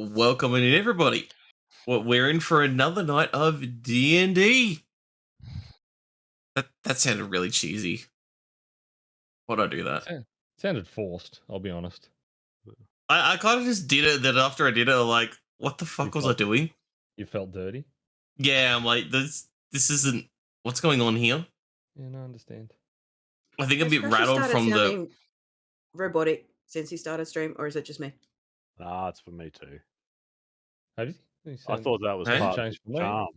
Welcome in, everybody. We're in for another night of D&D. That sounded really cheesy. Why'd I do that? Sounded forced, I'll be honest. I kind of just did it. Then after I did it, I'm like, what the fuck was I doing? You felt dirty? Yeah, I'm like, this isn't. What's going on here? Yeah, no, I understand. I think I'm a bit rattled from the robotic since he started stream, or is it just me? Nah, it's for me too. Have you? I thought that was Hey? part of Changed the for me. charm.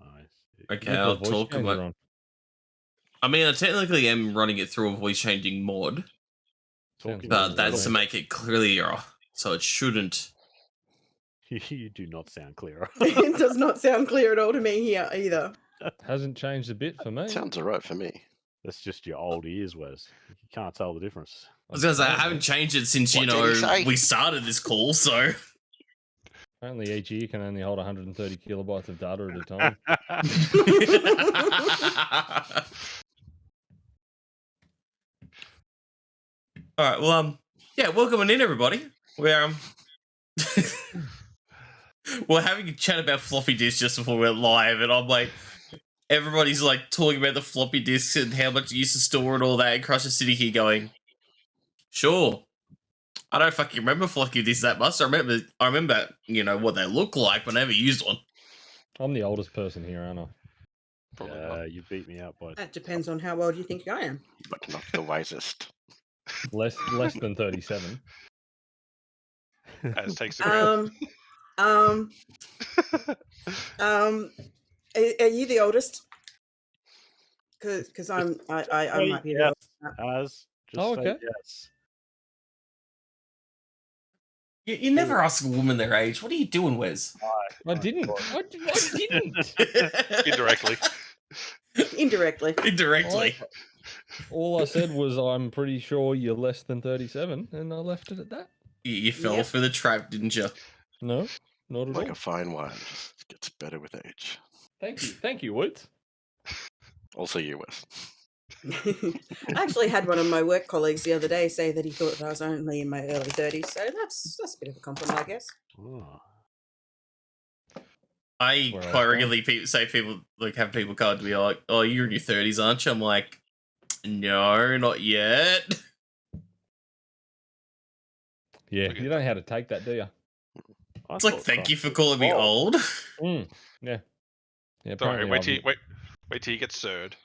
Nice. Okay, You I'll put voice talk changer about. on. I mean, I technically am running it through a voice changing mod, Talking but about that's to voice- make it clearer, so it shouldn't. You do not sound clearer. It does not sound clear at all to me here either. Hasn't changed a bit for me. Sounds alright for me. That's just your old ears, Wes. You can't tell the difference. I was gonna say I haven't changed it since What did he say? we started this call, so. Apparently each ear can only hold 130 kilobytes of data at a time. All right. Well, yeah. Welcome in, everybody. We're we're having a chat about floppy disks just before we went live, and I'm like, everybody's like talking about the floppy disks and how much you used to store and all that, and Crush is sitting here going, "Sure, I don't fucking remember floppy disks that much. I remember, what they look like, but I never used one." I'm the oldest person here, aren't I? Probably not. You beat me out, bud. That depends on how old you think I am. But not the wisest. Less than 37. As takes the Are you the oldest? Because I might be. Yes. Just Oh, say okay. yes. You never ask a woman their age. What are you doing, Wes? I didn't. I didn't. indirectly. Indirectly. Indirectly. All I said was I'm pretty sure you're less than 37, and I left it at that. You fell Yep. for the trap, didn't you? No, not at Like all. a fine wine, just gets better with age. Thank you, Woods. Also you, Wes. I actually had one of my work colleagues the other day say that he thought that I was only in my early 30s, so that's a bit of a compliment, I guess. Oh. I Where I quite from? regularly have people come to me like, "Oh, you're in your 30s, aren't you?" I'm like, "No, not yet." Yeah, you don't know how to take that, do you? It's like, thank you for calling me old. Yeah. Yeah. Sorry, Apparently wait till you get served.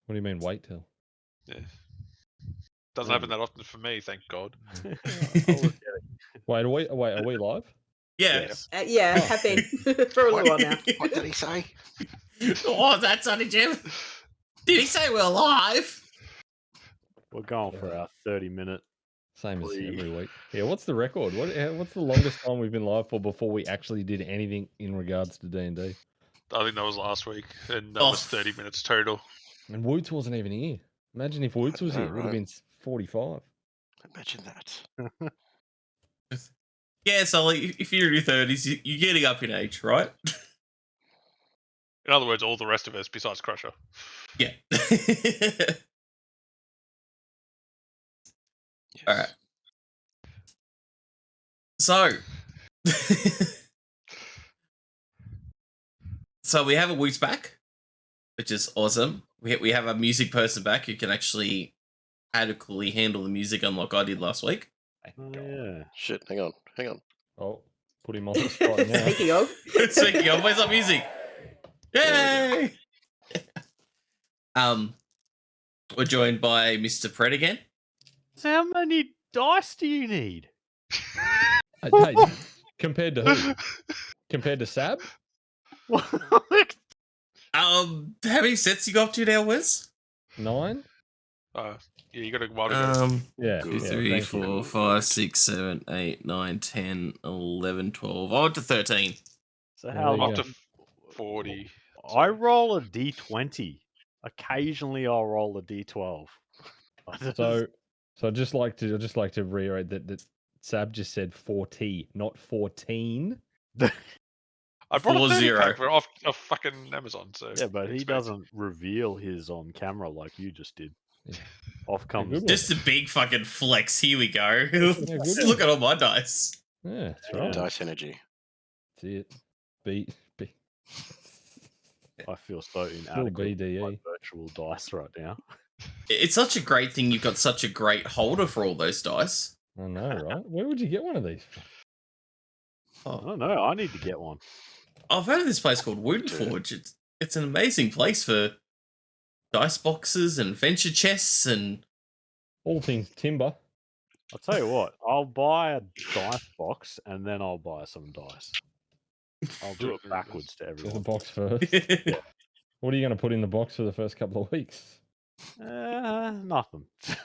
What do you mean, wait till? Yeah. Doesn't happen that often for me, thank God. Wait, are we live? Yeah. Yes. Yeah, have been for a little while now. What did he say? Oh, that's Sonny Jim. Did he say we're live? We're going for our 30-minute. Same as Please. every week. Yeah, what's the record? What's the longest time we've been live for before we actually did anything in regards to D&D? I think that was last week, and that was 30 minutes total. And Woots wasn't even here. Imagine if Woots was here, it would have Right. been 45. Imagine that. Yeah, so like, if you're in your 30s, you're getting up in age, right? In other words, all the rest of us besides Crusher. Yeah. Yes. All right. So, so we have a Woots back, which is awesome. We have a music person back who can actually adequately handle the music, unlike I did last week. Oh, yeah. Shit, hang on. Oh, put him on the spot now. Speaking of, Speaking of, where's our music? Yay! We're joined by Mr. Pred again. So how many dice do you need? Hey, compared to who? Compared to Sab? How many sets you got up to now, Wes? 9? Yeah, you got a while to go. Yeah. 2, yeah, 3, thank 4, you. 5, 6, 7, 8, 9, 10, 11, 12. Oh, to 13. So Well, how there you Up go. to 40. I roll a d20. Occasionally, I'll roll a d12. So I'd just like to reiterate that Sab just said 40, not 14. I brought a 30 40. pack off fucking Amazon, so yeah, but he expect. doesn't reveal his on camera like you just did. Off comes. good one. Just a big fucking flex. Here we go. good Look at all my dice. Yeah, that's Yeah. right. Dice energy. See it. B. I feel so Still inadequate with my BDE. virtual dice right now. It's such a great thing you've got such a great holder for all those dice. I know, right? Where would you get one of these? I don't know. I need to get one. I've heard of this place called Wood Forge. It's an amazing place for dice boxes and adventure chests and All things timber. I'll tell you what. I'll buy a dice box and then I'll buy some dice. I'll do it backwards to Get the everyone. box first. What are you going to put in the box for the first couple of weeks? Nothing. I'll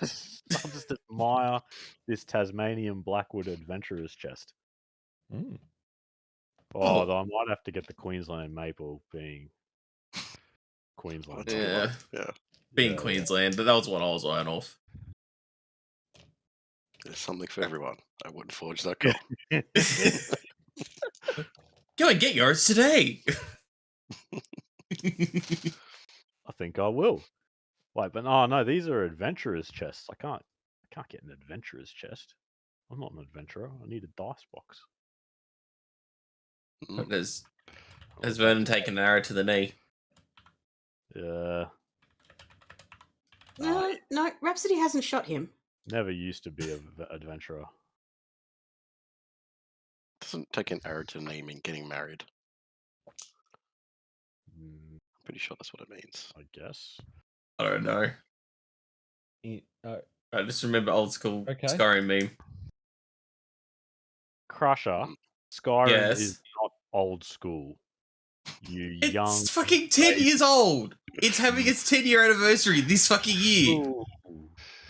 just admire this Tasmanian Blackwood Adventurer's chest. Mm. Oh, though I might have to get the Queensland maple, being Queensland. That's Yeah. all right. Yeah. being Yeah. Queensland, but that was what I was eyeing off. There's something for everyone. I wouldn't forge that call. Go and get yours today. I think I will. Wait, but no, these are adventurers' chests. I can't get an adventurer's chest. I'm not an adventurer. I need a dice box. Mm. Has Vernon taken an arrow to the knee? Yeah, No, Rhapsody hasn't shot him. never used to be an adventurer. Doesn't take an arrow to naming getting married. Mm, Pretty sure that's what it means. I guess. I don't know. I just remember old school Okay. Skyrim meme. Crusher, Skyrim Yes. is not old school. You It's young. fucking 10 years old. It's having its 10-year anniversary this fucking year. Ooh,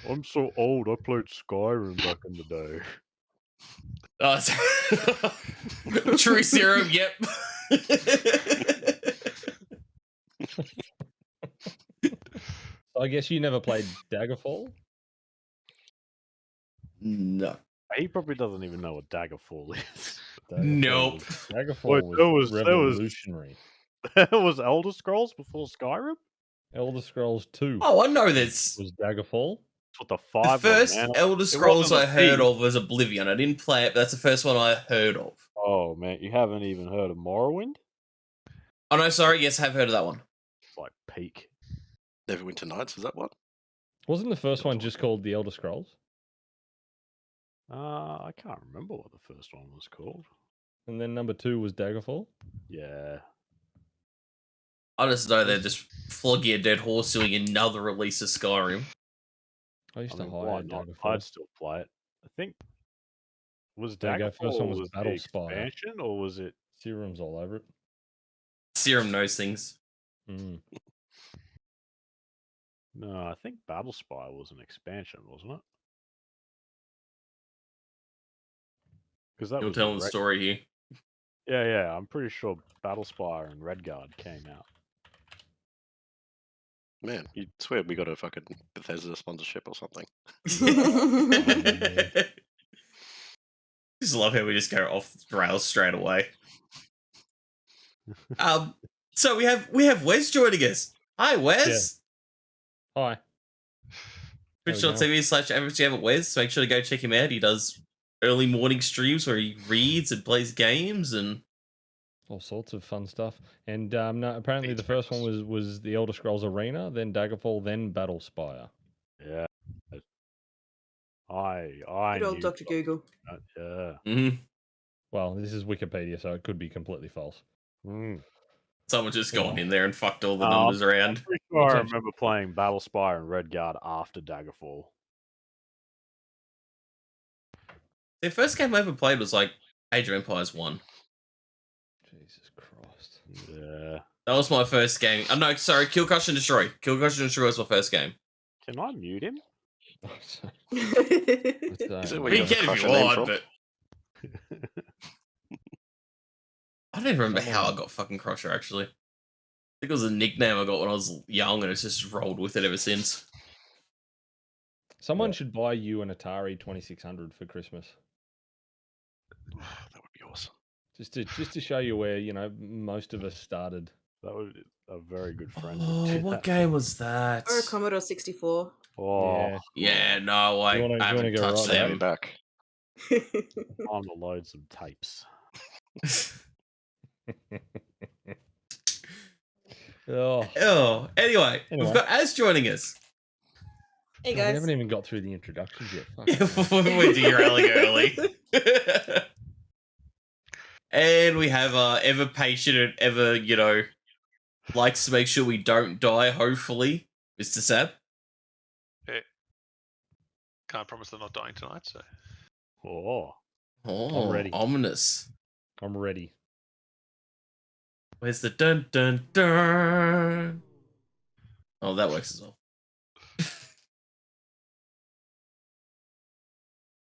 I'm so old. I played Skyrim back in the day. Oh, True serum, yep. I guess you never played Daggerfall? No. He probably doesn't even know what Daggerfall is. Nope. Daggerfall Wait, there was- revolutionary. It was Elder Scrolls before Skyrim? Elder Scrolls 2 Oh, I know this. was Daggerfall. That's what the The 5 first was, man. Elder Scrolls wasn't I a heard thing. of was Oblivion. I didn't play it, but that's the first one I heard of. Oh, man. You haven't even heard of Morrowind? Oh, no, sorry. Yes, I have heard of that one. It's like peak. Neverwinter Nights, is that what? Wasn't the first one just called The Elder Scrolls? I can't remember what the first one was called. And then number 2 was Daggerfall? Yeah. I just know they're just flogging a dead horse doing another release of Skyrim. I used I to mean, hire why not? Daggerfall. I'd still play it. I think. Was There you go, Daggerfall first one was the Battle Spire. expansion, or was it? Serum's all over it. Serum knows things. Mm. No, I think Battle Spire was an expansion, wasn't it? Because that You're was telling the Red- story here. Yeah. I'm pretty sure Battle Spire and Redguard came out. Man, you swear we got a fucking Bethesda sponsorship or something. Just love how we just go off the rails straight away. So we have Wes joining us. Hi, Wes. Hi. Twitch.tv/average Wes. Make sure to go check him out. He does early morning streams where he reads and plays games and All sorts of fun stuff. And no, apparently the first one was the Elder Scrolls Arena, then Daggerfall, then Battle Spire. Yeah. I Good old knew Dr. Google. that, yeah. mhm. Well, this is Wikipedia, so it could be completely false. Mm. Someone just gone in there and fucked all the Oh, numbers around. Pretty sure I It's actually- remember playing Battle Spire and Redguard after Daggerfall. The first game I ever played was like Age of Empires 1. Jesus Christ. Yeah. That was my first game. Oh, no, sorry, Kill Crush and Destroy. Kill Crush and Destroy was my first game. Can I mute him? Is it I where mean, you you got the can if Crusher you name want, from? but I don't even remember how I Someone- got fucking Crusher, actually. I think it was a nickname I got when I was young, and it's just rolled with it ever since. Someone should buy you an Atari 2600 for Christmas. That would be awesome. Just to show you where, most of us started. That would a very good friend. would Oh, do what that for game me. was that? Or a Commodore 64. Oh, Yeah. Yeah, no, I, Do you wanna- I do you wanna haven't go touched right Stay now? me them. back. time to load some tapes. Oh, Oh, anyway, Anyway. we've got Az joining us. Hey God, we guys. haven't even got through the introductions yet. Fuck Yeah, we're derailing early. And we have ever patient and ever, likes to make sure we don't die, hopefully, Mr. Sab. Can't promise they're not dying tonight, so. Oh, Oh, ready. ominous. I'm ready. Where's the dun dun dun? Oh, that works as well.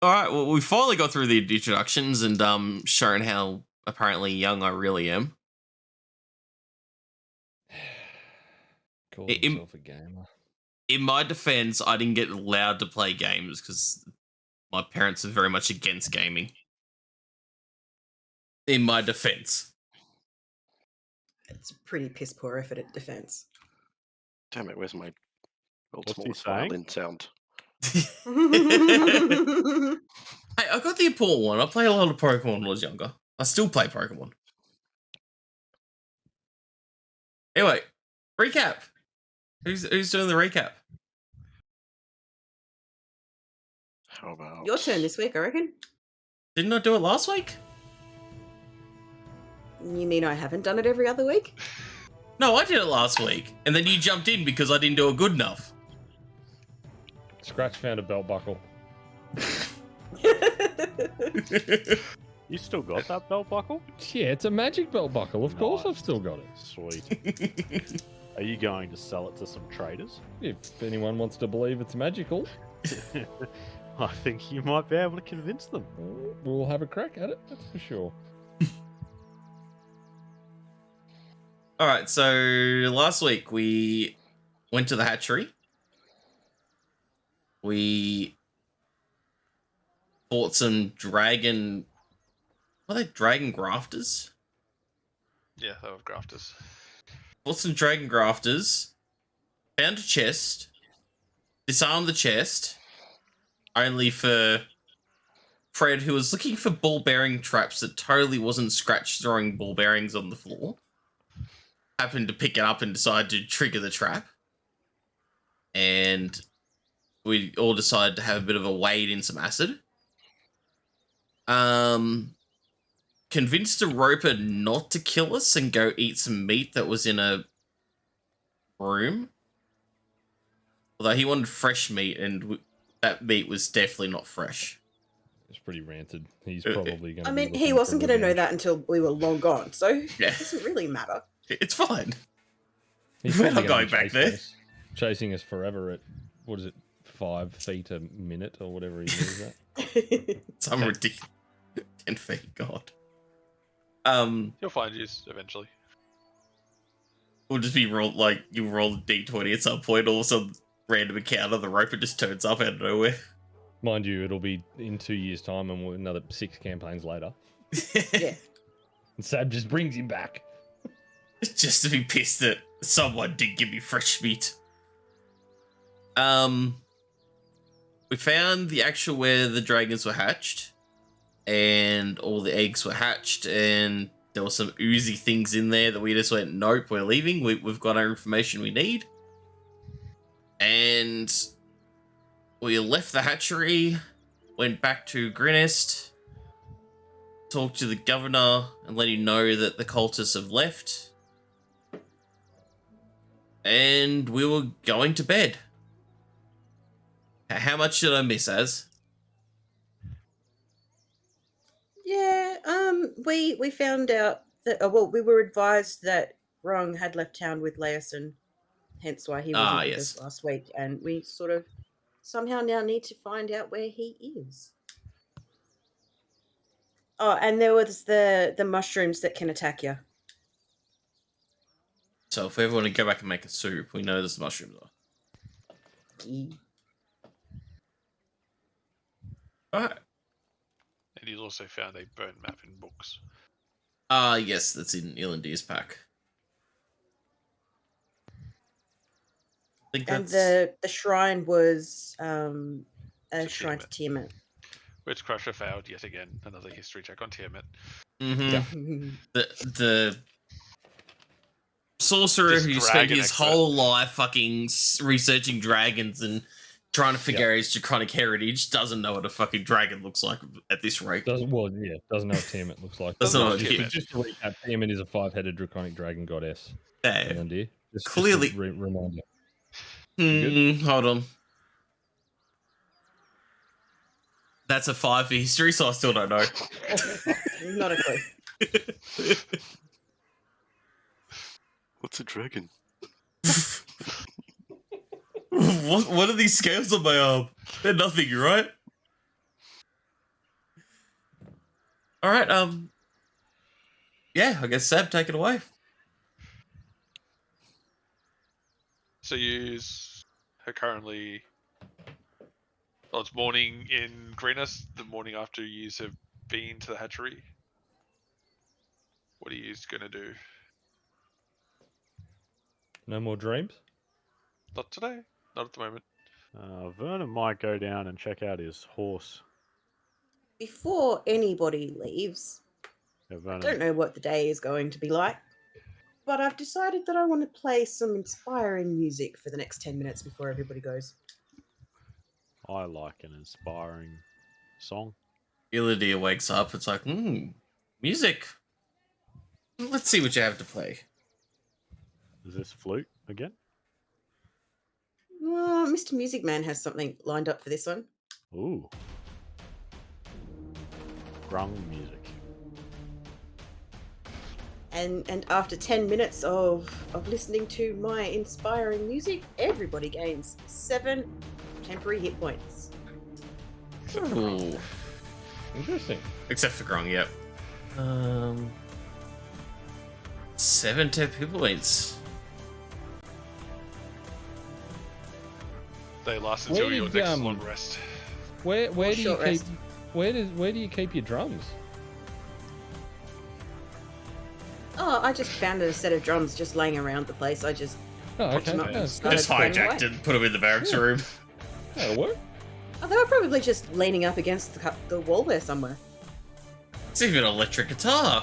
All right, well, we finally got through the introductions and shown how apparently young I really am. Call It- himself a gamer. In my defense, I didn't get allowed to play games because my parents are very much against gaming. In my defense. It's a pretty piss poor effort at defense. Damn it, where's my world's What's he smallest saying? violin sound? Hey, I got the important one. I played a lot of Pokemon when I was younger. I still play Pokemon. Anyway, recap. Who's doing the recap? How about Your turn this week, I reckon. Didn't I do it last week? You mean I haven't done it every other week? No, I did it last week. And then you jumped in because I didn't do it good enough. Scratch found a belt buckle. you still got that belt buckle? Yeah, it's a magic belt buckle. Of course I've Nice. still got it. Sweet. Are you going to sell it to some traders? If anyone wants to believe it's magical, I think you might be able to convince them. we'll have a crack at it, that's for sure. All right, so last week we went to the hatchery. We fought some dragon... What are they? Dragon grafters? Yeah, they were grafters. Fought some dragon grafters. Found a chest. Disarmed the chest. Only for Fred, who was looking for ball bearing traps that totally wasn't scratch throwing ball bearings on the floor, happened to pick it up and decide to trigger the trap. And we all decided to have a bit of a wade in some acid. Convinced a roper not to kill us and go eat some meat that was in a room. Although he wanted fresh meat, and that meat was definitely not fresh. It's pretty ranted. He's probably going to I mean, he wasn't going to know that until we were long gone, so Yeah. it doesn't really matter. It's fine. He's We're probably not gonna going back chase there. us, chasing us forever at, what is it, 5 feet a minute or whatever he does that. Some ridiculous 10 feet, God. He'll find you eventually. We'll just be you roll a D20 at some point, all of a sudden random encounter, the roper just turns up out of nowhere. Mind you, it'll be in 2 years' time and we're another 6 campaigns later. Yeah. And Sab just brings him back. Just to be pissed that someone did give me fresh meat. We found the actual where the dragons were hatched, and all the eggs were hatched, and there were some oozy things in there that we just went, nope, we're leaving. We've got our information we need. And we left the hatchery, went back to Grinnest, talked to the governor, and let him know that the cultists have left. And we were going to bed. How much did I miss, Az? Yeah, we found out that we were advised that Rung had left town with Laosin, hence why he wasn't with us last week, and we sort of somehow now need to find out where he is. Oh, and there was the mushrooms that can attack you. So if we ever want to go back and make a soup, we know there's mushrooms are. Alright. And he's also found a burnt map in books. Yes, that's in Ilandir's pack. think And that's the shrine was a To shrine to Tiamat. Tiamat. Which Crusher failed yet again. Another history check on Tiamat. the sorcerer This who spent dragon his expert. whole life fucking researching dragons and trying to figure out his draconic heritage doesn't know what a fucking dragon looks like at this rate. Doesn't know what Tiamat looks like. Doesn't know what Tiamat. Just to recap, Tiamat is a 5-headed draconic dragon goddess. Yeah. Hang on, dear. Clearly- just a reminder. You Hold on. That's a 5 for history, so I still don't know. Not a clue. What's a dragon? What are these scales on my arm? They're nothing, right? All right. Yeah, I guess Seb, take it away. So you are currently. Well, it's morning in Greenus. The morning after you have been to the hatchery. What are you gonna do? No more dreams? Not today. Not at the moment. Vernon might go down and check out his horse. Before anybody leaves, Yeah, I Vernon. don't know what the day is going to be like, but I've decided that I want to play some inspiring music for the next 10 minutes before everybody goes. I like an inspiring song. Illidia wakes up. It's like, music. Let's see what you have to play. Is this flute again? Mr. Music Man has something lined up for this one. Ooh. Grung music. And after 10 minutes of listening to my inspiring music, everybody gains 7 temporary hit points. Ooh. Interesting. Except for Grung, yep. 7 temp hit points. They last Where until your did, next long rest. Where do you short keep rest. where do you keep your drums? Oh, I just found a set of drums just laying around the place. I just Oh, picked okay. them up Yeah, and started Just playing hijacked away. it and put him in the barracks Yeah. room. that'll work. Oh, they were probably just leaning up against the wall there somewhere. It's even an electric guitar.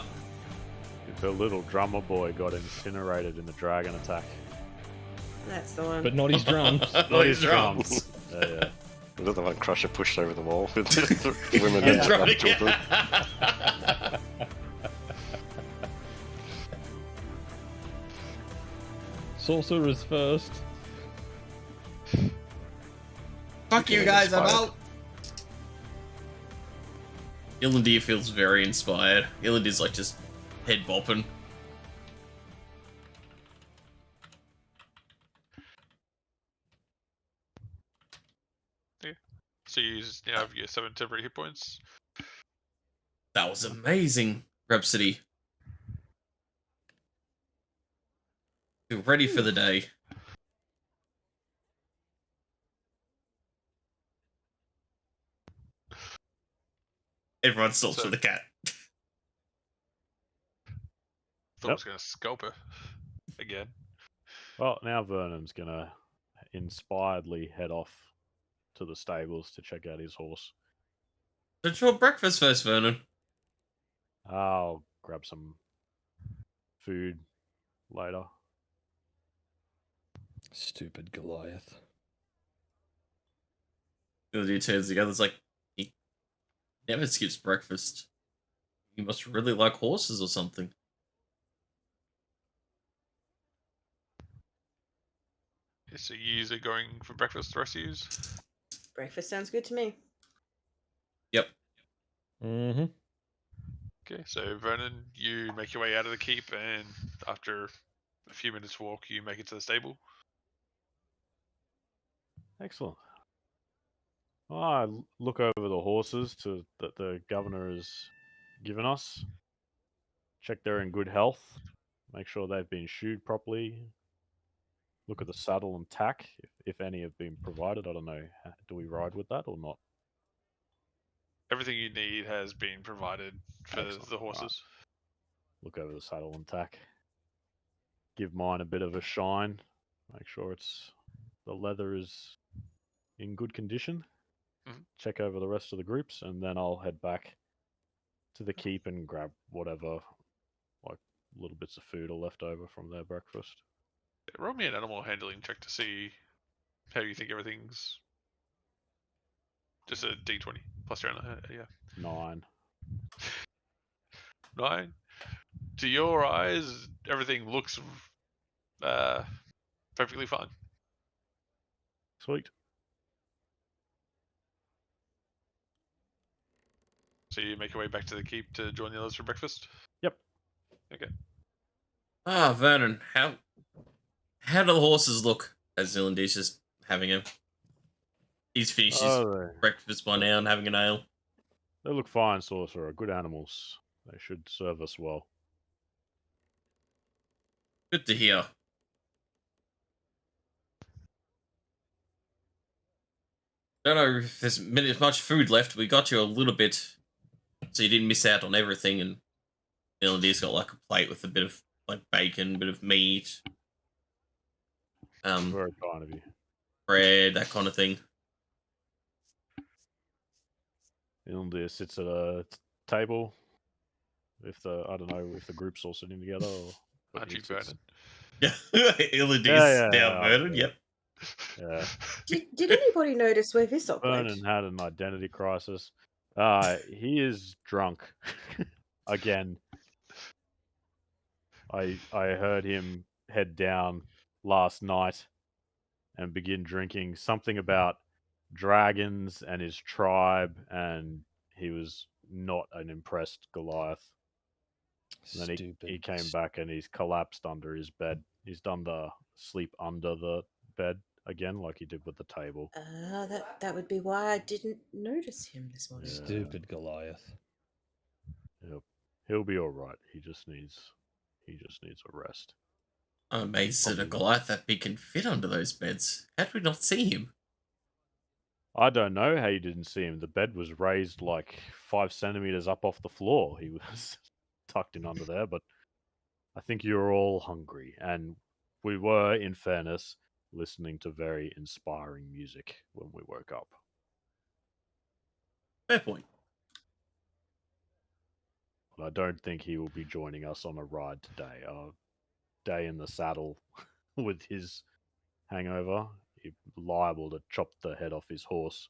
The little drummer boy got incinerated in the dragon attack. That's the one. But not his drums. Not his drums. Yeah. Another one Crusher pushed over the wall. Women Yeah. and Right. children. Sorcerer's first. Fuck you Getting guys, I'm inspired. out. Illidia feels very inspired. Illidia's like just head bopping. So you now have your 7 temporary hit points. That was amazing, Rhapsody. Feel ready for the day. Everyone stops So- for the cat. Thought I was gonna scalp her again. Well, now Vernon's gonna inspiredly head off to the stables to check out his horse. Did you want breakfast first, Vernon? I'll grab some food later. Stupid Goliath. Illidia turns to the others like, he never skips breakfast. You must really like horses or something. Yeah, so you are going for breakfast, the rest of you? Breakfast sounds good to me. Yep. Mm-hmm. Okay, so Vernon, you make your way out of the keep, and after a few minutes walk, you make it to the stable. Excellent. I look over the horses that the governor has given us. Check they're in good health. Make sure they've been shoed properly. Look at the saddle and tack, if any have been provided. I don't know. Do we ride with that or not? Everything you need has been provided for Excellent, the right. horses. Look over the saddle and tack. Give mine a bit of a shine. Make sure it's the leather is in good condition. Mhm. Check over the rest of the groups, and then I'll head back to the keep and grab whatever, like little bits of food are left over from their breakfast. Yeah, roll me an animal handling check to see how you think everything's. Just a d20 plus your own. Yeah. 9. 9. To your eyes, everything looks perfectly fine. Sweet. So you make your way back to the keep to join the others for breakfast? Yep. Okay. Ah, Vernon, how do the horses look? As Zealandi's just having a... He's finished his Oh, breakfast by now and having an ale. they look fine, sorcerer. Good animals. They should serve us well. Good to hear. Don't know if there's much food left. We got you a little bit, so you didn't miss out on everything. And Zealandi's got like a plate with a bit of like bacon, a bit of meat, Very kind of you. bread, that kind of thing. Ilndir sits at a table. If I don't know if the group's all sitting together. Or Aren't he you, sits- Vernon? Yeah, Zealandi's Yeah, now yeah, Vernon. yeah. Yep. Yeah. Did anybody notice where Visok went? Vernon had an identity crisis. He is drunk again. I heard him head down last night and begin drinking something about dragons and his tribe, and he was not an impressed Goliath. And then Stupid. he came back and he's collapsed under his bed. He's done the sleep under the bed again, like he did with the table. That would be why I didn't notice him this morning. Yeah. Stupid Goliath. Yep. He'll be all right. He just needs a rest. I'm amazed that a Goliath that big can fit under those beds. How did we not see him? I don't know how you didn't see him. The bed was raised like 5 centimeters up off the floor. He was tucked in under there, but I think you were all hungry, and we were, in fairness, listening to very inspiring music when we woke up. Fair point. But I don't think he will be joining us on a ride today. A day in the saddle with his hangover, he's liable to chop the head off his horse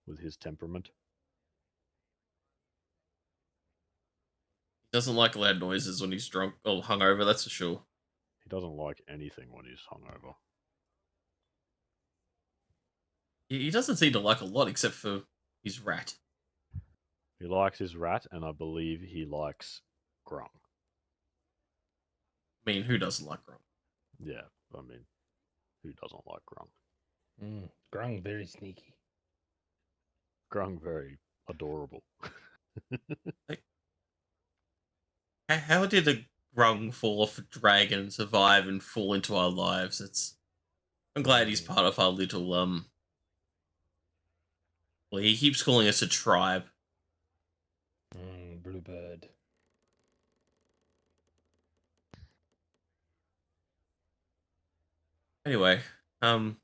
with his temperament. He doesn't like loud noises when he's drunk or hungover, that's for sure. He doesn't like anything when he's hungover. He doesn't seem to like a lot except for his rat. He likes his rat, and I believe he likes Grung. I mean, who doesn't like Gronk? Yeah, I mean, who doesn't like Grung? Grung very sneaky. Grung very adorable. How did a Grung fall off a dragon, survive, and fall into our lives? I'm glad he's part of our little well, he keeps calling us a tribe. Bluebird. Anyway, has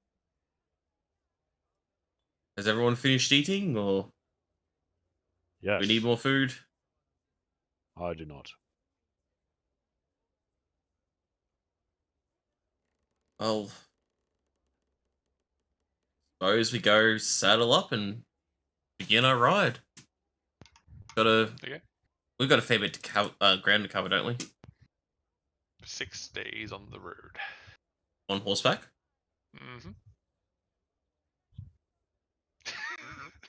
everyone finished eating, or Yes, we need more food? I do not. Well, suppose we go saddle up and begin our ride. Okay. We've got a fair bit to ground to cover, don't we? 6 days on the road. On horseback. Mm-hmm.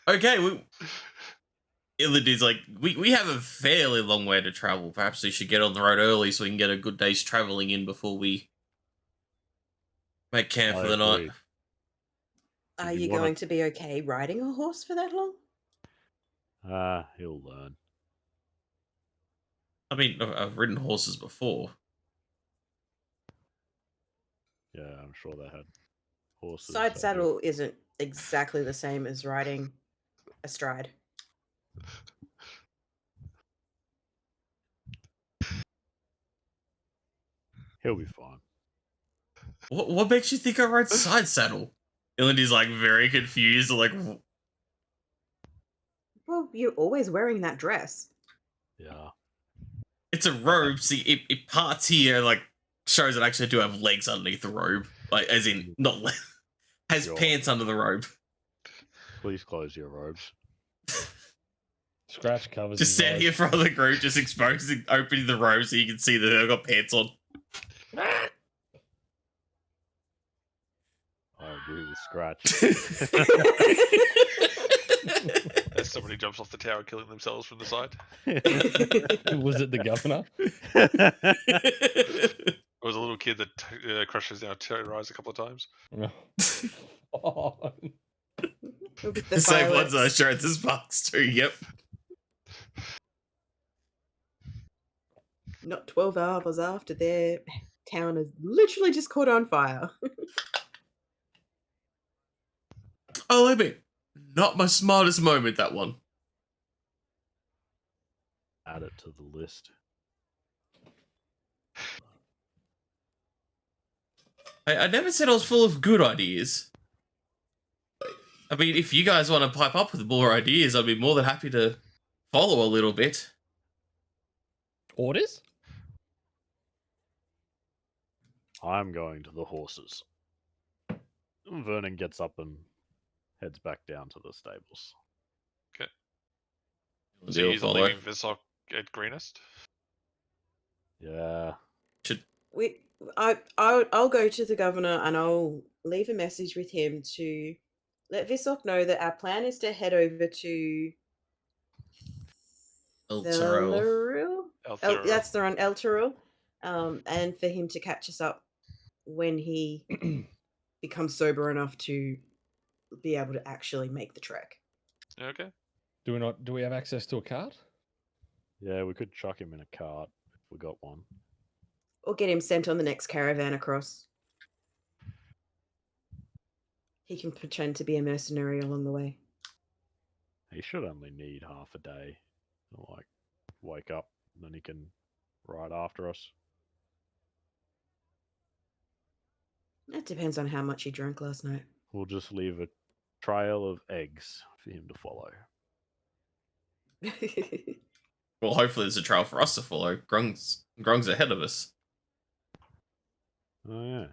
Okay, Illidan's like, we have a fairly long way to travel. Perhaps we should get on the road early so we can get a good day's traveling in before we make camp I for the night. agree. Are you you wanna- going to be okay riding a horse for that long? He'll learn. I mean, I've ridden horses before. Yeah, I'm sure they had horses. Side that did- saddle isn't exactly the same as riding astride. He'll be fine. What makes you think I ride side saddle? Ilindy's like very confused, like, Well, you're always wearing that dress. Yeah. it's a robe. See, it parts here, like, shows it actually do have legs underneath the robe. Like, as in, not has Sure. pants under the robe. Please close your robes. Scratch covers. Just his stand eyes. here in front of the group, just exposing, opening the robe so you can see that they've got pants on. I agree with Scratch. As somebody jumps off the tower, killing themselves from the side. Was it the governor? It was a little kid that Crusher's now terrorized a couple of times. Oh. With The same ones I fireworks. showed this box too, yep. Not 12 hours after their town is literally just caught on fire. Oh, let me. Not my smartest moment, that one. Add it to the list. I never said I was full of good ideas. I mean, if you guys want to pipe up with more ideas, I'd be more than happy to follow a little bit. Orders? I'm going to the horses. Vernon gets up and heads back down to the stables. So Deal, he's follow. leaving Visok at Greenest. Yeah. I'll go to the governor and I'll leave a message with him to let Visok know that our plan is to head over to Elturel. Elturel. That's the one, Elturel. And for him to catch us up when he becomes sober enough to be able to actually make the trek. Okay. Do we have access to a cart? Yeah, we could chuck him in a cart if we got one. Or get him sent on the next caravan across. He can pretend to be a mercenary along the way. He should only need half a day. Like, wake up, and then he can ride after us. That depends on how much he drank last night. We'll just leave a trail of eggs for him to follow. Well, hopefully there's a trail for us to follow. Grung's ahead of us. Oh, yeah.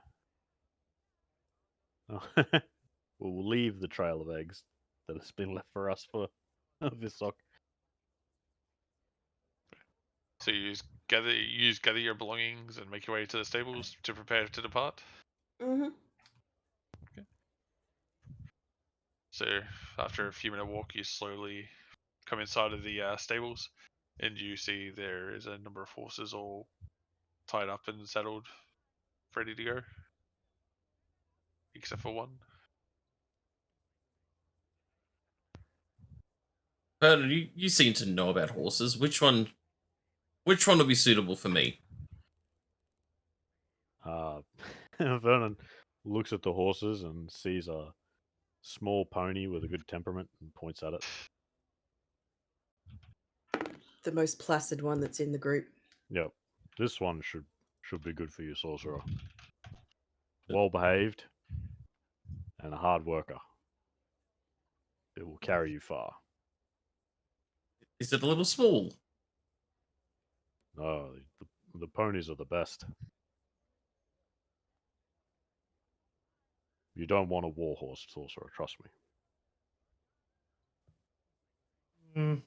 Oh, well, we'll leave the trail of eggs that has been left for us for Visok. So you gather your belongings and make your way to the stables to prepare to depart. Mm-hmm. So after a few minute walk, you slowly come inside of the stables, and you see there is a number of horses all tied up and saddled, ready to go, except for one. Vernon, you seem to know about horses. Which one would be suitable for me? Vernon looks at the horses and sees a small pony with a good temperament and points at it. The most placid one that's in the group. Yep, this one should be good for you, sorcerer. Well behaved and a hard worker. It will carry you far. Is it a little small? No, the ponies are the best. You don't want a warhorse, sorcerer, trust me.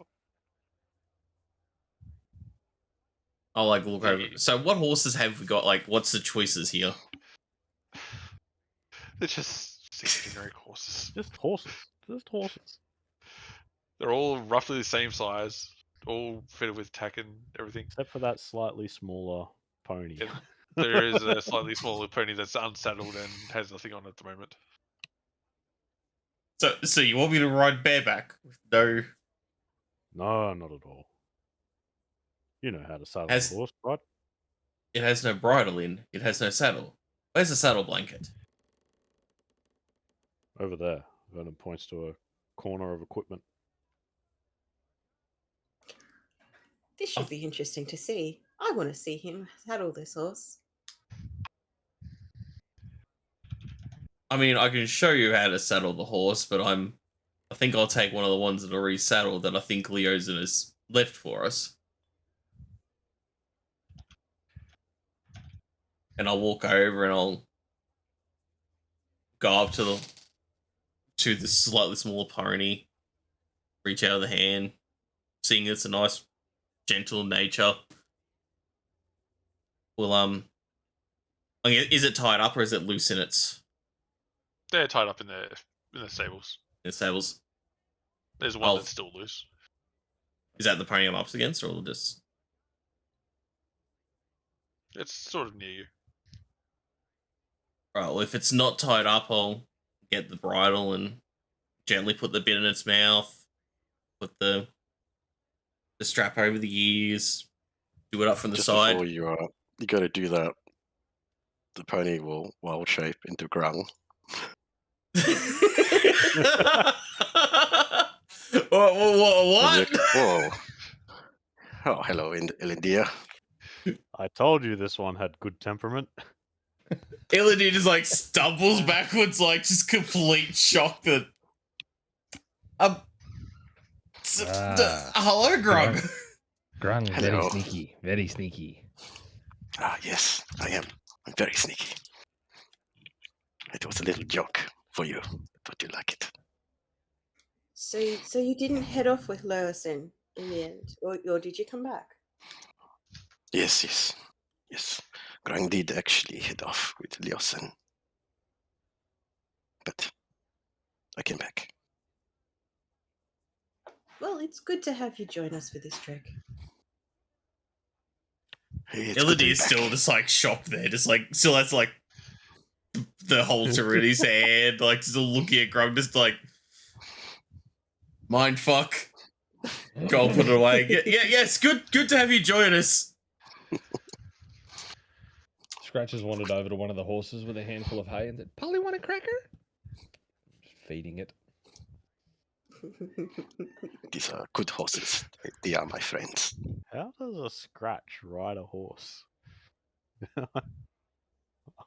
I'll like look over. So what horses have we got? Like, what's the choices here? They're just 6 generic horses. Just horses. Just horses. They're all roughly the same size, all fitted with tack and everything. Except for that slightly smaller pony. Yeah. There is a slightly smaller pony that's unsaddled and has nothing on at the moment. So you want me to ride bareback with no? No, not at all. You know how to saddle a horse, right? It has no bridle in. It has no saddle. Where's the saddle blanket? Over there. Vernon points to a corner of equipment. This should be interesting to see. I want to see him saddle this horse. I mean, I can show you how to saddle the horse, but I think I'll take one of the ones that are already saddled that I think Leosin has left for us. And I'll walk over and I'll go up to the slightly smaller pony, reach out the hand, seeing it's a nice, gentle nature. Well, I mean, is it tied up or is it loose in its? They're tied up in the stables. In the stables. There's one that's still loose. Is that the pony I'm up against, or just? It's sort of near you. Right. Well, if it's not tied up, I'll get the bridle and gently put the bit in its mouth. Put the strap over the ears. Do it up from the side. Before you got to do that. The pony will wild shape into Grung. What? Whoa. Oh, hello, Elindia. I told you this one had good temperament. Illidy just like stumbles backwards, like just complete shock that. Hello, Grog. Grung, very Hello. sneaky, very sneaky. Ah, yes, I am. I'm very sneaky. It was a little joke for you. Thought you like it. So you didn't head off with Leosin in the end, or did you come back? Yes. Grung did actually head off with Leosin. But I came back. Well, it's good to have you join us for this trek. Hey, it's good to Illidy be is back. still just like shocked there, just like still has like the halter in his hand, like still looking at Grog, just like mind fuck. Go and put it away. Yes, good to have you join us. Scratches wandered over to one of the horses with a handful of hay and said, "Polly, want a cracker?" Just feeding it. These are good horses. They are my friends. How does a scratch ride a horse?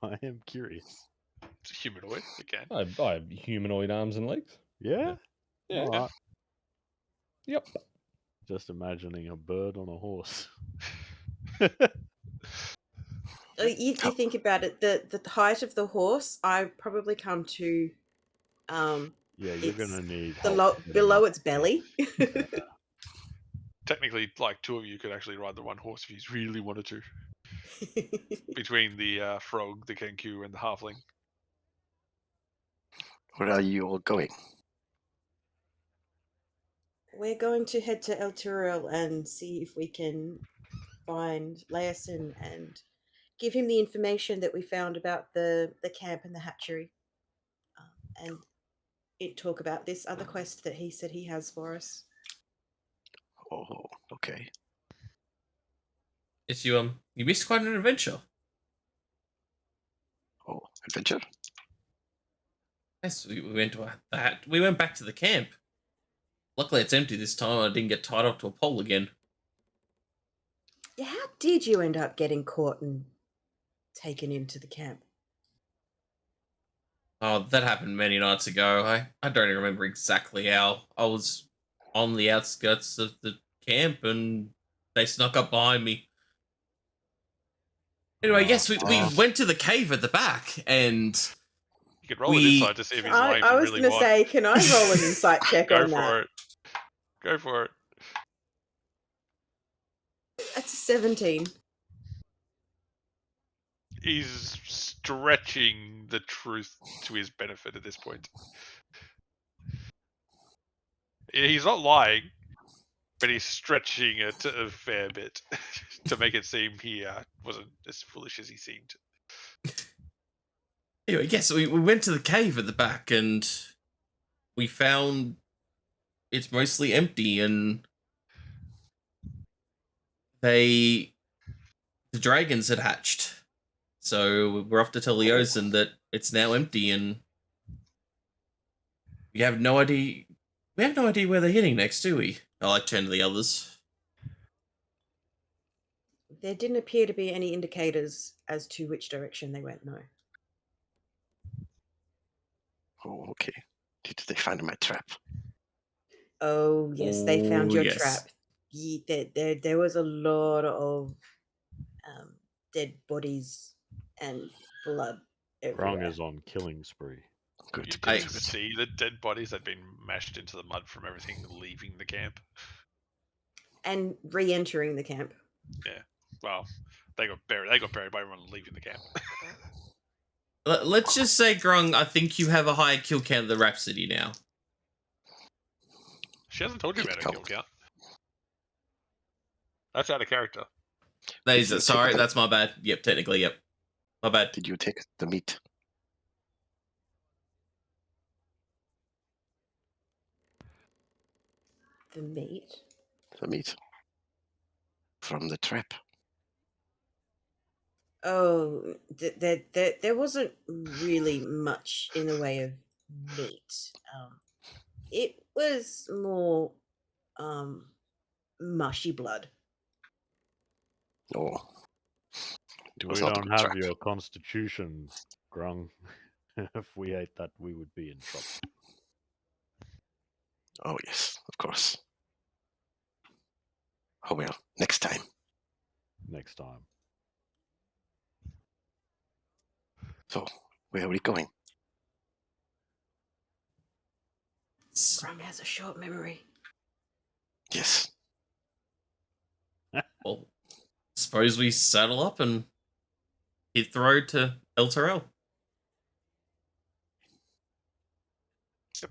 I am curious. It's a humanoid again. I have humanoid arms and legs. Yeah? Yeah. Alright. Yep. Just imagining a bird on a horse. You think about it, the height of the horse, I probably come to Yeah, you're It's gonna need below its belly. Technically, like 2 of you could actually ride the one horse if you really wanted to. Between the frog, the kenku, and the halfling. Where are you all going? We're going to head to El Turil and see if we can find Leosin and give him the information that we found about the camp and the hatchery, and talk about this other quest that he said he has for us. Oh, okay. Yes, you missed quite an adventure. Oh, adventure? Yes, we went to we went back to the camp. Luckily, it's empty this time. I didn't get tied up to a pole again. Yeah, how did you end up getting caught and taken into the camp? Oh, that happened many nights ago. I don't even remember exactly how. I was on the outskirts of the camp and they snuck up behind me. Anyway, yes, we went to the cave at the back and... You could roll an insight to see if he's lying. I was really going to say, can I roll an insight check Go on that? for it. Go for it. That's a 17. He's stretching the truth to his benefit at this point. He's not lying, but he's stretching it a fair bit to make it seem he wasn't as foolish as he seemed. Anyway, yes, we went to the cave at the back and we found it's mostly empty and the dragons had hatched. So we're off to tell Leosin that it's now empty and we have no idea. We have no idea where they're heading next, do we? I turn to the others. There didn't appear to be any indicators as to which direction they went, no. Oh, okay. Did they find my trap? Oh yes, they found Oh, your yes. trap. There was a lot of dead bodies and blood Grung everywhere. is on killing spree. You Good, didn't good. even see the dead bodies had been mashed into the mud from everything leaving the camp. And re-entering the camp. Well, they got buried. They got buried by everyone leaving the camp. Let's just say, Grung, I think you have a higher kill count than Rhapsody now. She hasn't told you Kill about her kill count. That's out of character. Sorry, that's my bad. Yep, technically, yep. My bad. Did you take the meat? The meat. The meat from the trap. Oh, there wasn't really much in the way of meat. It was more mushy blood. No. It was We not a don't good have trap. your constitution, Grung. If we ate that, we would be in trouble. Oh, yes, of course. Oh, well, next time. Next time. So, where are we going? Grung has a short memory. Yes. Well, suppose we saddle up and hit the road to El Terrell.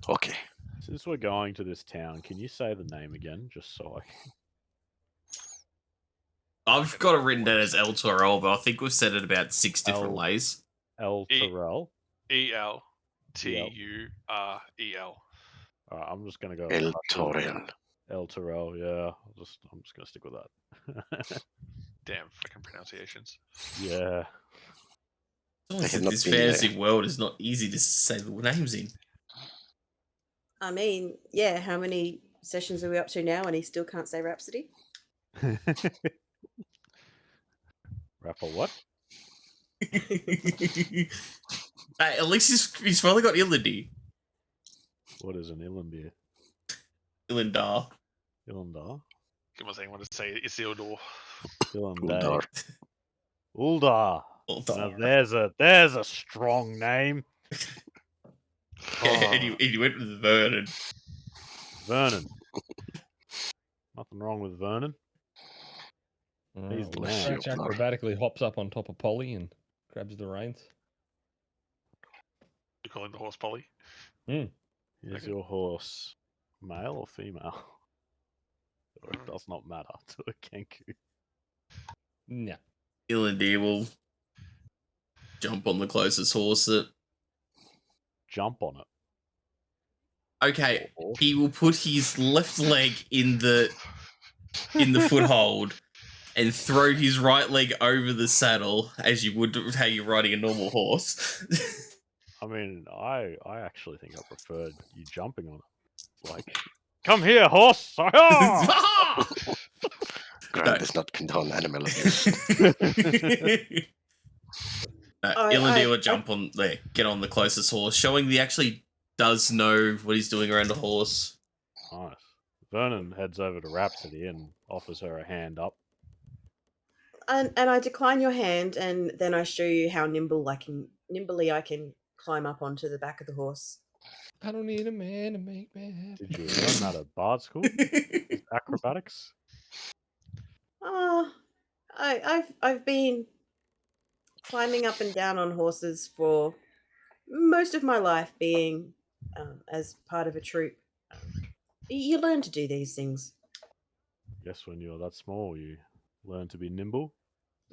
Okay. Since we're going to this town, can you say the name again, just so I I've got it written down as El Terrell, but I think we've said it about 6 different ways. El Terrell? ELTUREL. Alright, I'm just gonna go El Torel. El Terrell, yeah. I'm just gonna stick with that. Damn fucking pronunciations. Yeah. Someone have said not this been fantasy world is not easy to say the names in. I mean, yeah, how many sessions are we up to now and he still can't say Rhapsody? Rapper what? At least he's finally got Illidy. What is an Illandir? Illandar. Illandar? Come on, saying want to say Isildur. Illandar. Uldar. Uldar. Now there's a strong name. Yeah, and he went with Vernon. Vernon. Nothing wrong with Vernon. He's the bless man. you. Scratch acrobatically hops up on top of Polly and grabs the reins. You call him the horse Polly? Is Okay. your horse male or female? Or it does not matter to a Kenku. No. Illandir will jump on the closest horse that... Jump on it. Okay, he will put his left leg in the foothold and throw his right leg over the saddle as you would how you're riding a normal horse. I mean, I actually think I preferred you jumping on it. Like, come here, horse! Ah! Grant does not condone animal abuse. Illandir will jump on there, get on the closest horse, showing he actually does know what he's doing around a horse. Nice. Vernon heads over to Rhapsody and offers her a hand up. And I decline your hand, and then I show you how nimbly I can climb up onto the back of the horse. I don't need a man to make me happy. Did you learn that at Bard School? Acrobatics? I've been climbing up and down on horses for most of my life, being as part of a troop. You learn to do these things. Guess when you're that small, you learn to be nimble.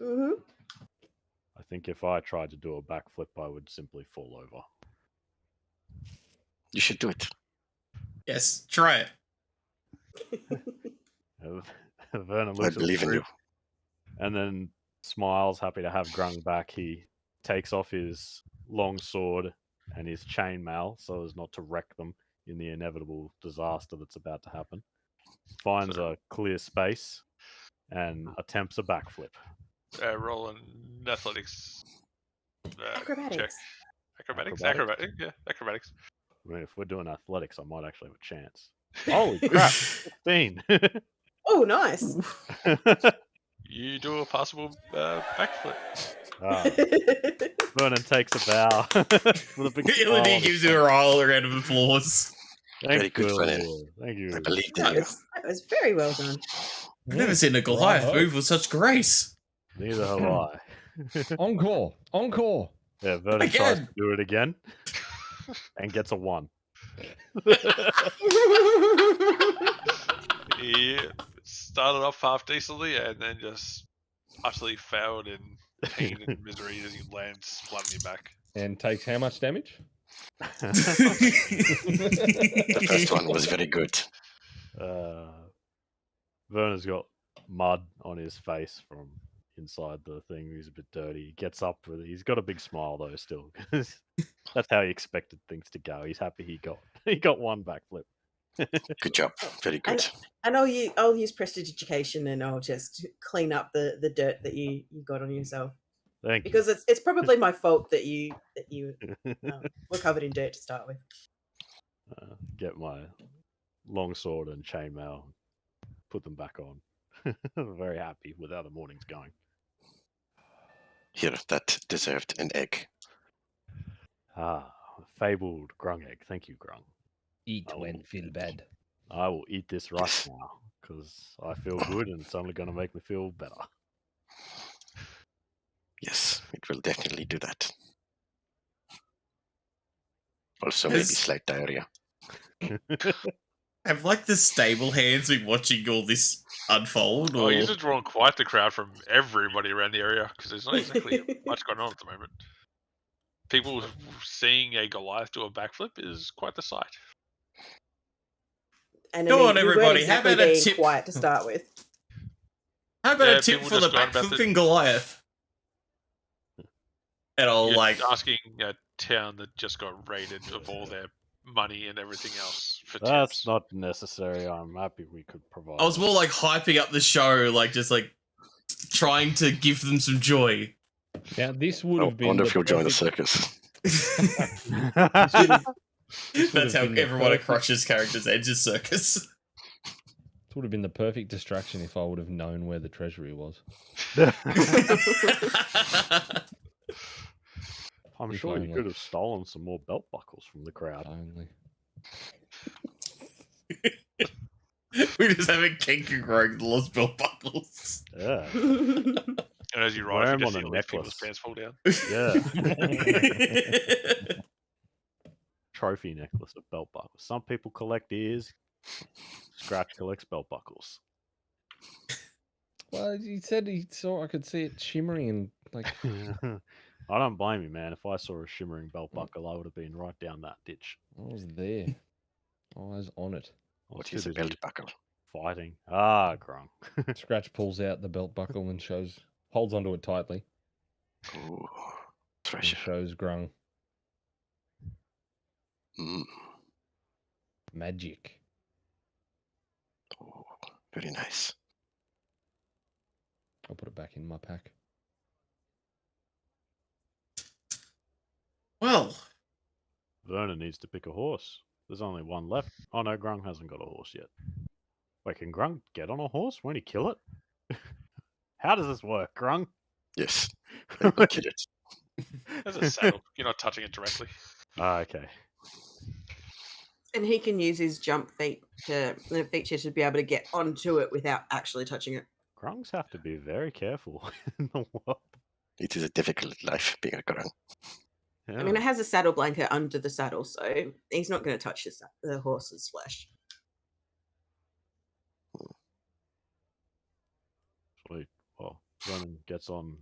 Mm-hmm. I think if I tried to do a backflip, I would simply fall over. You should do it. Yes, try it. Vernon I looks at the believe in you. group and then smiles, happy to have Grung back. He takes off his long sword and his chainmail so as not to wreck them in the inevitable disaster that's about to happen. Finds a clear space and attempts a backflip. Roll an athletics check. Acrobatics. Acrobatics? Acrobatics? Yeah, acrobatics. I mean, if we're doing athletics, I might actually have a chance. Holy crap! 15. Oh, nice. You do a possible backflip. Ah, Vernon takes a bow with a big smile. on Illidy his gives you face. a round of applause. Thank Very good, you, Vernon. Illidy. Thank you. I believed in that, you. was very well done. I've never seen a Goliath bravo. move with such grace. Neither have I. Encore. Encore. Yeah, Vernon tries to Again. do it again and gets a 1. He started off half decently and then just utterly failed in pain and misery as you land flat on your back. And takes how much damage? The first one was very good. Vernon's got mud on his face from inside the thing. He's a bit dirty. He gets up with it. He's got a big smile though, still. 'Cause that's how he expected things to go. He's happy he got 1 backflip. Good job. Very good. And I'll use prestige education, and I'll just clean up the dirt that you got on yourself, Thank you. because it's probably my fault that you were covered in dirt to start with. Get my longsword and chainmail, put them back on. I'm very happy with how the morning's going. Here, that deserved an egg. Ah, fabled grung egg. Thank you, grung. Eat Oh. when feel bad. I will eat this right now because I feel good and it's only going to make me feel better. Yes, it will definitely do that. Also, maybe Has- slight diarrhea. Have like the stable hands been watching all this unfold? Oh, Or you're drawing quite the crowd from everybody around the area because there's not exactly much going on at the moment. People seeing a Goliath do a backflip is quite the sight. And Go on, we weren't everybody, exactly how about a being tip? quiet to start with. how about Yeah, a tip people for the just going about the- backflipping Goliath? And I'll You're like asking a town that just got raided of all their money and everything else for That's tips. not necessary. I'm happy we could provide. I was more like hyping up the show, like just like trying to give them some joy. Now this would I have been. wonder the if you'll join the perfect- circus. This would have That's how been the everyone at perfect- Crush's characters enters circus. This would have been the perfect distraction if I would have known where the treasury was. I'm If sure you only. could have stolen some more belt buckles from the crowd. Only. We just have a kinky growing the lost belt buckles. Yeah, And as you Wear ride, 'em you on just a see all these people's necklace. pants fall down. yeah. Trophy necklace of belt buckles. Some people collect ears. Scratch collects belt buckles. Well, he said he saw. I could see it shimmering and like. I don't blame you, man. If I saw a shimmering belt buckle, I would have been right down that ditch. I was there. I was on it. I was What too is a busy belt buckle? fighting. Ah, grung. Scratch pulls out the belt buckle and holds onto it tightly. Ooh, And treasure. shows Grung Mm. magic. Ooh, very nice. I'll put it back in my pack. Well, Vernon needs to pick a horse. There's only one left. Oh no, Grung hasn't got a horse yet. Wait, can Grung get on a horse? Won't he kill it? How does this work, Grung? Yes, I will kill it. There's a saddle. You're not touching it directly. Ah, okay. And he can use his jump feature to be able to get onto it without actually touching it. Grungs have to be very careful in the world. It is a difficult life being a grung. Yeah. I mean, it has a saddle blanket under the saddle, so he's not going to touch the horse's flesh. Sweet. Well, Vernon gets on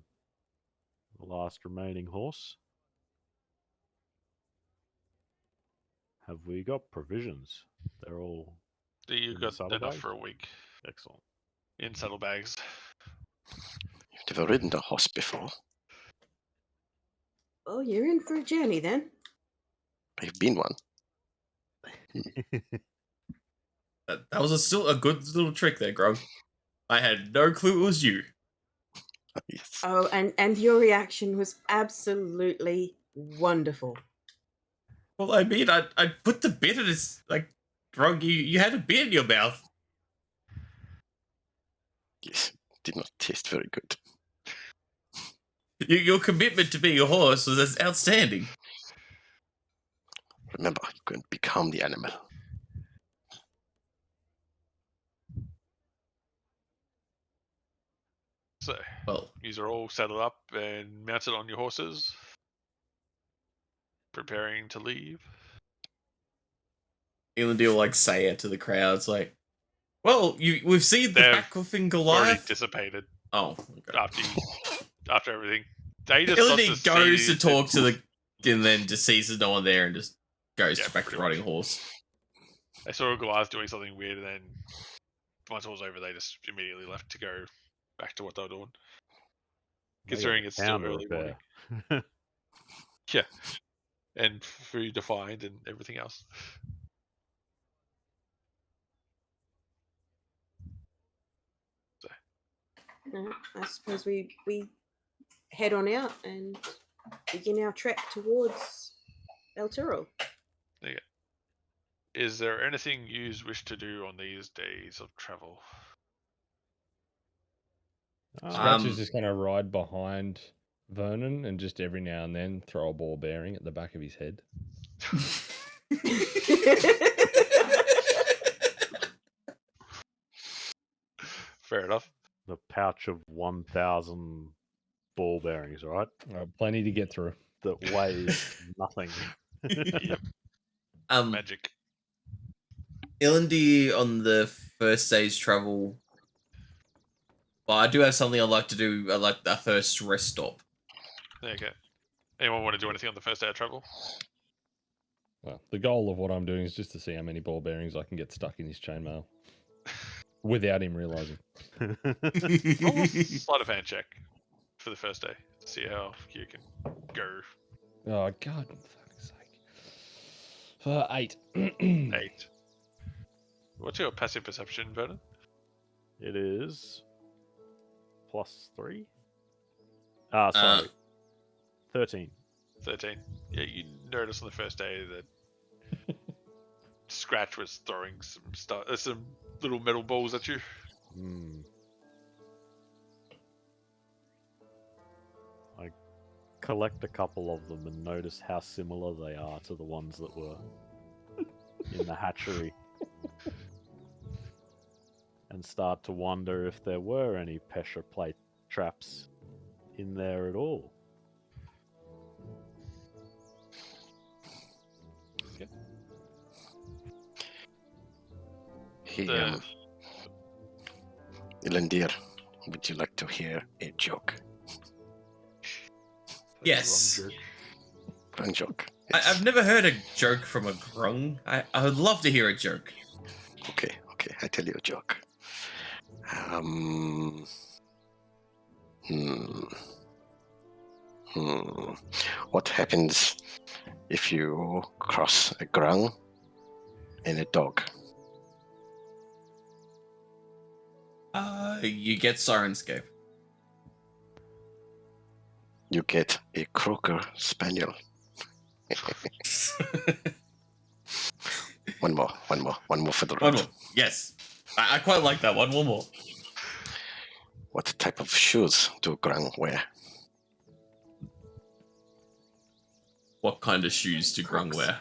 the last remaining horse. Have we got provisions? They're all You In the got saddlebag? enough for a week excellent. in saddlebags. You've never ridden a horse before. Oh, you're in for a journey then. I've been one. that was still a good little trick there, Grog. I had no clue it was you. Yes. Oh, and your reaction was absolutely Wonderful. Well, I mean, I put the bit in his, like, Grung, you had a bit in your mouth. Yes, did not taste very good. Your commitment to being a horse was outstanding. Remember, you can become the animal. So, Well, you are all saddled up and mounted on your horses, preparing to leave. Elendil will, like, say it to the crowds, like, well, we've seen the They've backcliffing Already Goliath. dissipated Oh, okay. after everything. They just got to Elendil goes see to talk it. to the, and then just sees there's no one there and just goes Yeah, back to pretty riding a much. horse. They saw Goliath doing something weird, and then once it was over, they just immediately left to go back to what they were doing. They got Considering a it's still town to early morning. repair. Yeah. And food to find and everything else. I suppose we head on out and begin our trek towards El Turo. There you go. Is there anything you wish to do on these days of travel? Scratch is just going to ride behind Vernon and just every now and then throw a ball bearing at the back of his head. Fair enough. The pouch of 1,000 ball bearings, right? Plenty to get through. That weighs nothing. Yep. Magic. Elendil on the first day's travel. Well, I do have something I'd like to do. I'd like our first rest stop. There you go. Anyone want to do anything on the first day of travel? Well, the goal of what I'm doing is just to see how many ball bearings I can get stuck in his chainmail without him realizing. Roll a sleight of hand check for the first day to see how you can go. Oh, God, for fuck's sake. 8. 8. What's your passive perception, Vernon? It is +3. Sorry. 13. 13. Yeah, you notice on the first day that Scratch was throwing some little metal balls at you. I collect a couple of them and notice how similar they are to the ones that were in the hatchery. And start to wonder if there were any pressure plate traps in there at all. Okay. Hey, Elendil, would you like to hear a joke? Yes. Grung joke. I've never heard a joke from a grung. I would love to hear a joke. Okay, I tell you a joke. What happens if you cross a grung and a dog? You get Sirenscape. You get a Croaker Spaniel. One more for the road. One more. Yes. I quite like that one. One more. What type of shoes do grung wear? What kind of shoes do grung wear?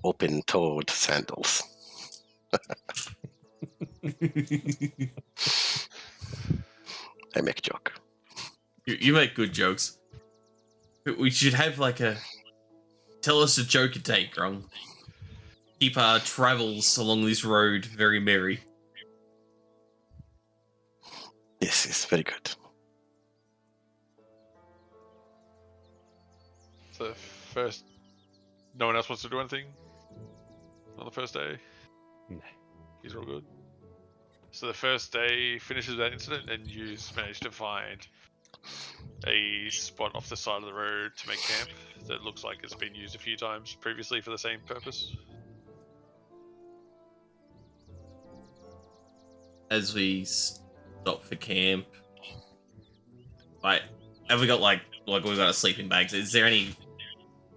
Open-toed sandals. I make joke. You make good jokes. We should have like a... Tell us a joke a day, grung. Keep our travels along this road very merry. Yes, very good. So first, no one else wants to do anything on the first day? Nah. He's all good. So the first day finishes that incident and you manage to find a spot off the side of the road to make camp that looks like it's been used a few times previously for the same purpose. As we stop for camp, like, have we got like like we've got our sleeping bags. Is there any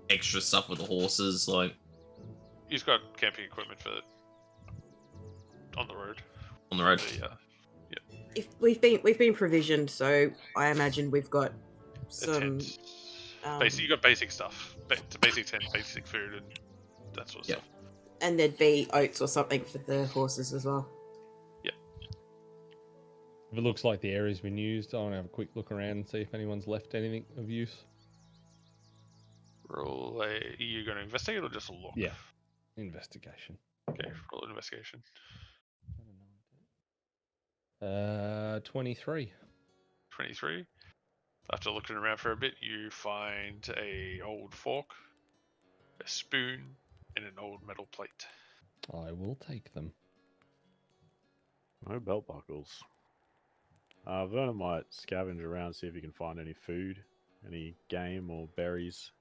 extra stuff with the horses? Like He's got camping equipment for on the road. on the road? If we've been provisioned, so I imagine we've got A some. tent. You got basic stuff. Basic tent, basic food, and that sort of Yep. stuff. And there'd be oats or something for the horses as well. If it looks like the area's been used, I want to have a quick look around and see if anyone's left anything of use. Roll a. Are you going to investigate or just look? Yeah. Investigation. Okay, roll an investigation. 23. 23. After looking around for a bit, you find a old fork, a spoon, and an old metal plate. I will take them. No belt buckles. Vernon might scavenge around, see if he can find any food, any game or berries.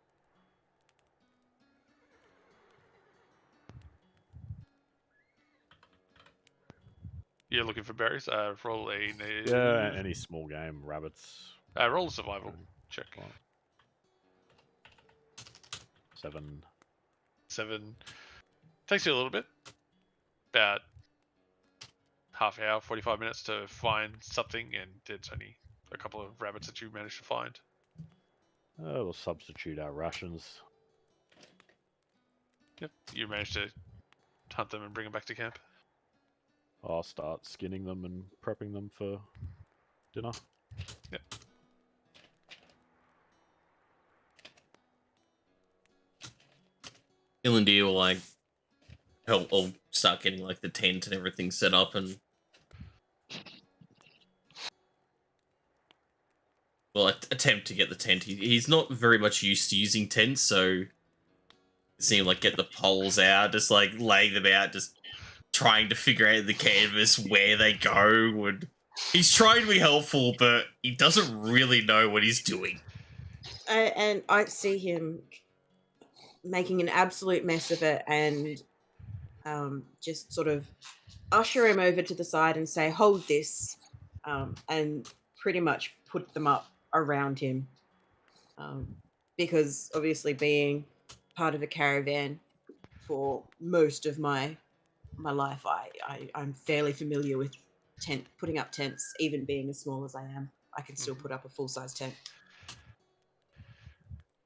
You're looking for berries. Roll a. Yeah, any small game, rabbits. Roll a survival check. 7. 7. Takes you a little bit. About half hour, 45 minutes to find something, and it's only a couple of rabbits that you managed to find. We'll substitute our rations. Yep, you managed to hunt them and bring them back to camp. I'll start skinning them and prepping them for dinner. Yep. Ilandir will like help or start getting like the tent and everything set up and attempt to get the tent. He's not very much used to using tents, so seeing like get the poles out, just like laying them out, just trying to figure out the canvas where they go. And he's trying to be helpful, but he doesn't really know what he's doing. And I see him making an absolute mess of it, and just sort of usher him over to the side and say, "Hold this," and pretty much put them up around him, because obviously being part of a caravan for most of my life, I'm fairly familiar with putting up tents. Even being as small as I am, I can still put up a full-size tent.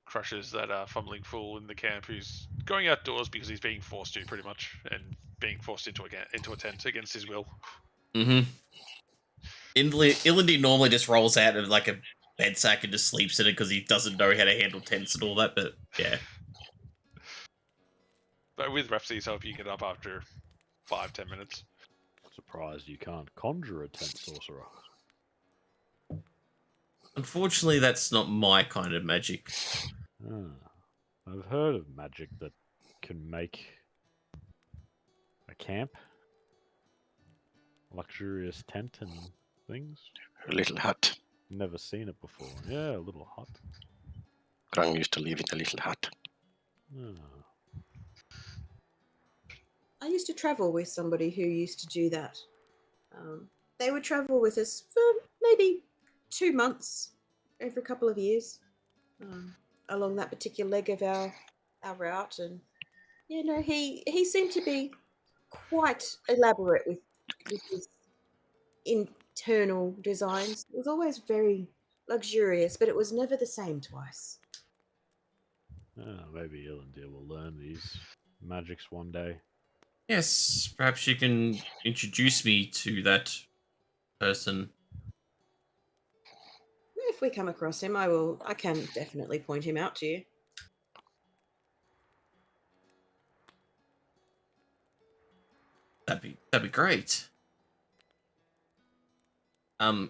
Crushes that fumbling fool in the camp who's going outdoors because he's being forced to, pretty much, and being forced into a tent against his will. Mm-hmm. Ilandir normally just rolls out of like a bed sack and just sleeps in it because he doesn't know how to handle tents and all that, but yeah. But with Rhapsody's help, you get up after 5-10 minutes. Surprised you can't conjure a tent sorcerer. Unfortunately, that's not my kind of magic. I've heard of magic that can make a camp, luxurious tent and things. A little hut. Never seen it before. Yeah, a little hut. Krang used to live in a little hut. I used to travel with somebody who used to do that. They would travel with us for maybe 2 months every couple of years along that particular leg of our route, and he seemed to be quite elaborate with his internal designs. It was always very luxurious, but it was never the same twice. Maybe Ilandir will learn these magics one day. Yes, perhaps you can introduce me to that person. If we come across him, I can definitely point him out to you. That'd be great. So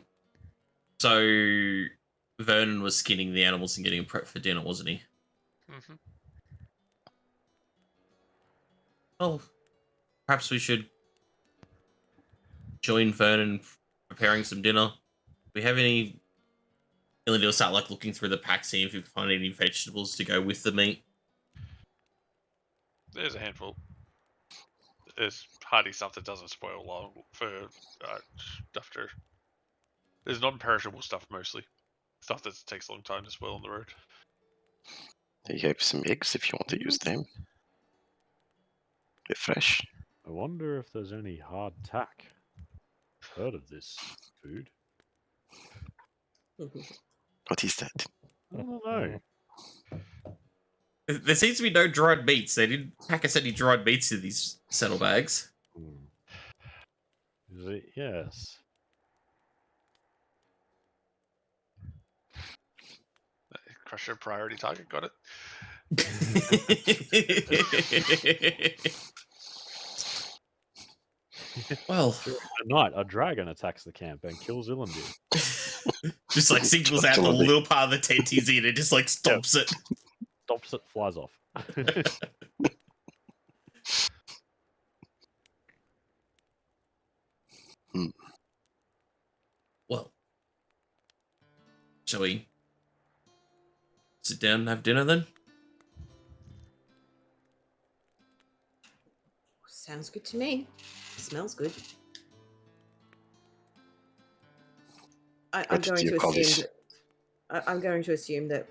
Vernon was skinning the animals and getting them prepped for dinner, wasn't he? Mm-hmm. Well, perhaps we should join Vernon preparing some dinner. Do we have any? Ilandir will start like looking through the pack, seeing if we can find any vegetables to go with the meat. There's a handful. There's hardy stuff that doesn't spoil long for after. There's non-perishable stuff mostly. Stuff that takes a long time to spoil on the road. You have some eggs if you want to use them. They're fresh. I wonder if there's any hard tack. Heard of this food? What is that? I don't know. There seems to be no dried meats. They didn't pack us any dried meats in these saddlebags. Is it? Yes. Crusher priority target, got it. Well, During the night, a dragon attacks the camp and kills Illandir. just like signals out the little part of the tent he's in and just like stomps it. Stops it, flies off. Well, shall we sit down and have dinner then? Sounds good to me. Smells good. I'm going to assume that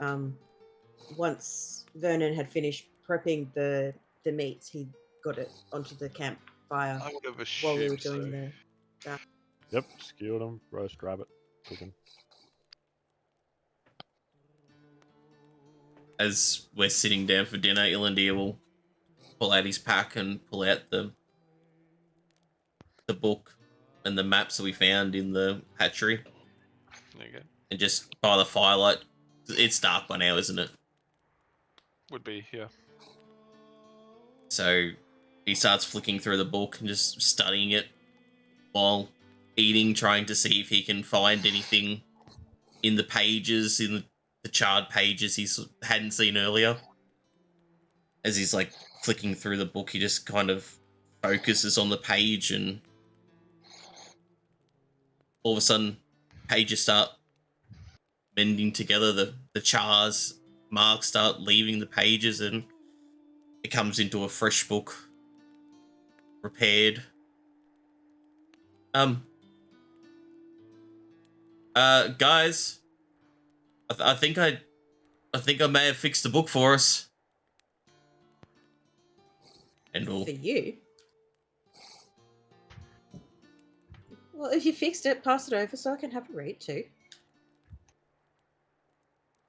once Vernon had finished prepping the meats, he got it onto the campfire I would have while we assumed were doing so. Yep, skewered them, roast rabbit, cook them. As we're sitting down for dinner, Illandir will pull out his pack and pull out the book and the maps that we found in the hatchery. There you go. And just by the firelight, it's dark by now, isn't it? Would be, yeah. So he starts flicking through the book and just studying it while eating, trying to see if he can find anything in the pages, in the charred pages he hadn't seen earlier. As he's like flicking through the book, he just kind of focuses on the page, and all of a sudden pages start bending together, the chars marks start leaving the pages, and it comes into a fresh book, repaired. Guys, I think I may have fixed the book for us. And we'll... For you? Well, if you fixed it, pass it over so I can have a read too.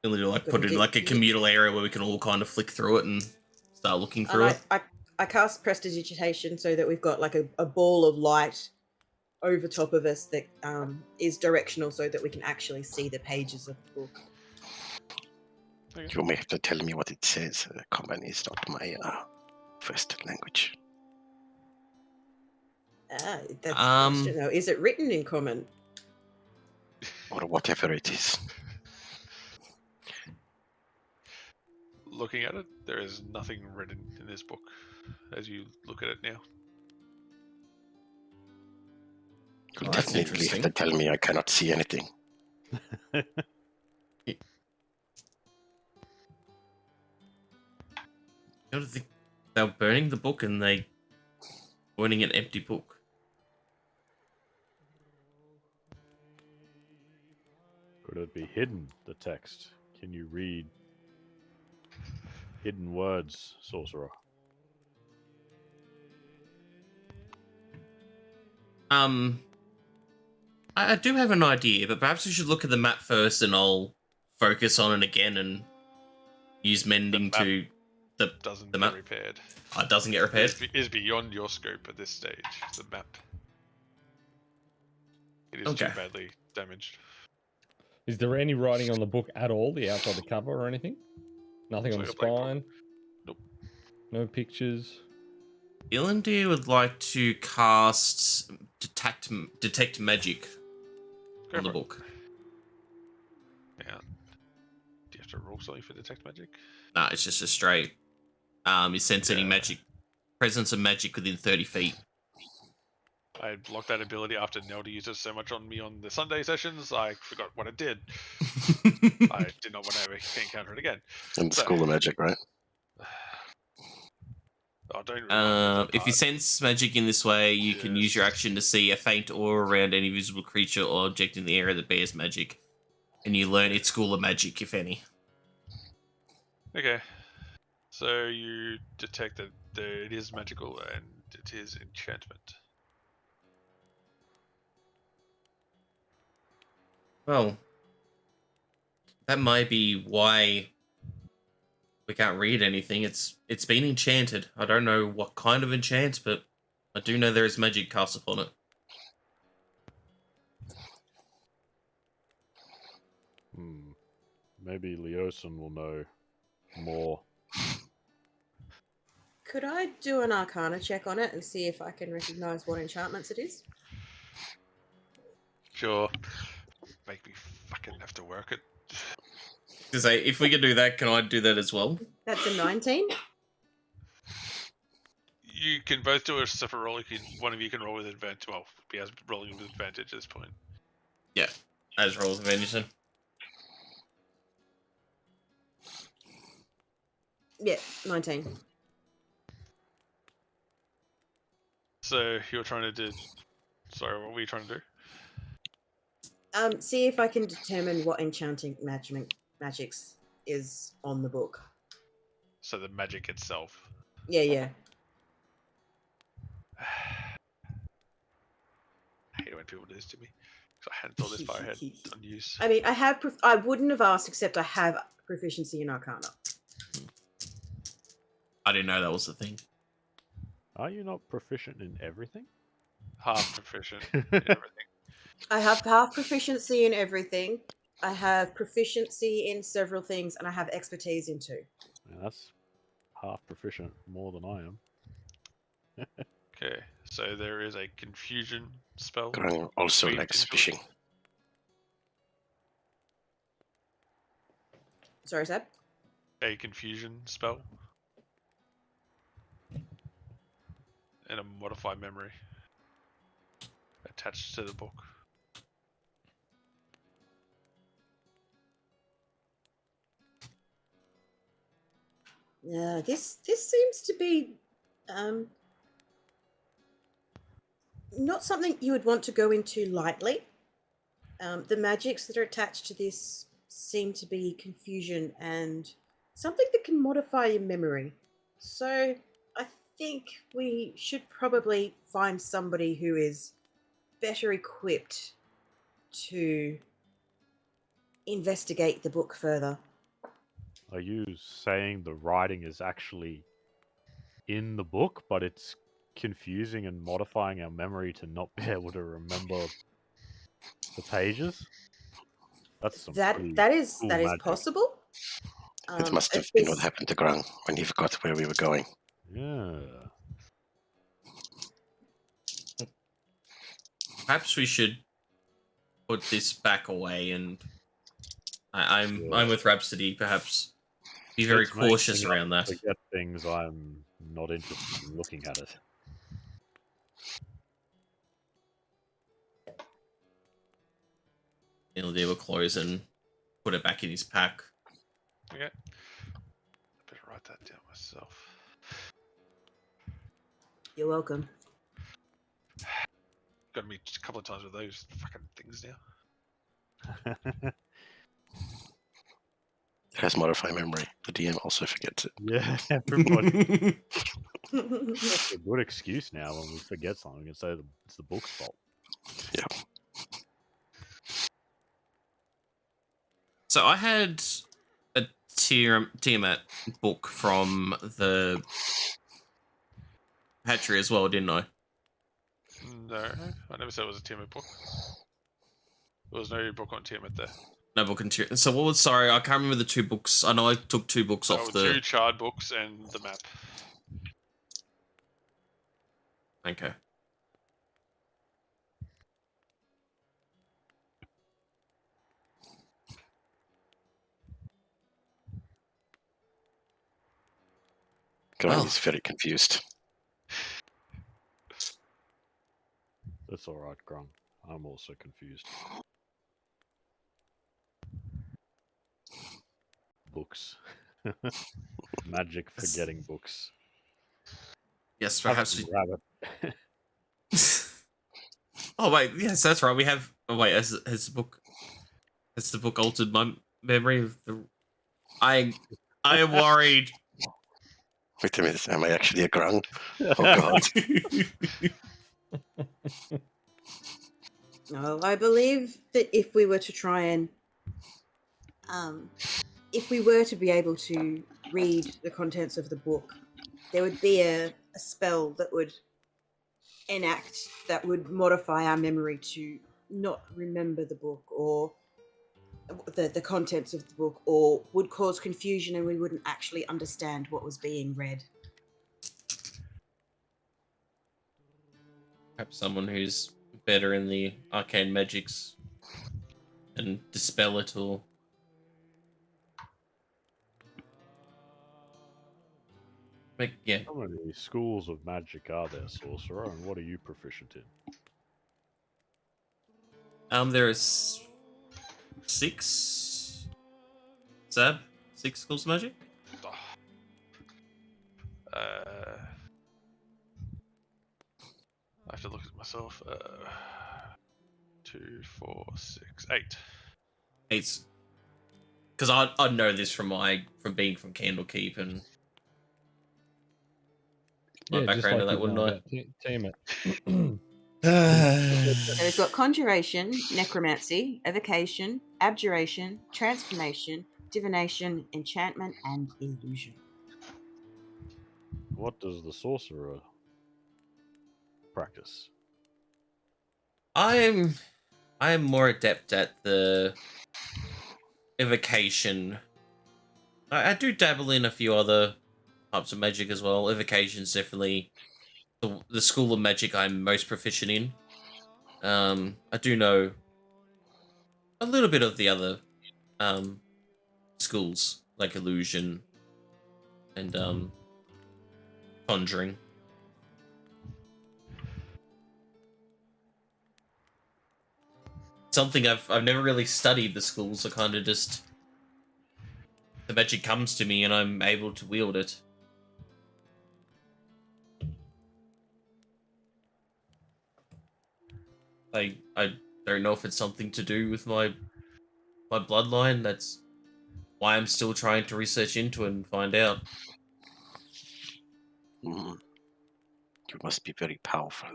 We'll like put it in like a communal area where we can all kind of flick through it and start looking through it. I cast prestidigitation so that we've got like a ball of light over top of us that is directional so that we can actually see the pages of the book. You may have to tell me what it says. Common is not my first language. That's the question, though. Is it written in common? Or whatever it is. Looking at it, there is nothing written in this book as you look at it now. You'll definitely have to tell me I cannot see anything. I don't think they were burning the book and they burning an empty book. Could it be hidden, the text? Can you read hidden words, sorcerer? I do have an idea, but perhaps we should look at the map first, and I'll focus on it again and use mending to the map. Get repaired. Oh, it doesn't get repaired? It is beyond your scope at this stage, the map. It is too badly damaged. Is there any writing on the book at all, the outside the cover or anything? Nothing on the spine? Nope. No pictures? Illandir would like to cast detect magic on the book. Yeah. Do you have to roll something for detect magic? Nah, it's just a straight. You sense any magic, presence of magic within 30 feet. I blocked that ability after Nelda used it so much on me on the Sunday sessions, I forgot what it did. I did not want to encounter it again. In the School of Magic, right? Oh, don't if you sense magic in this way, you can use your action to see a faint aura around any visible creature or object in the area that bears magic. and you learn its school of magic, if any. Okay. So you detect that it is magical and it is enchantment. Well, that might be why we can't read anything. It's been enchanted. I don't know what kind of enchant, but I do know there is magic cast upon it. Maybe Leosin will know more. Could I do an Arcana check on it and see if I can recognize what enchantments it is? Sure. Make me fucking have to work it. To say, if we can do that, can I do that as well? That's a 19. You can both do a separate roll. One of you can roll with advantage. Well, be as rolling with advantage at this point. Yeah, as rolls of advantage then. Yeah, 19. So you're trying to do. Sorry, what were you trying to do? See if I can determine what enchanting magics is on the book. So the magic itself. Yeah. I hate it when people do this to me. Because I hadn't thought this far ahead on use. I mean, I wouldn't have asked, except I have proficiency in Arcana. I didn't know that was the thing. Are you not proficient in everything? Half proficient in everything. I have half proficiency in everything. I have proficiency in several things, and I have expertise in 2. Yeah, that's half proficient more than I am. Okay, so there is a confusion spell. Grung also Wait, likes control- fishing. Sorry, Seb? A confusion spell. And a modified memory. Attached to the book. Yeah, this seems to be not something you would want to go into lightly. The magics that are attached to this seem to be confusion and something that can modify your memory. So I think we should probably find somebody who is better equipped to investigate the book further. Are you saying the writing is actually in the book, but it's confusing and modifying our memory to not be able to remember the pages? That's some pretty That is cool that is magic. possible. It must have been what happened to Grung when he forgot where we were going. Yeah. Perhaps we should put this back away, and I'm with Rhapsody. Perhaps be very It's making cautious me around that. forget things. I'm not interested in looking at it. He'll do a close and put it back in his pack. Okay. Better write that down myself. You're welcome. Got me a couple of times with those fucking things now. It has modified memory. The DM also forgets it. Yeah, everybody. That's a good excuse now when we forget something. We can say it's the book's fault. Yeah. So I had a Tiamat book from the hatchery as well, didn't I? No, I never said it was a Tiamat book. There was no book on Tiamat there. No book and Tiamat. So what was? Sorry, I can't remember the 2 books. I know I took 2 books off the. 2 charred books and the map. Okay. Grung Well. is very confused. That's all right, Grung. I'm also confused. Books. Magic forgetting books. Yes, perhaps. Rabbit. Oh wait, yes, that's right. We have. Oh wait, has the book? Has the book altered my memory of the? I am worried. Wait a minute, am I actually a grung? Oh god. No, I believe that if we were to try and, if we were to be able to read the contents of the book, there would be a spell that would enact that would modify our memory to not remember the book or the contents of the book, or would cause confusion and we wouldn't actually understand what was being read. Perhaps someone who's better in the arcane magics and dispel it or. But yeah, How many schools of magic are there, sorcerer, and what are you proficient in? there's 6. Zab, 6 schools of magic. I have to look at myself. 2, 4, 6, 8. 8. Because I know this from being from Candlekeep and my background in that, wouldn't I? Team it. So we've got conjuration, necromancy, evocation, abjuration, transformation, divination, enchantment, and illusion. What does the sorcerer practice? I am more adept at the evocation. I do dabble in a few other types of magic as well. Evocation's definitely the school of magic I'm most proficient in. I do know a little bit of the other schools, like illusion and conjuring. Something I've never really studied the schools. I kind of just the magic comes to me and I'm able to wield it. I don't know if it's something to do with my bloodline. That's why I'm still trying to research into it and find out. You must be very powerful.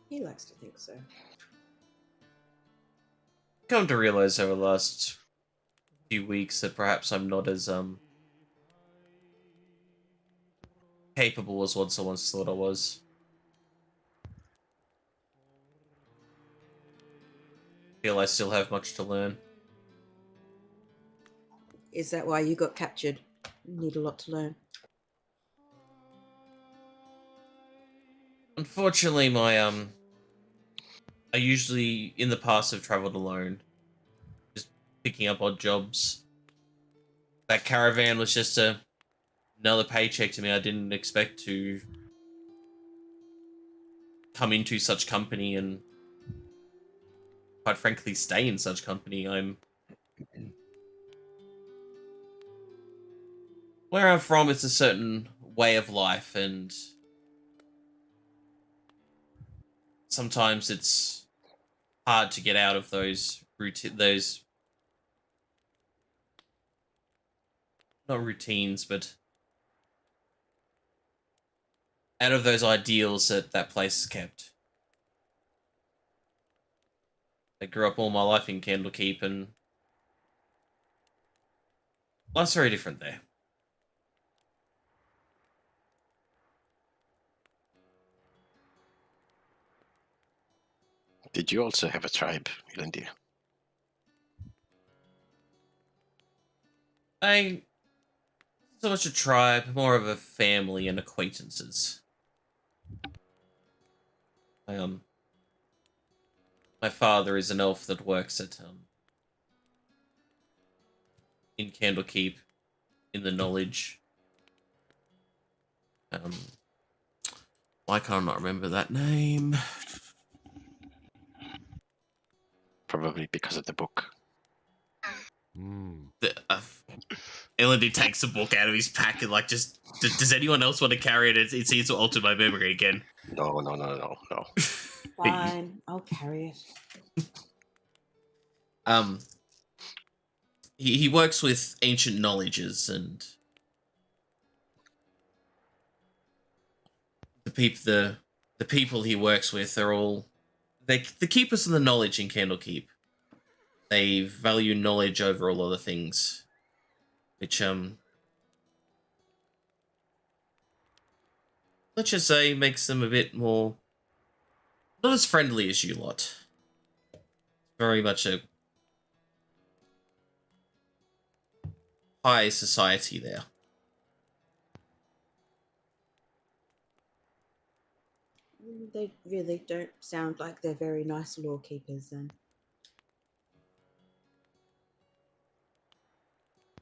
He likes to think so. Come to realize over the last few weeks that perhaps I'm not as capable as once I once thought I was. Feel I still have much to learn. Is that why you got captured? You need a lot to learn. Unfortunately, my I usually in the past have traveled alone, just picking up odd jobs. That caravan was just another paycheck to me. I didn't expect to come into such company and, quite frankly, stay in such company. Where I'm from, it's a certain way of life, and sometimes it's hard to get out of those not routines, but out of those ideals that place is kept. I grew up all my life in Candlekeep, and life's very different there. Did you also have a tribe, Ilandir? So much a tribe, more of a family and acquaintances. My father is an elf that works at in Candlekeep, in the knowledge. Why can't I not remember that name? Probably because of the book. Elodie takes the book out of his pack and just does anyone else want to carry it? It seems to alter my memory again. No. Fine, I'll carry it. He works with ancient knowledges, and the people he works with are all the keepers of the knowledge in Candlekeep. They value knowledge over all other things, which let's just say makes them a bit more not as friendly as you lot. Very much a high society there. They really don't sound like they're very nice law keepers then.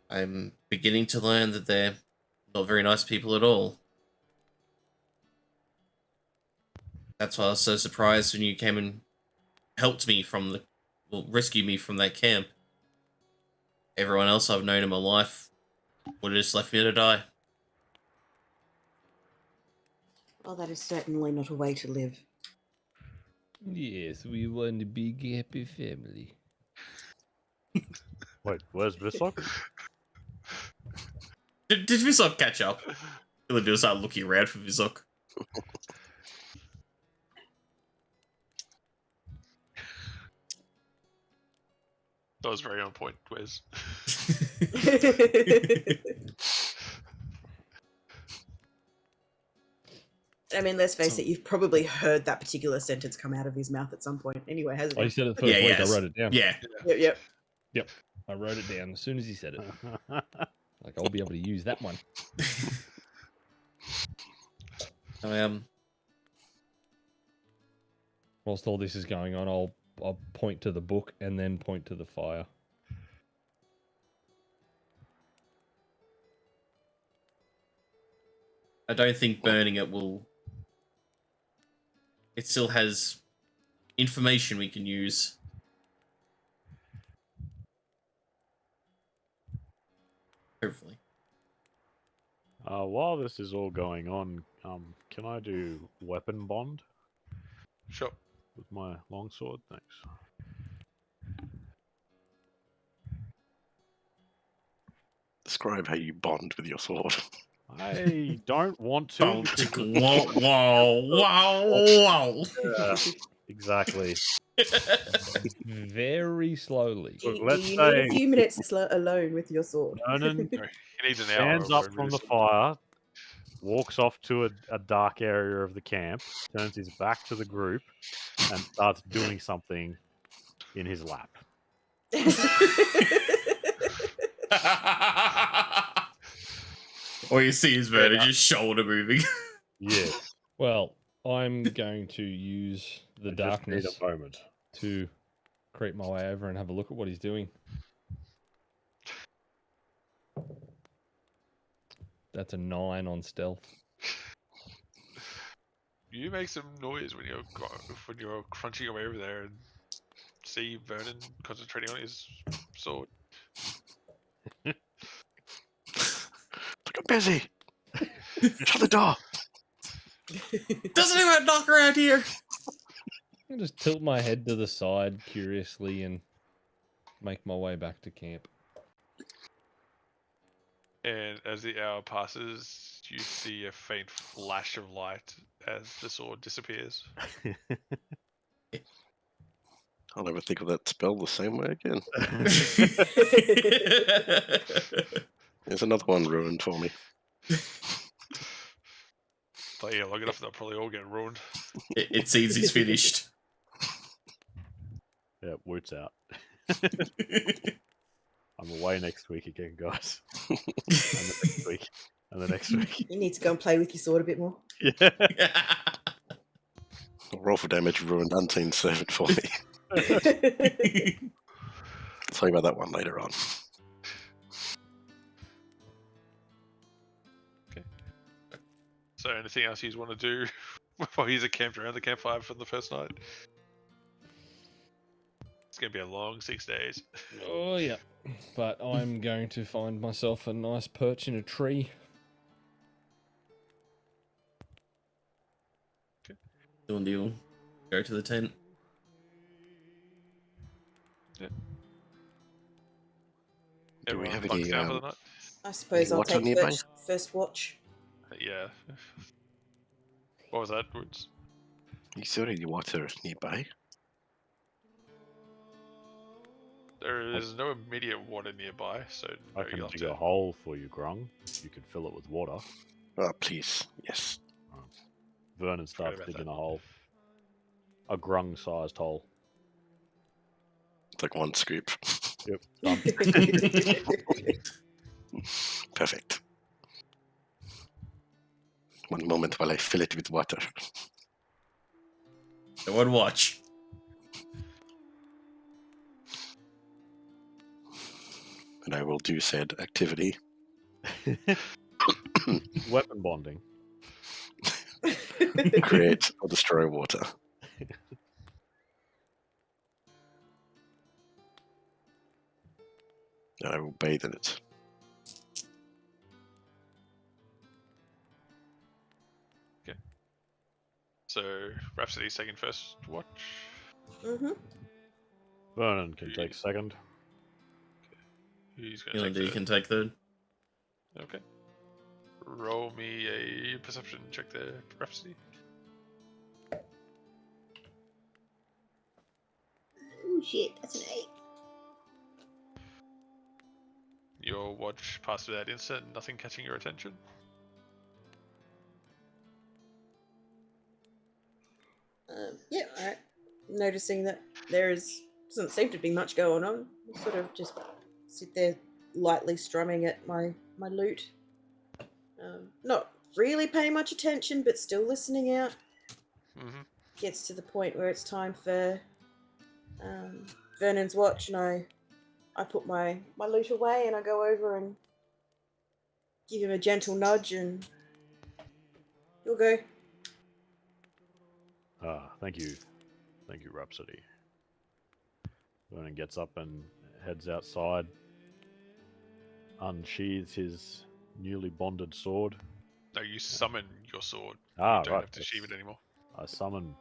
I'm beginning to learn that they're not very nice people at all. That's why I was so surprised when you came and helped me rescued me from that camp. Everyone else I've known in my life would have just left me to die. Well, that is certainly not a way to live. Yes, we want a big happy family. Wait, where's Visok? Did Vizok catch up? He'll just start looking around for Vizok. That was very on point, Wes. I mean, let's face it, you've probably heard that particular sentence come out of his mouth at some point. Anyway, hasn't Oh, it? he said it the first week. yes. I wrote it down. Yeah. Yep. I wrote it down as soon as he said it. Like, I'll be able to use that one. Whilst all this is going on, I'll point to the book and then point to the fire. I don't think burning it will... It still has information we can use. Hopefully. While this is all going on, can I do weapon bond Sure. with my longsword? Thanks. Describe how you bond with your sword. I don't want to. Oh, because wow. exactly. Very slowly. Look, You let's need say- a few minutes alone with your sword. Vernon He needs an hour. stands of up road from the movement. fire, walks off to a dark area of the camp, turns his back to the group, and starts doing something in his lap. All you see is Vernon just shoulder moving. Yeah. Well, I'm going to use the I just darkness need a moment. to creep my way over and have a look at what he's doing. That's a 9 on stealth. You make some noise when you're crunching away over there and see Vernon concentrating on his sword. Look, I'm busy. Shut the door. Doesn't anyone knock around here? I just tilt my head to the side curiously and make my way back to camp. And as the hour passes, you see a faint flash of light as the sword disappears. I'll never think of that spell the same way again. There's another one ruined for me. But yeah, long enough they'll probably all get ruined. It seems he's finished. Yeah, Woot's out. I'm away next week again, guys. And the next week. And the next week. You need to go and play with your sword a bit more. Yeah. Roll for damage ruined unseen servant for me. I'll tell you about that one later on. So anything else you want to do while he's camped around the campfire for the first night? It's going to be a long 6 days. Oh, yeah. But I'm going to find myself a nice perch in a tree. Deal. Go to the tent. Do we Everyone have bunks any down for the night. I suppose I'll water take nearby? first watch. Yeah. What was that, Woods? Is there any water nearby? There is no immediate water nearby, so I no, can you'll have dig to. a hole for you, Grung. You could fill it with water. Oh, please. Yes. Vernon Forget starts about digging that. a hole. A Grung-sized hole. It's like one scoop. Yep, done. Perfect. One moment while I fill it with water. One watch. And I will do said activity. Weapon bonding. Create or destroy water. And I will bathe in it. So Rhapsody's taking first watch. Mm-hmm. Vernon can take second. Who's going to take You third? can take third. Okay. Roll me a perception check there, Rhapsody. Oh shit, that's an 8. Your watch passed without incident, nothing catching your attention. Yeah, alright. Noticing that doesn't seem to be much going on. I sort of just sit there lightly strumming at my lute. Not really paying much attention, but still listening out. Mm-hmm. Gets to the point where it's time for Vernon's watch, and I put my lute away and I go over and give him a gentle nudge and you'll go. Thank you. Thank you, Rhapsody. Vernon gets up and heads outside, unsheathes his newly bonded sword. No, you summon your sword. Ah, You don't right. have to sheath it anymore. I summon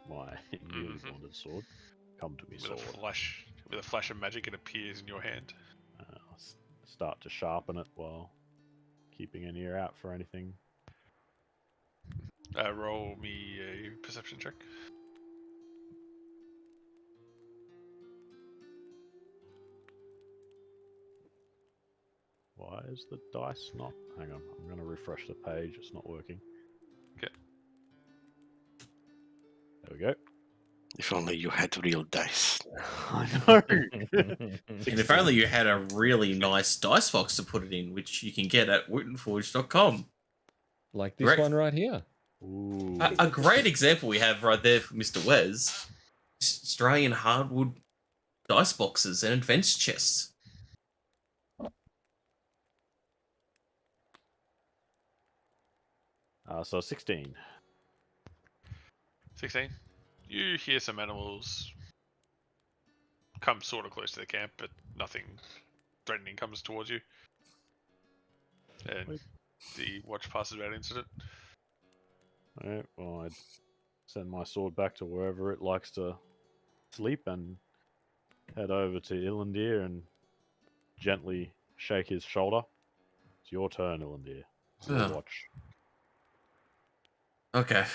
my newly Mhm. bonded sword. Come to me, With sword. with a flash of magic, it appears in your hand. I'll start to sharpen it while keeping an ear out for anything. Roll me a perception check. Why is the dice not? Hang on, I'm going to refresh the page. It's not working. Okay. There we go. If only you had real dice. I know. And if only you had a really nice dice box to put it in, which you can get at wootenforge.com. Like this Great. one right here. Ooh. A great example we have right there for Mr. Wes. Australian hardwood dice boxes and adventure chests. So 16. 16. You hear some animals come sort of close to the camp, but nothing threatening comes towards you. And Wait. the watch passes without incident. Alright, well, I'd send my sword back to wherever it likes to sleep and head over to Ilandir and gently shake his shoulder. It's your turn, Ilandir. It's your Oh. watch. Okay.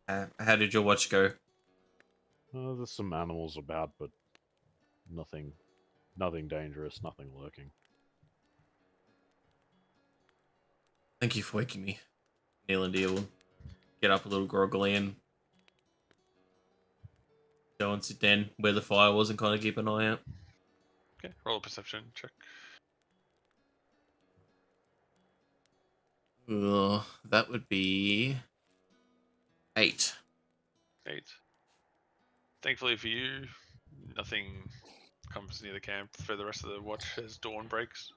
How did your watch go? There's some animals about, but nothing dangerous, nothing lurking. Thank you for waking me. Neil and Deal will get up a little groggily and go and sit down where the fire was and kind of keep an eye out. Okay, roll a perception check. That would be 8. 8. Thankfully for you, nothing comes near the camp for the rest of the watch as dawn breaks.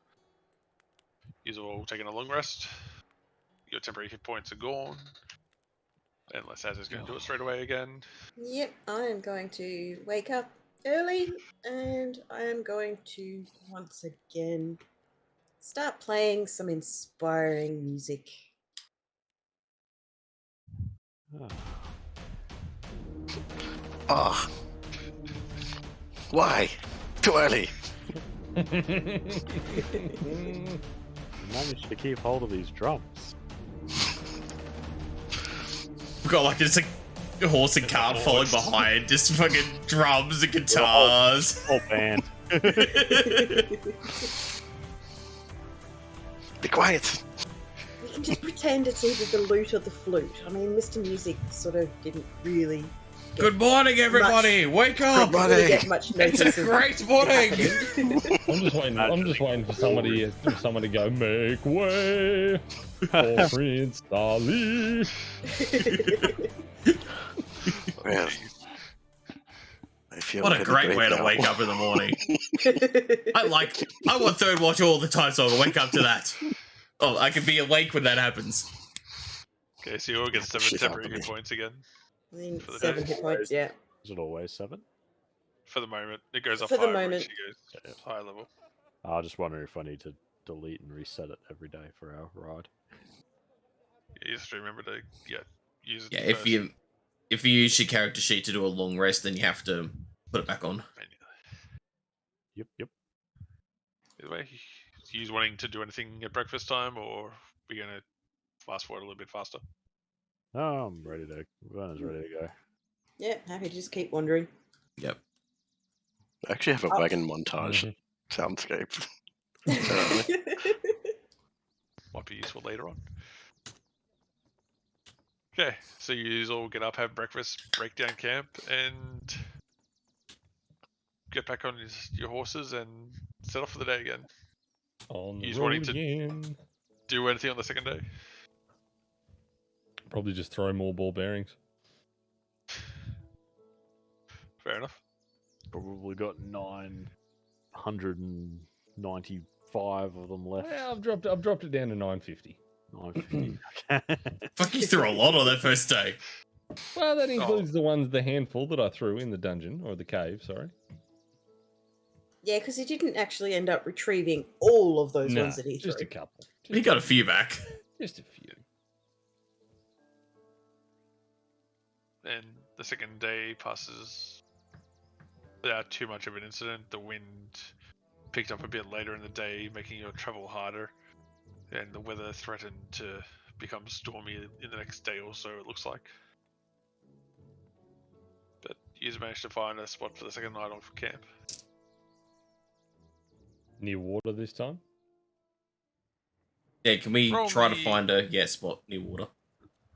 You're all taking a long rest. Your temporary hit points are gone. Unless Az is going to do it straight away again. Yep, I am going to wake up early and I am going to once again start playing some inspiring music. Ah. Ah. Why? Too early. You managed to keep hold of these drums. We've got like it's a horse and cart following behind, just fucking drums and guitars. Oh, band. Be quiet. We can just pretend it's either the lute or the flute. I mean, Mr. Music sort of didn't really. Good morning, everybody. Wake up. Good morning. Really get much notice. It's a of great it morning. happening. I'm just waiting for someone to go make way for Prince Ali. Well, I feel What a pretty great way to now. wake up in the morning. I want third watch all the time, so I can wake up to that. Oh, I can be awake when that happens. Okay, so you all get 7 Shit temporary happened. hit points again. I mean, For the 7 day. hit points, yeah. Is it always 7? For the moment, it goes up For the higher moment. as she goes higher level. I was just wondering if I need to delete and reset it every day for our ride. You just remember to use it. Yeah, first. if you use your character sheet to do a long rest, then you have to put it back on. Yep. Either way, you wanting to do anything at breakfast time, or we're gonna fast forward a little bit faster? Oh, I'm ready to. Werner's ready to go. Yeah, happy to just keep wandering. Yep. I actually have a Oh. wagon montage soundscape. Apparently. Might be useful later on. Okay, so you all get up, have breakfast, break down camp, and get back on your horses and set off for the day again. On the He's road wanting to- again. Do anything on the second day? Probably just throw more ball bearings. Fair enough. Probably got 995 of them left. Well, I've dropped it down to 950. 950. Fuck, you threw a lot on that first day. Well, that includes the handful that I threw in the dungeon or the cave. Sorry. Yeah, because he didn't actually end up retrieving all of those No, ones that he threw. just a couple. He got a few back. Just a few. And the second day passes without too much of an incident. The wind picked up a bit later in the day, making your travel harder, and the weather threatened to become stormy in the next day or so, it looks like. But you managed to find a spot for the second night off camp. Near water this time. Yeah, can we Roll try to me- find a spot near water?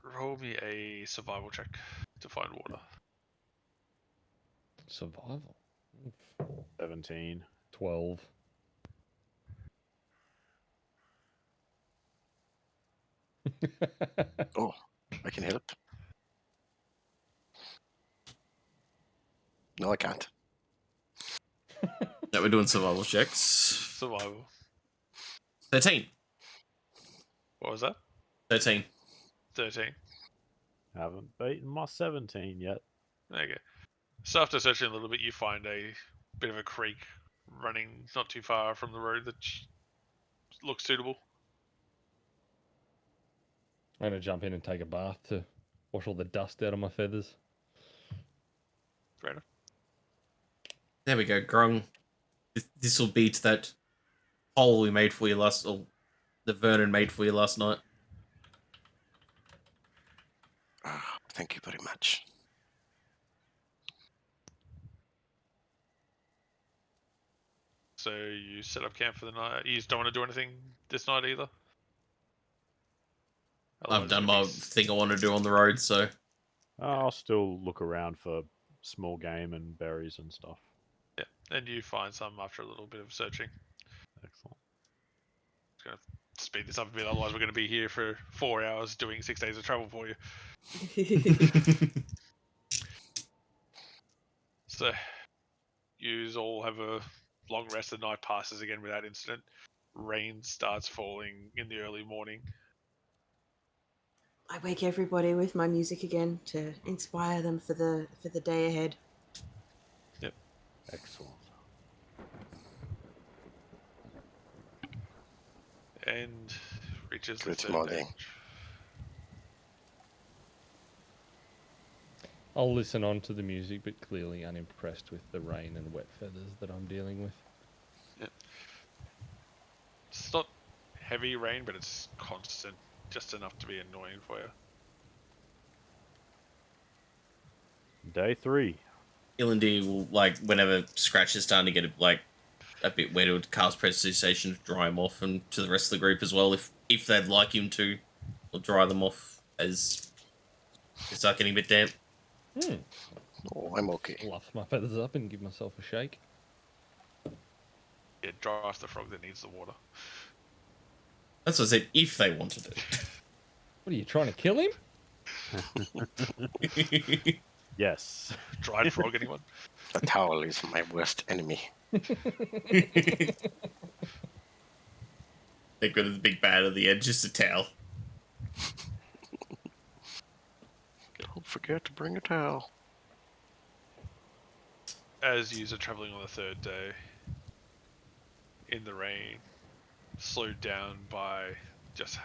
Roll me a survival check to find water. Survival. 17. 12. Oh, I can help. No, I can't. No, we're doing survival checks. Survival. 13. What was that? 13. 13. Haven't beaten my 17 yet. Okay. So after searching a little bit, you find a bit of a creek running not too far from the road that looks suitable. I'm gonna jump in and take a bath to wash all the dust out of my feathers. Fair enough. There we go, Grung. This will beat that hole we made for you the Vernon made for you last night. Ah, thank you very much. So you set up camp for the night. You just don't want to do anything this night either? I've Otherwise done it'll my be thing I want to do on the road, so I'll still look around for small game and berries and stuff. Yeah, and you find some after a little bit of searching. Excellent. Just gonna speed this up a bit, otherwise we're gonna be here for 4 hours doing 6 days of travel for you. So, you all have a long rest. The night passes again without incident. Rain starts falling in the early morning. I wake everybody with my music again to inspire them for the day ahead. Excellent. And reaches the Good third morning. day. I'll listen on to the music, but clearly unimpressed with the rain and wet feathers that I'm dealing with. It's not heavy rain, but it's constant, just enough to be annoying for you. Day 3. Ilindy will, like, whenever Scratch is starting to get a bit wet, would cast prestidigitation to dry him off, and to the rest of the group as well, if they'd like him to, or dry them off as they start getting a bit damp. Oh, I'm okay. Fluff my feathers up and give myself a shake. Yeah, dry off the frog that needs the water. That's what I said, if they wanted it. What are you trying to kill him? Yes. Dried frog, anyone? A towel is my worst enemy. They've got the big bad at the end, just a towel. Don't forget to bring a towel. As you are traveling on the third day, in the rain, slowed down by just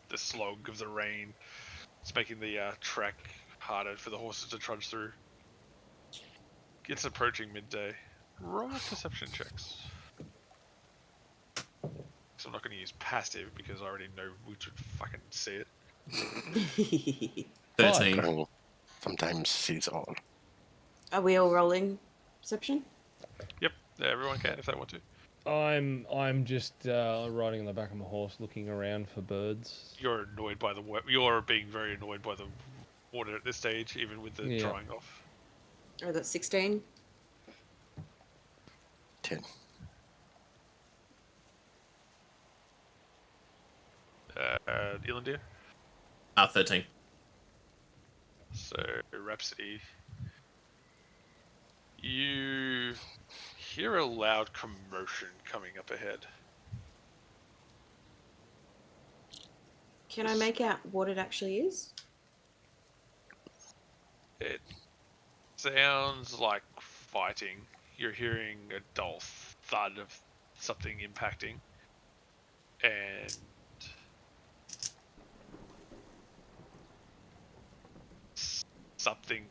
the slog of the rain, it's making the track harder for the horses to trudge through. It's approaching midday. Roll perception checks. So I'm not going to use passive because I already know which would fucking see it. 13. Colonel sometimes sees all. Are we all rolling perception? Yep, everyone can if they want to. I'm just riding on the back of my horse, looking around for birds. You're annoyed by the you're being very annoyed by the water at this stage, even with the drying off. Oh, that's 16. 10. Ilandir. 13. So Rhapsody, you hear a loud commotion coming up ahead. Can I make out what it actually is? It sounds like fighting. You're hearing a dull thud of something impacting, and something,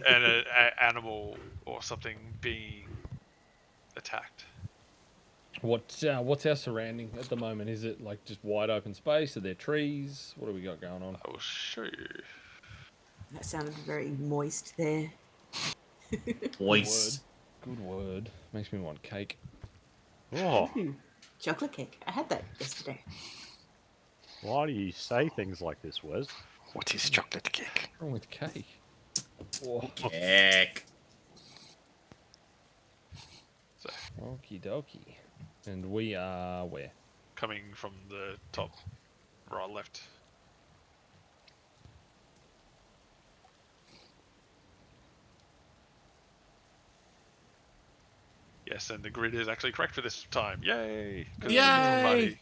and an animal or something being attacked. What's our surrounding at the moment? Is it like just wide open space? Are there trees? What do we got going on? I will show you. That sounded very moist there. Moist. Good word. Makes me want cake. Oh, Chocolate cake. I had that yesterday. why do you say things like this, Wes? What is chocolate cake? What's wrong with cake? Oh, Heck. okie dokie. And we are where? Coming from the top, right, left. Yes, and the grid is actually correct for this time. Yay! 'Cause it's a neutral party.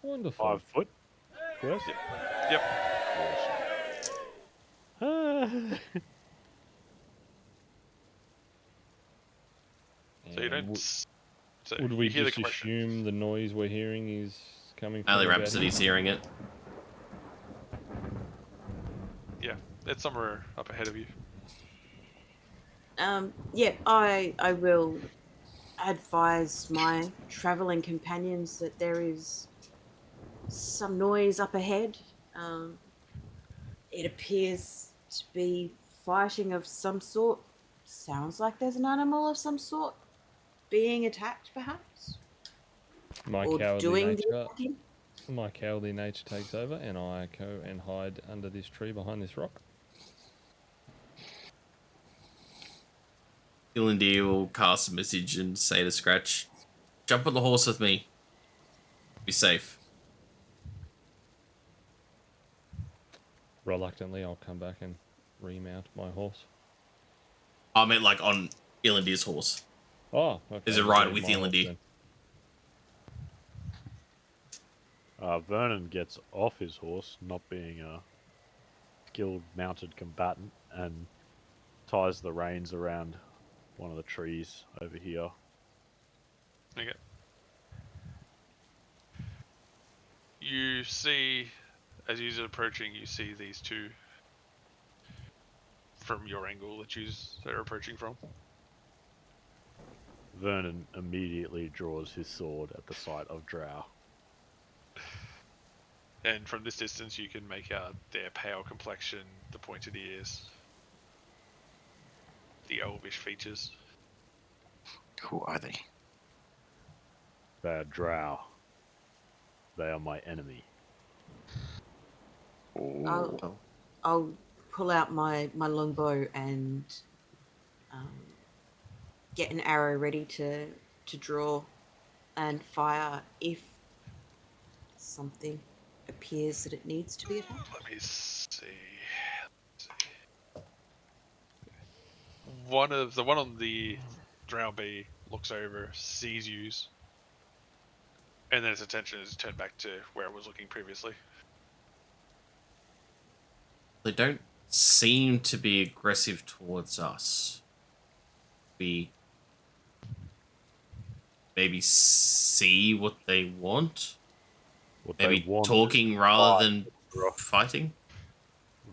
Wonderful. 5 foot? Wes? Yep. Ah. So you don't. So Would we you hear the just commotion. assume the noise we're hearing is coming from Only about Rhapsody's here? hearing it. Yeah, it's somewhere up ahead of you. Yeah, I will advise my travelling companions that there is some noise up ahead. It appears to be fighting of some sort. Sounds like there's an animal of some sort being attacked, perhaps, My or cowardly doing the nature. attacking. My cowardly nature takes over, and I go and hide under this tree behind this rock. Ilindy will cast a message and say to Scratch, "Jump on the horse with me. Be safe." Reluctantly, I'll come back and remount my horse. I meant like on Ilindy's horse. Oh, okay. Is it right so with my horse Ilindy? then. Vernon gets off his horse, not being a skilled mounted combatant, and ties the reins around one of the trees over here. Okay. You see, as you're approaching, you see these two from your angle that they're approaching from. Vernon immediately draws his sword at the sight of Drow. And from this distance, you can make out their pale complexion, the pointed ears, the elvish features. Who are they? They are Drow. They are my enemy. I'll pull out my longbow and get an arrow ready to draw and fire if something appears that it needs to be attacked. Let me see. The one on the Drow bee looks over, sees you, and then its attention is turned back to where it was looking previously. They don't seem to be aggressive towards us. We maybe see what they want. What Maybe they want talking is rather fight. than fighting.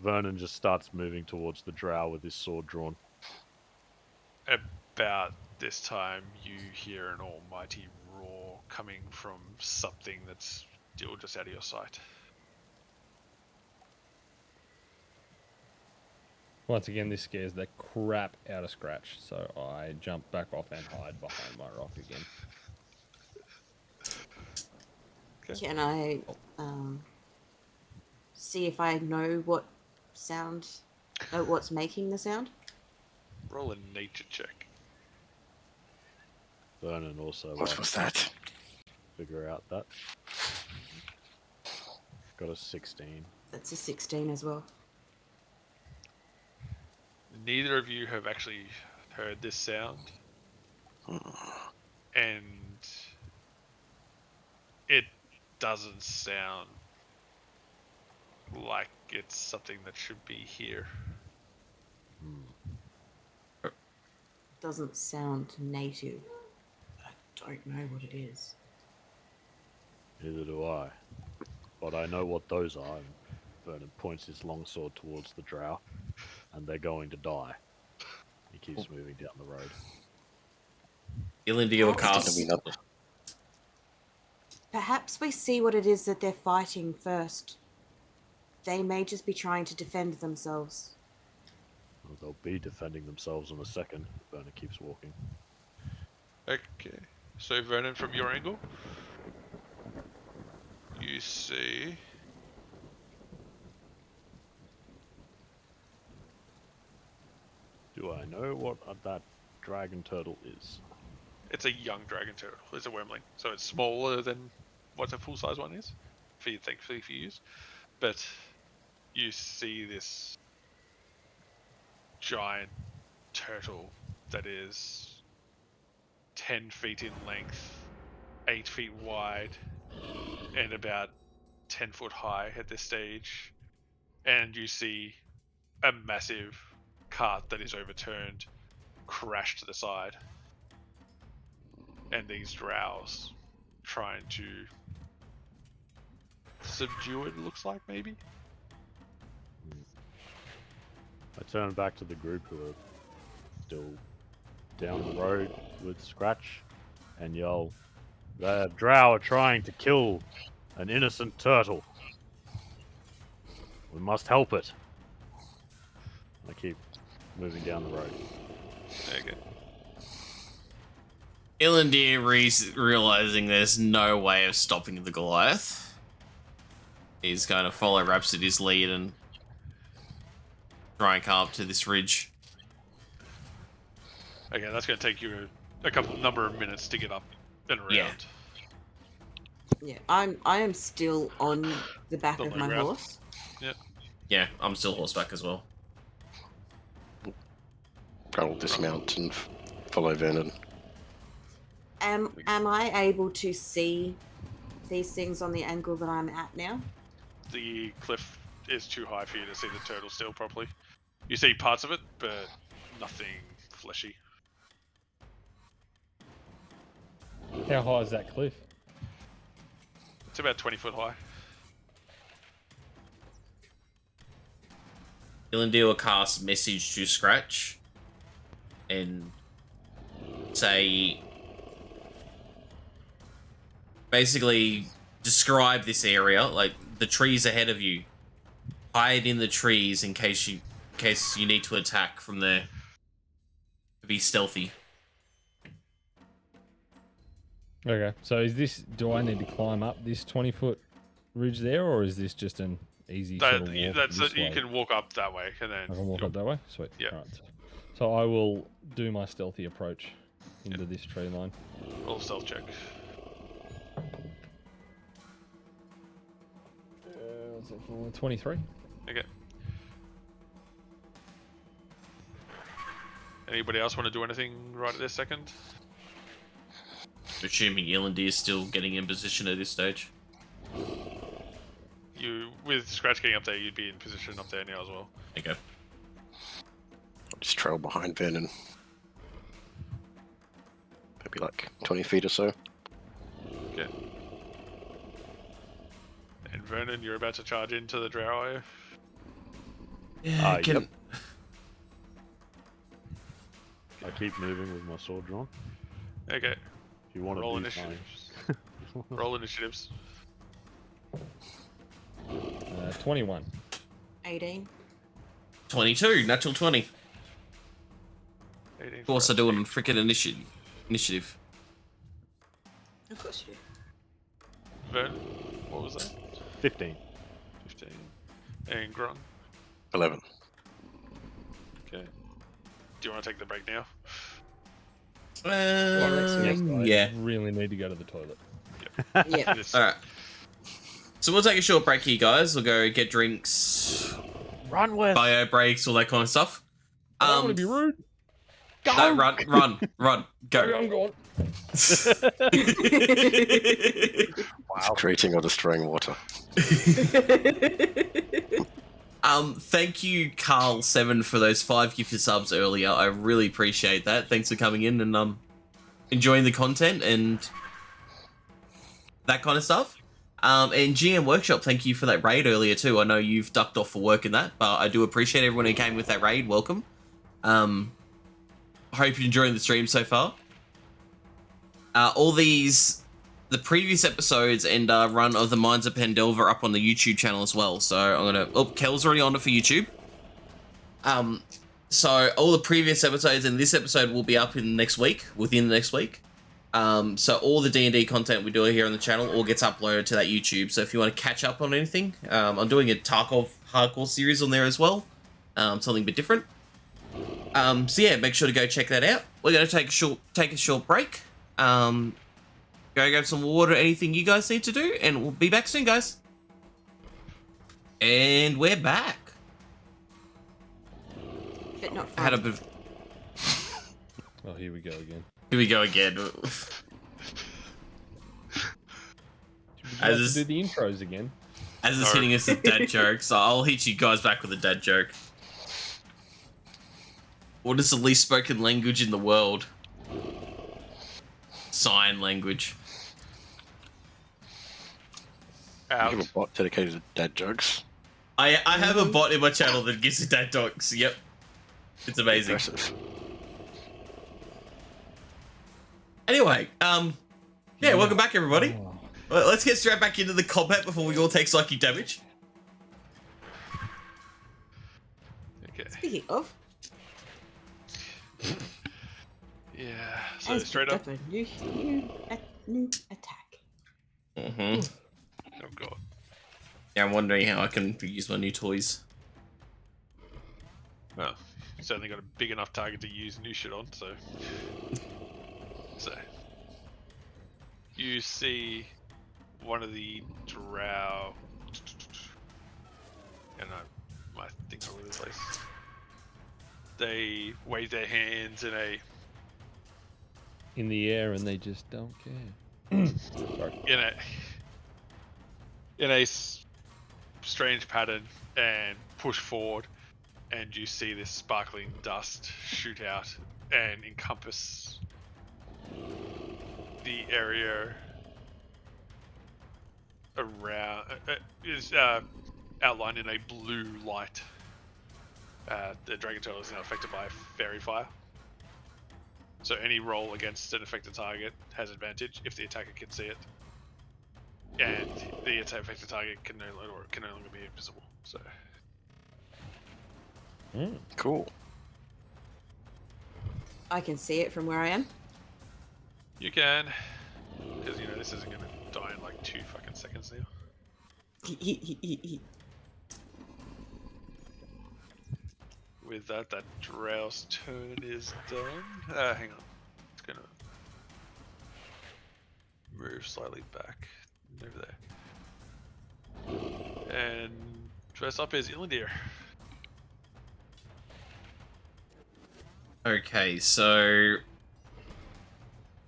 Vernon just starts moving towards the Drow with his sword drawn. About this time, you hear an almighty roar coming from something that's still just out of your sight. Once again, this scares the crap out of Scratch, so I jump back off and hide behind my rock again. Okay. Can I see if I know what what's making the sound? Roll a nature check. Vernon also What was that? figure out that. Got a 16. That's a 16 as well. Neither of you have actually heard this sound, and it doesn't sound like it's something that should be here. Doesn't sound native. I don't know what it is. Neither do I. But I know what those are. And Vernon points his longsword towards the Drow, and they're going to die. He keeps moving down the road. Ilindir will cast. Didn't we not? Perhaps we see what it is that they're fighting first. They may just be trying to defend themselves. Well, they'll be defending themselves in a second. Vernon keeps walking. Okay, so Vernon, from your angle, you see Do I know what that dragon turtle is? it's a young dragon turtle. It's a wormling, so it's smaller than what a full-size one is, thankfully for you. But you see this giant turtle that is 10 feet in length, 8 feet wide, and about 10 foot high at this stage. And you see a massive cart that is overturned crash to the side. And these drows trying to subdue it, looks like, maybe? I turn back to the group who are still down the road with Scratch and yell, "The Drow are trying to kill an innocent turtle. We must help it." I keep moving down the road. Okay. Ilindir realizing there's no way of stopping the Goliath. He's going to follow Rhapsody's lead and try and come up to this ridge. Okay, that's going to take you a number of minutes to get up and around. Yeah. Yeah, I am still on the back Still of on my the ground. horse. Yeah, I'm still horseback as well. I'll dismount and follow Vernon. Am I able to see these things on the angle that I'm at now? The cliff is too high for you to see the turtle still properly. You see parts of it, but nothing fleshy. How high is that cliff? It's about 20 foot high. Ilandil will cast message to Scratch and say, basically describe this area, like the trees ahead of you. Hide in the trees in case you need to attack from there. Be stealthy. Okay, so is this? Do I need to climb up this 20-foot ridge there, or is this just an easy sort of walk You this way? can walk up that way, and then I can walk up that way. Sweet. Yeah. All right. So I will do my stealthy approach into this tree line. roll a stealth check. What's it for? 23. Okay. Anybody else want to do anything right at this second? Assuming Ilandir is still getting in position at this stage. You, with Scratch getting up there, you'd be in position up there now as well. Okay. I'll just trail behind Vernon. Maybe like 20 feet or so. Okay. And Vernon, you're about to charge into the drow, are you? Yeah, Yep. I keep moving with my sword drawn. Okay. If you want Roll to do initiatives. Roll initiatives. 21. 18. 22, natural 20. 18 Of course, I do it on freaking initiative. Of course you do. Vern, what was that? 15. 15. And Grung. 11. Okay. Do you want to take the break now? Yeah. I really need to go to the toilet. Yeah. It's- Alright. So we'll take a short break here, guys. We'll go get drinks, Run, Wes! bio breaks, all that kind of stuff. I don't want to be rude. No, run, go. I'm gone. Wow. Creating or destroying water. Thank you, Carl7, for those 5 gifted subs earlier. I really appreciate that. Thanks for coming in and enjoying the content and that kind of stuff. And GM Workshop, thank you for that raid earlier too. I know you've ducked off for work and that, but I do appreciate everyone who came with that raid. Welcome. I hope you're enjoying the stream so far. All these, the previous episodes and run of the Mines of Pendelver up on the YouTube channel as well. So I'm gonna. Oh, Kel's already on it for YouTube. So all the previous episodes and this episode will be up in next week, within the next week. So all the D&D content we do here on the channel all gets uploaded to that YouTube. So if you want to catch up on anything, I'm doing a Tarkov hardcore series on there as well. Something a bit different. So yeah, make sure to go check that out. We're gonna take a short break. Go grab some water, anything you guys need to do, and we'll be back soon, guys. And we're back. But not I had a fun. bit of... Oh, here we go again. Here we go again. Would you As like is- to do the intros again? As it's hitting us with dad jokes, so I'll hit you guys back with a dad joke. What is the least spoken language in the world? Sign language. You Out. have a bot dedicated to dad jokes. I have a bot in my channel that gives you dad jokes. Yep. It's amazing. Impressive. Anyway, yeah, welcome back, everybody. Oh. Well, let's get straight back into the combat before we all take psychic damage. Okay. Speaking of, Yeah. So has straight up. picked a new attack. Mm-hmm. Oh god. Yeah, I'm wondering how I can use my new toys. Well, certainly got a big enough target to use new shit on. So you see one of the drow. And my thing's all over the place. They wave their hands In the air, and they just don't care. Sorry. in a strange pattern and push forward, and you see this sparkling dust shoot out and encompass the area around. Is outlined in a blue light, the dragon turtle is now affected by fairy fire. So any roll against an affected target has advantage if the attacker can see it, and the affected target can no longer be invisible. So Cool. I can see it from where I am. you can, because you know this isn't gonna die in like 2 fucking seconds now. With that Drow's turn is done. Hang on. It's gonna move slightly back over there. And dress up as Illidir. Okay, so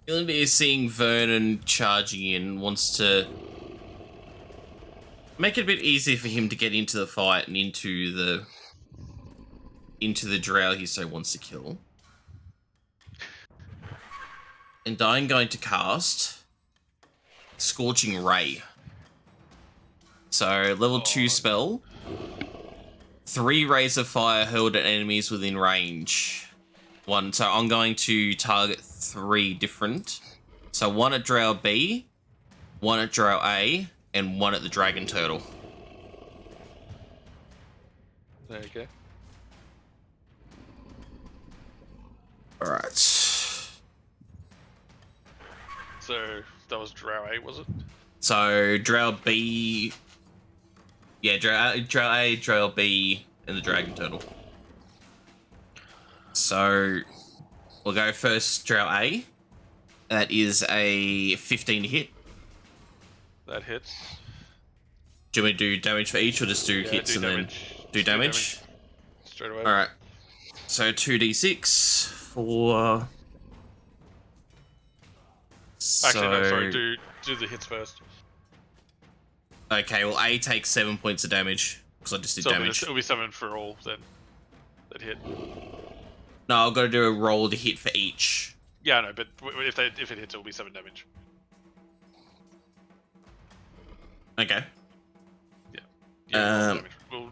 Illidir is seeing Vernon charging in, wants to make it a bit easier for him to get into the fight and into the drow he so wants to kill. And I'm going to cast Scorching Ray. So, level 2 spell. 3 rays of fire hurled at enemies within range. So I'm going to target 3 different. So 1 at Drow B, 1 at Drow A, and 1 at the Dragon Turtle. There you go. Alright. So that was Drow A, was it? So Drow B... Yeah, Drow A, Drow B, and the Dragon Turtle. So we'll go first Drow A. That is a 15 to hit. That hits. Do you want me to do damage for each or just do hits do and damage. then do damage? Straight away. Alright. So 2d6 for... Actually, no, sorry. Do the hits first. Okay, well A takes 7 points of damage because I just did So damage. it'll be 7 for all then. That hit. No, I've got to do a roll to hit for each. Yeah, no, but if it hits, it'll be 7 damage. Okay. Yeah,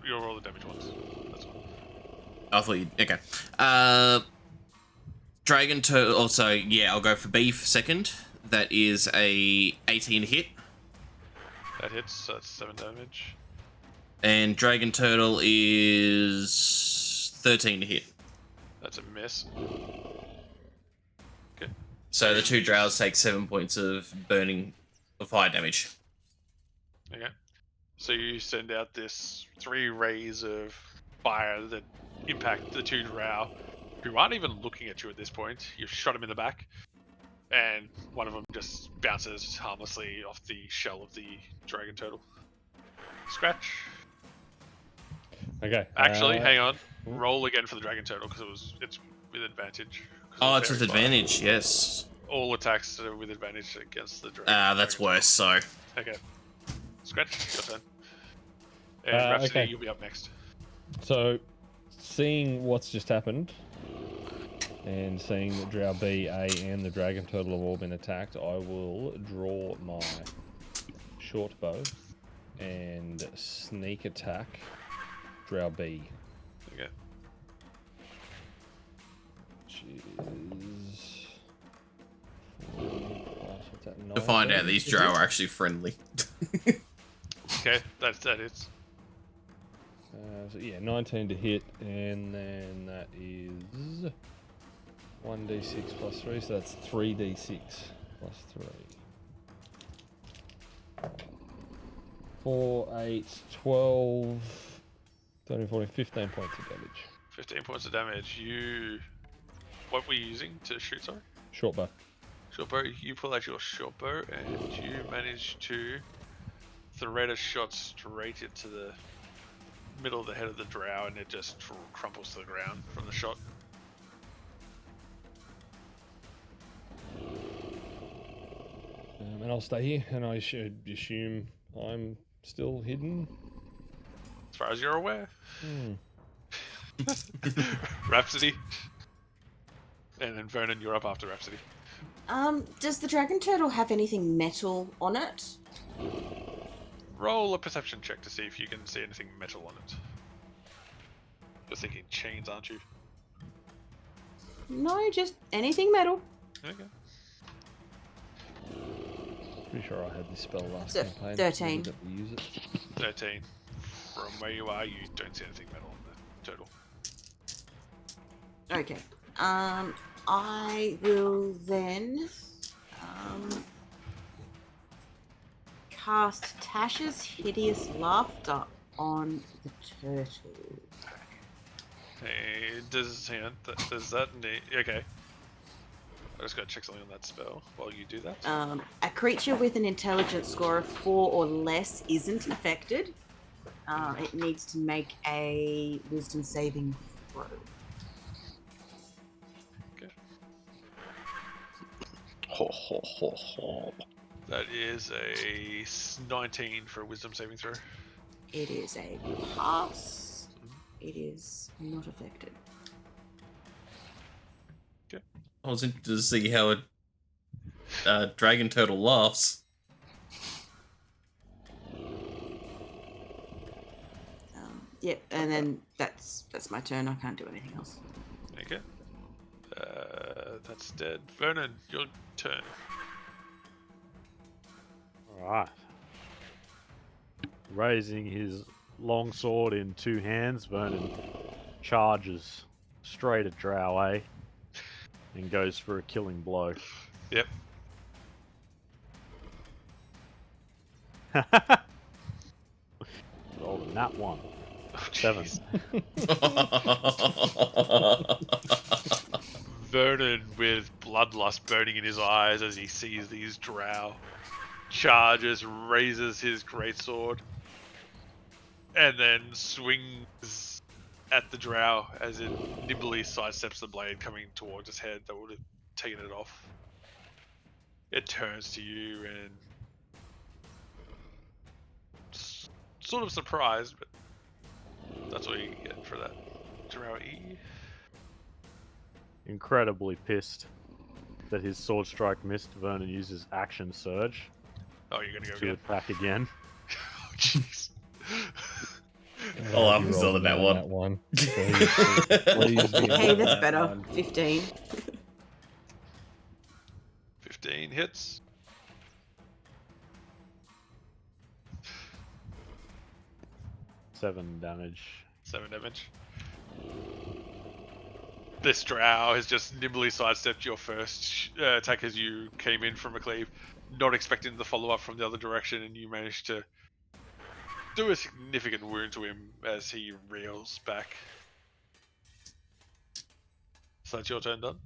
you'll roll the damage once. That's all. I thought you... Okay. Dragon Turtle... Also, yeah, I'll go for B for second. That is a 18 to hit. That hits, so that's 7 damage. And Dragon Turtle is 13 to hit. That's a miss. Okay. So the 2 drows take 7 points of fire damage. Okay. So you send out this 3 rays of fire that impact the 2 drow, who aren't even looking at you at this point. You've shot them in the back, and one of them just bounces harmlessly off the shell of the dragon turtle. Scratch. Okay. Actually, hang on. Roll again for the dragon turtle because it's with advantage. Oh, it's with advantage, yes. All attacks are with advantage against the dragon. That's worse, so... Okay. Scratch, your turn. And Rhapsody, okay. you'll be up next. So, seeing what's just happened, and seeing that Drow B, A, and the Dragon Turtle have all been attacked, I will draw my short bow and sneak attack Drow B. Okay. Which is... what's that, To find 19? out, these drow are actually friendly. Okay, that is. So yeah, 19 to hit, and then that is 1d6 plus 3, so that's 3d6 plus 3. 4, 8, 12, 13, 14, 15 points of damage. 15 points of damage. What were you using to shoot, sorry? Short bow. Short bow. You pull out your short bow and you manage to thread a shot straight into the middle of the head of the drow, and it just crumples to the ground from the shot. And I'll stay here, and I should assume I'm still hidden. As far as you're aware. Hmm. Rhapsody. And then Vernon, you're up after Rhapsody. Does the dragon turtle have anything metal on it? Roll a perception check to see if you can see anything metal on it. You're thinking chains, aren't you? No, just anything metal. Okay. Pretty sure I had this spell last So, campaign. 13. Never got to use it. 13. From where you are, you don't see anything metal on the turtle. Okay. I will then cast Tasha's Hideous Laughter on the turtle. Hey, does that need... Okay. I just gotta check something on that spell while you do that. A creature with an intelligence score of 4 or less isn't affected. It needs to make a wisdom saving throw. Okay. Ho, ho, ho, ho. That is a 19 for a wisdom saving throw. It is a pass. It is not affected. I was interested to see how a dragon turtle laughs. Yep, and then that's my turn. I can't do anything else. Okay. That's dead. Vernon, your turn. Alright. Raising his long sword in 2 hands, Vernon charges straight at Drow, and goes for a killing blow. Yep. Rolled a nat 1. Oh, 7. jeez. Vernon, with bloodlust burning in his eyes as he sees these drow, charges, raises his greatsword, and then swings at the drow as it nimbly sidesteps the blade coming towards its head that would have taken it off. It turns to you and sort of surprised, but that's what you get for that. Drow E. Incredibly pissed that his sword strike missed, Vernon uses action surge Oh, you're gonna go to again? attack again. Oh, jeez. Oh, I You was rolled on that another one. Please, please be Hey, on that's that better. one. 15. 15 hits. Seven damage. 7 damage. This drow has just nimbly sidestepped your first attack as you came in from a cleave, not expecting the follow-up from the other direction, and you managed to do a significant wound to him as he reels back. So that's your turn done?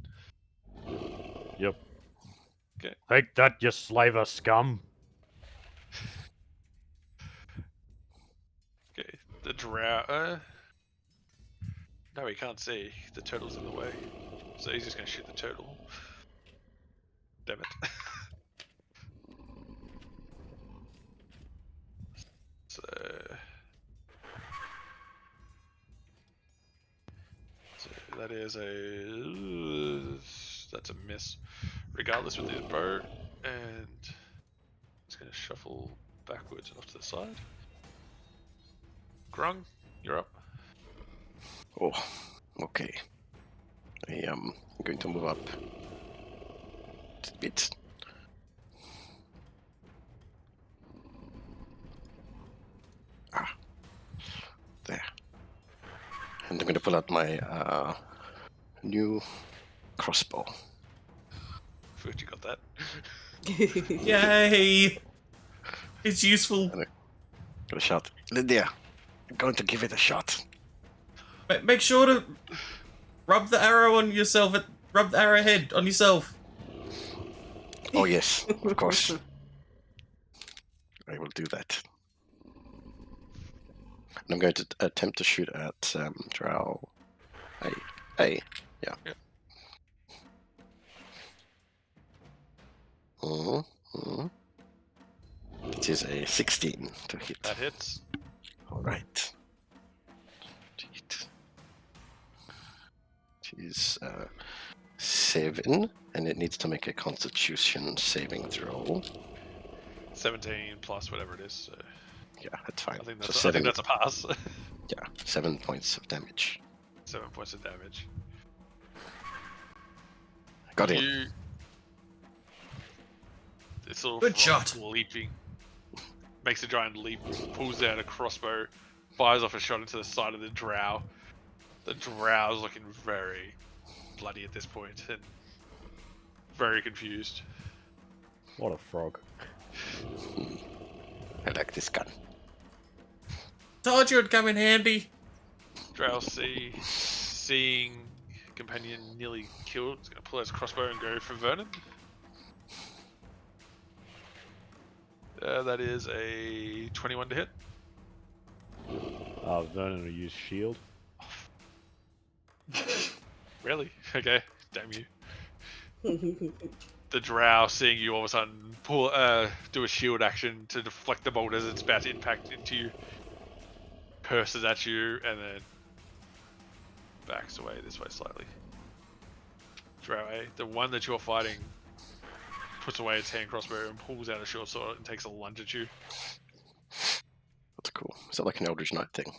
Yep. Okay. Take that, you slaver scum! Okay, the drow... No, he can't see. The turtle's in the way. So he's just going to shoot the turtle. Damn it. So that is that's a miss. Regardless with his bow, and it's going to shuffle backwards and off to the side. Grung, you're up. Oh, okay. I am going to move up a bit. There. And I'm going to pull out my new crossbow. First, you got that. Yay! It's useful. Got a shot. Lydia, I'm going to give it a shot. Make sure to rub the arrow on yourself. Rub the arrowhead on yourself. Oh yes, of course. I will do that. And I'm going to attempt to shoot at Drow. Yeah. Yep. It is a 16 to hit. That hits. All right. It is 7, and it needs to make a Constitution saving throw. 17 plus whatever it is. So Yeah, that's fine. I think So that's, 7, I think that's a pass. yeah, 7 points of damage. 7 points of damage. Got him. This little Good frog shot. leaping, makes a giant leap, pulls out a crossbow, fires off a shot into the side of the drow. The drow's looking very bloody at this point and very confused. What a frog. I like this gun. Told you it'd come in handy. Drow seeing companion nearly killed, is going to pull out his crossbow and go for Vernon. That is a 21 to hit. Vernon will use shield. Really? Okay, damn you. The drow, seeing you all of a sudden do a shield action to deflect the bolt as it's about to impact into you, curses at you, and then backs away this way slightly. Drow A, the one that you're fighting, puts away its hand crossbow and pulls out a short sword and takes a lunge at you. That's cool. Is that like an Eldritch Knight thing?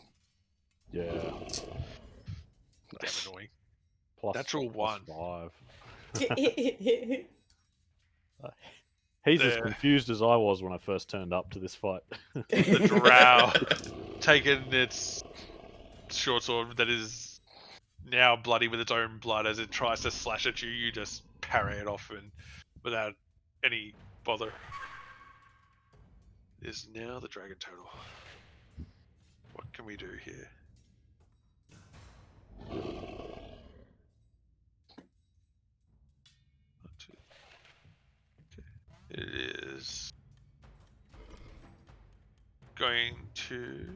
Yeah. Nice. Damn annoying. Plus, Natural plus 1. 5. He's as There. confused as I was when I first turned up to this fight. The drow taking its short sword that is now bloody with its own blood as it tries to slash at you, you just parry it off and without any bother. Is now the dragon total. What can we do here? It is going to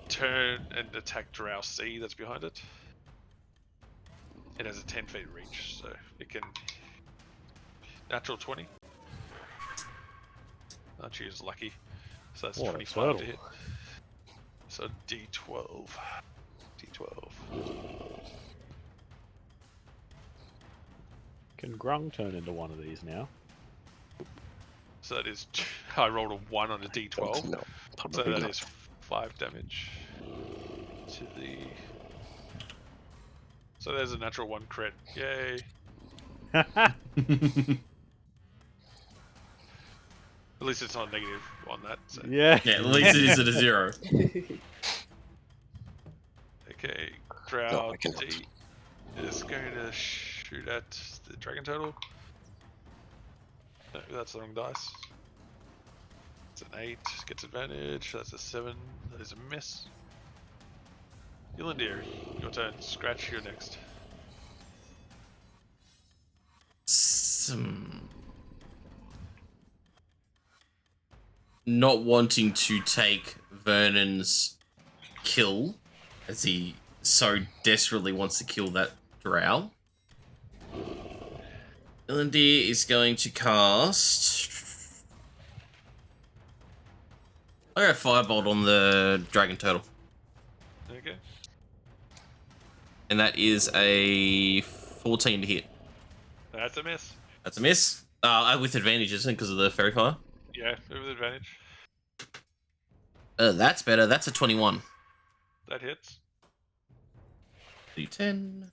turn and attack Drow C that's behind it. It has a 10 feet reach, so it can... Natural 20. Oh, she is lucky. So that's What a 25 turtle. to hit. So D12. D12. Can Grung turn into one of these now? So that is... I rolled a 1 on a D12. No, So probably that not. is 5 damage to the... So there's a natural 1 crit. Yay. At least it's not negative on that. So. Yeah. Yeah, at least it is at a 0. Okay, Drow No, I cannot. D is going to shoot at the dragon turtle. No, that's the wrong dice. It's an 8, gets advantage. That's a 7, that is a miss. Ylandir, your turn. Scratch, you're next. Not wanting to take Vernon's kill, as he so desperately wants to kill that drow. Ylandir is going to cast... I got Firebolt on the dragon turtle. Okay. And that is a 14 to hit. That's a miss. That's a miss. With advantage, isn't it, because of the fairy fire? Yeah, with advantage. That's better. That's a 21. That hits. D10.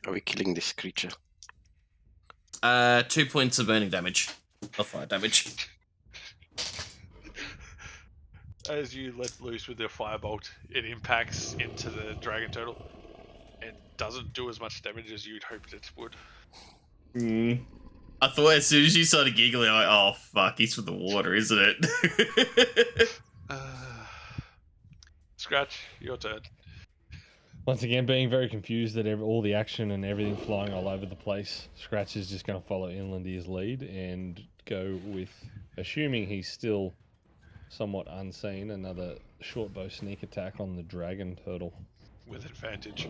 Are we killing this creature? 2 points of burning damage. Of fire damage. As you let loose with your firebolt, it impacts into the dragon turtle and doesn't do as much damage as you'd hoped it would. I thought as soon as you started giggling, I'm like, oh fuck, he's from the water, isn't it? Scratch, your turn. Once again, being very confused at all the action and everything flying all over the place, Scratch is just going to follow Inlandir's lead and go with, assuming he's still somewhat unseen, another short bow sneak attack on the dragon turtle. With advantage.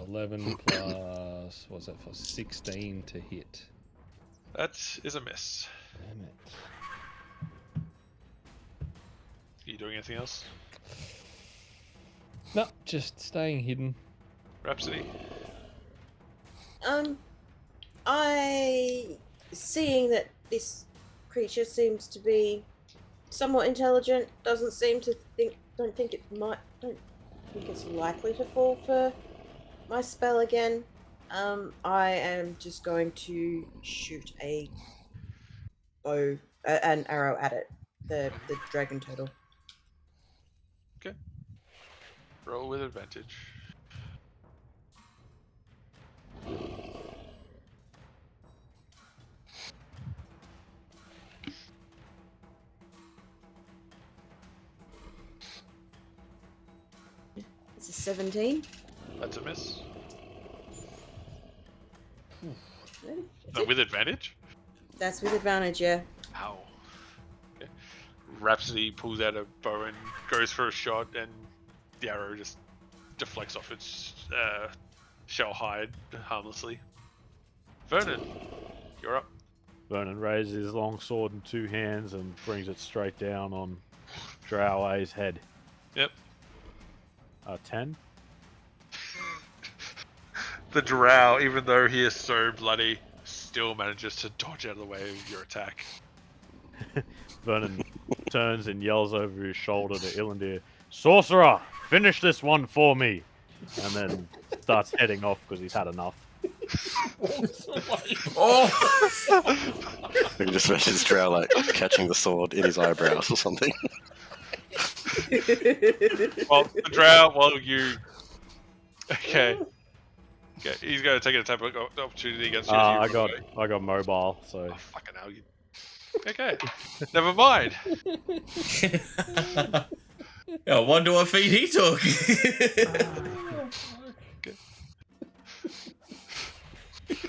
11 plus, what's that for, 16 to hit. That is a miss. Damn it. Are you doing anything else? No, just staying hidden. Rhapsody? I seeing that this creature seems to be somewhat intelligent, don't think it's likely to fall for my spell again. I am just going to shoot an arrow at it, the dragon turtle. Okay. Roll with advantage. It's a 17. That's a miss. Really? No, with advantage? That's with advantage, yeah. Ow. Okay. Rhapsody pulls out a bow and goes for a shot, and the arrow just deflects off its shell hide harmlessly. Vernon, you're up. Vernon raises his long sword in 2 hands and brings it straight down on Drow A's head. Yep. 10. The drow, even though he is so bloody, still manages to dodge out of the way of your attack. Vernon turns and yells over his shoulder to Ilandir, "Sorcerer, finish this one for me!" And then starts heading off because he's had enough. Oh! We can just imagine this drow like catching the sword in his eyebrows or something. Well, the drow, while you... Okay. Okay, he's going to take an attack opportunity against you. I got mobile, so Oh, fucking hell. Okay. Never mind. I wonder what feat he took.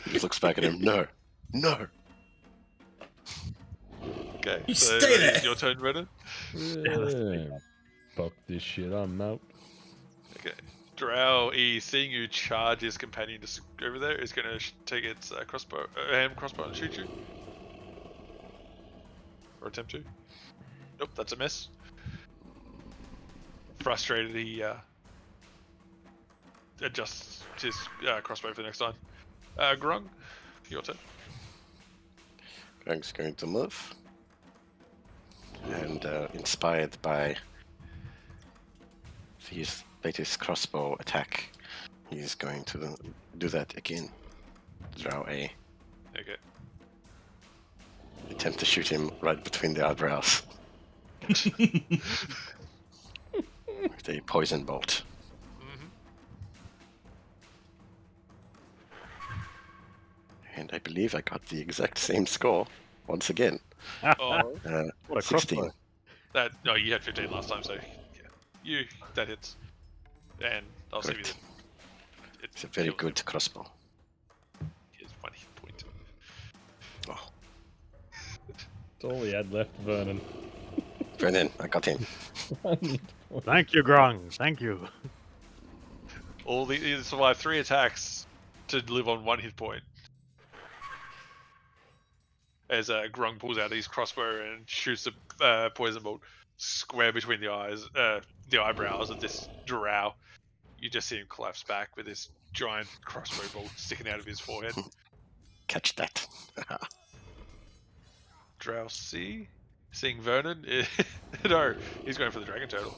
He looks back at him. No. Okay, You so stay there. it's your turn, Vernon. Yeah. Fuck this shit, I'm out. Okay. Drow E, seeing you charge his companion just over there, is going to take its hand crossbow and shoot you. Or attempt to. Nope, that's a miss. Frustrated, he adjusts his crossbow for the next time. Grung, your turn. Grung's going to move. And inspired by his latest crossbow attack, he's going to do that again. Drow A. Okay. Attempt to shoot him right between the eyebrows. With a poison bolt. And I believe I got the exact same score once again. Oh, what a 16. crossbow. no, you had 15 last time, so yeah, that hits. And I'll save you Correct. the. It's a very good crossbow. Here's 1 hit point. Oh, That's all he had left, Vernon. Vernon, I got him. Thank you, Grung. Thank you. He survived 3 attacks to live on 1 hit point. As Grung pulls out his crossbow and shoots a poison bolt square between the eyebrows of this drow. You just see him collapse back with this giant crossbow bolt sticking out of his forehead. Catch that. Drow C, seeing Vernon. No, he's going for the dragon turtle.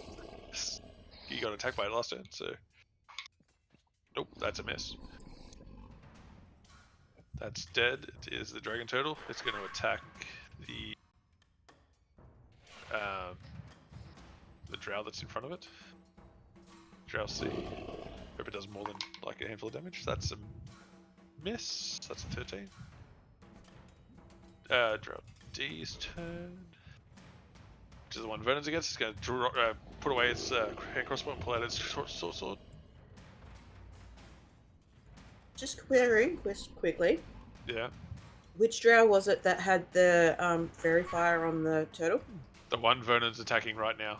He got attacked by it last turn, so. Nope, that's a miss. That's dead. It is the dragon turtle. It's going to attack the drow that's in front of it. Drow C. Hope it does more than like a handful of damage. That's a miss. That's a 13. Drow D's turn. Which is the one Vernon's against. It's going to put away its hand crossbow and pull out its short sword. Just querying quickly. Yeah. Which drow was it that had the fairy fire on the turtle? The one Vernon's attacking right now.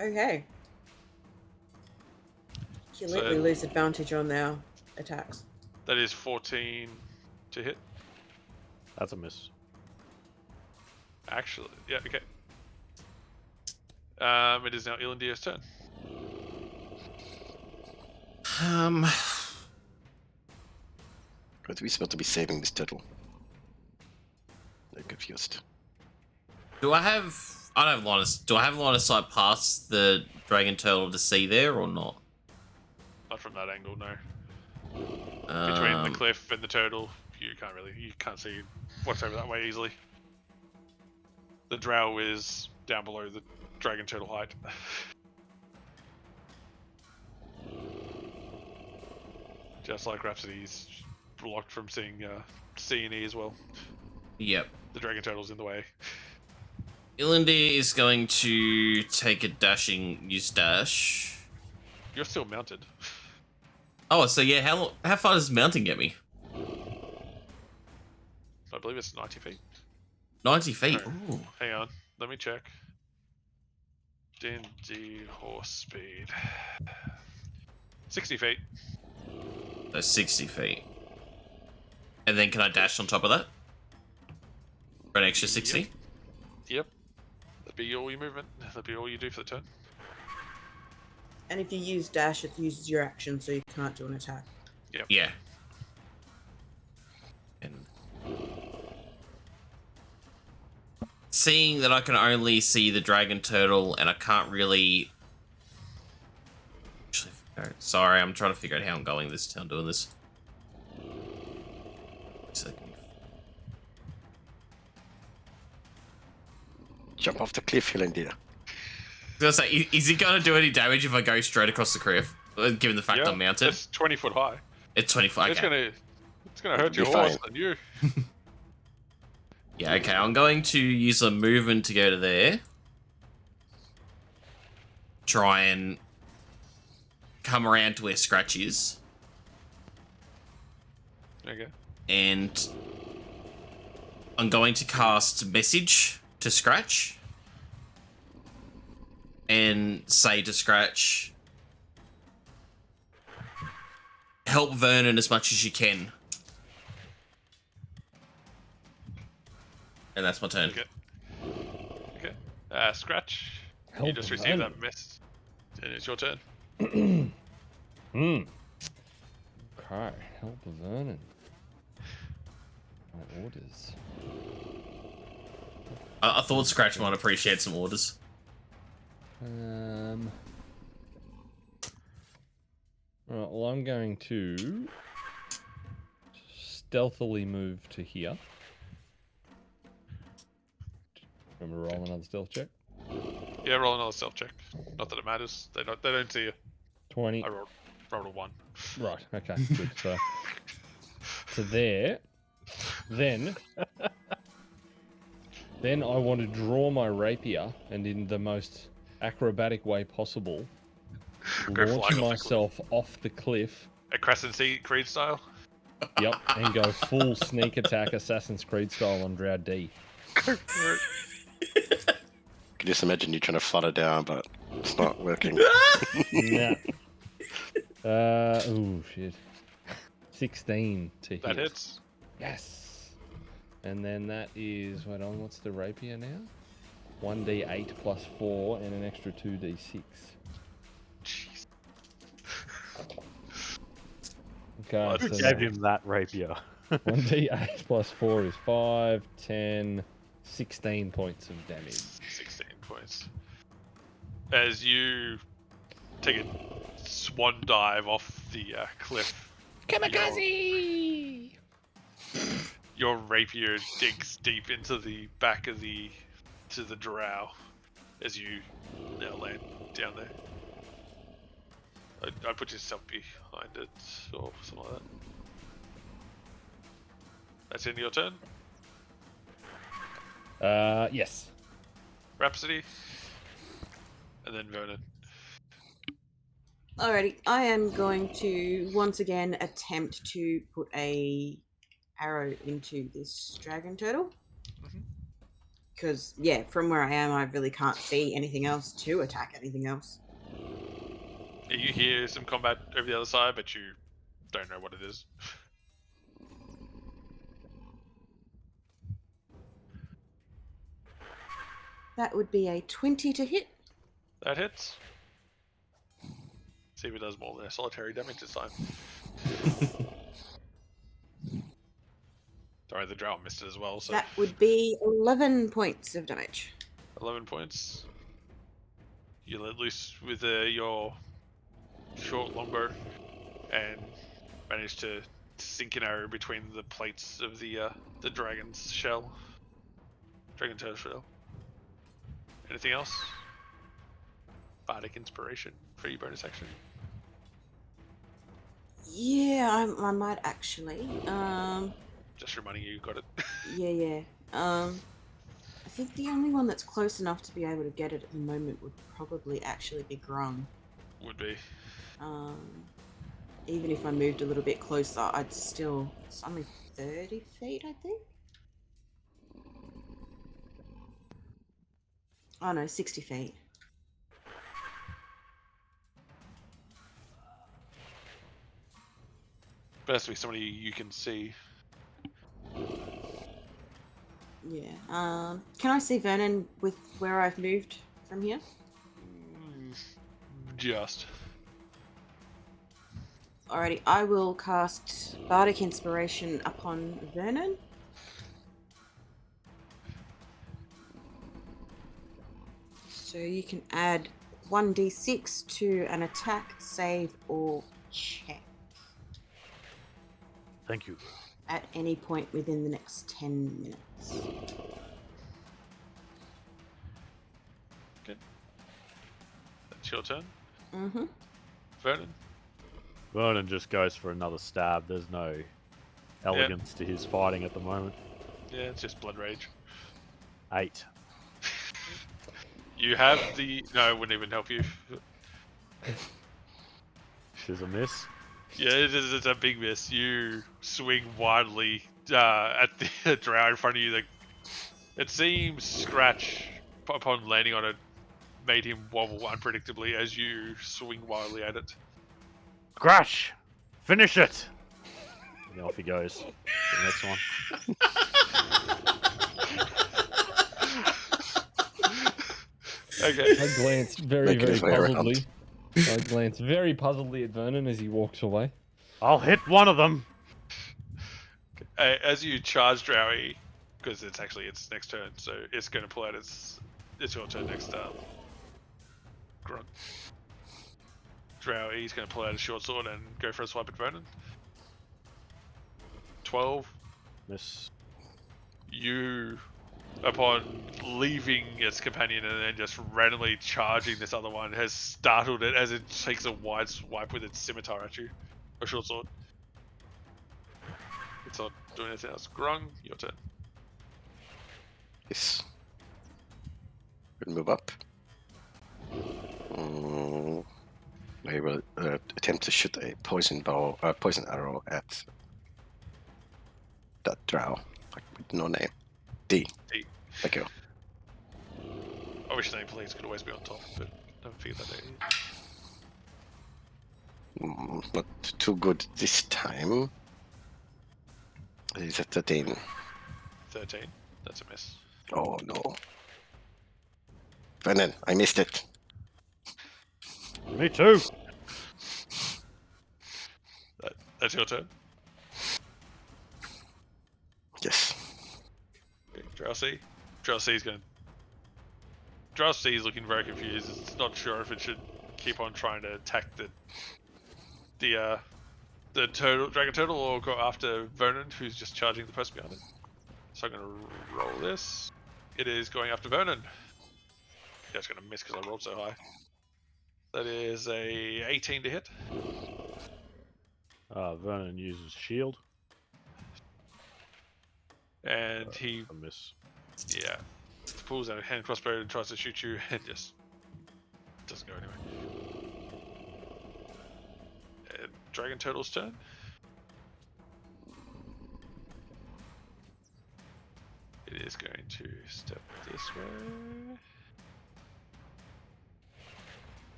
Okay. You let me lose advantage on their attacks. That is 14 to hit. That's a miss. Actually, yeah, okay. It is now Ilandir's turn. But we're supposed to be saving this turtle. confused. Do I have line of sight past the dragon turtle to see there or not? Not from that angle, no. Between the cliff and the turtle, you can't see what's over that way easily. The drow is down below the dragon turtle height. Just like Rhapsody's blocked from seeing C and E as well. Yep. The dragon turtle's in the way. Ilindir is going to take a dashing use dash. You're still mounted. Oh, so yeah, how far does mounting get me? I believe it's 90 feet. 90 feet. No. Ooh. Hang on, let me check. D&D horse speed. 60 feet. So 60 feet. And then can I dash on top of that? For an extra 60? Yep. That'd be all your movement. That'd be all you do for the turn. And if you use dash, it uses your action, so you can't do an attack. Yep. Yeah. And seeing that I can only see the dragon turtle and I can't really... Actually, sorry, I'm trying to figure out how I'm going this time doing this. Jump off the cliff, Ilindir. I was gonna say, is it gonna do any damage if I go straight across the cliff? Given the fact I'm mounted, It's 20 foot high. it's 25. Okay. It's gonna hurt your Be horse fine. and you. Yeah, okay. I'm going to use a movement to go to there. Try and come around to where Scratch is, Okay. and I'm going to cast Message to Scratch and say to Scratch, help Vernon as much as you can. And that's my turn. Okay. Scratch. You Help just received Vernon. that mess. And it's your turn. Okay, help Vernon. My orders. I thought Scratch might appreciate some orders. Right, well, I'm going to stealthily move to here. Remember, roll another stealth check. Yeah, roll another stealth check. Not that it matters. They don't see you. 20. I rolled a 1. Right. Okay. Good. So there. Then I want to draw my rapier and, in the most acrobatic way possible, Go launch flying off the myself off the cliff. A Crescent Sea Creed style. Yep, and go full sneak attack Assassin's Creed style on Drow D. I can just imagine you trying to flutter down, but it's not working. Nah. Oh shit. 16 to hit. That hits. Yes. And then that is, wait on, what's the rapier now? 1d8 plus 4 and an extra 2d6. Jeez. Okay, Who so gave him that rapier? 1d8 plus 4 is 5, 10, 16 points of damage. 16 points. As you take a swan dive off the cliff. Kamikaze! Your rapier digs deep into the back of the drow as you now land down there. I put yourself behind it or something like that. That's in your turn. Yes. Rhapsody. And then Vernon. Alrighty, I am going to once again attempt to put a arrow into this dragon turtle. Because, yeah, from where I am, I really can't see anything else to attack anything else. Yeah, you hear some combat over the other side, but you don't know what it is. That would be a 20 to hit. That hits. See if it does more than a solitary damage this time. Throwing worry, the drow missed it as well. So That would be 11 points of damage. 11 points. You let loose with your short longbow and manage to sink an arrow between the plates of the dragon's shell. Dragon turtle shell. Anything else? Bardic inspiration for your bonus action. Yeah, I might actually. Just reminding you got it. Yeah. I think the only one that's close enough to be able to get it at the moment would probably actually be Grung. Would be. Even if I moved a little bit closer, I'd still... It's only 30 feet, I think? Oh no, 60 feet. But has to be somebody you can see. Yeah. Can I see Vernon with where I've moved from here? Just. Alrighty, I will cast Bardic Inspiration upon Vernon. So you can add 1d6 to an attack, save, or check Thank you. at any point within the next 10 minutes. Okay. That's your turn. Mm-hmm. Vernon. Vernon just goes for another stab. There's no elegance to his fighting at the moment. Yeah, it's just blood rage. 8. You have the... No, it wouldn't even help you. She's a miss. Yeah, it's a big miss. You swing wildly at the drow in front of you. It seems Scratch, upon landing on it, made him wobble unpredictably as you swing wildly at it. Crash! Finish it! And off he goes. To the next one. Okay. I glanced very puzzledly. I glanced very puzzledly at Vernon as he walks away. I'll hit one of them! As you charge Drowy, because it's actually its next turn, so it's going to pull out its your turn next. Grunt. Drowy, he's going to pull out his short sword and go for a swipe at Vernon. 12. Miss. You, upon leaving its companion and then just randomly charging this other one, has startled it as it takes a wide swipe with its scimitar at you. A short sword. It's not doing anything else. Grung, your turn. Yes. We'll move up. I will attempt to shoot a poison arrow at that drow. With no name. D. Thank you. I wish name plates could always be on top, but never figured that out. Not too good this time. It's a 13. 13. That's a miss. Oh no. Vernon, I missed it. Me too! That's your turn. Yes. Okay, Drowsy. Drowsy's going. Drowsy is looking very confused. It's not sure if it should keep on trying to attack the dragon turtle or go after Vernon, who's just charging the person behind it. So I'm going to roll this. It is going after Vernon. Yeah, it's going to miss because I rolled so high. That is a 18 to hit. Vernon uses shield. And he, A miss. yeah, pulls out a hand crossbow and tries to shoot you and just doesn't go anywhere. And Dragon Turtle's turn. It is going to step this way.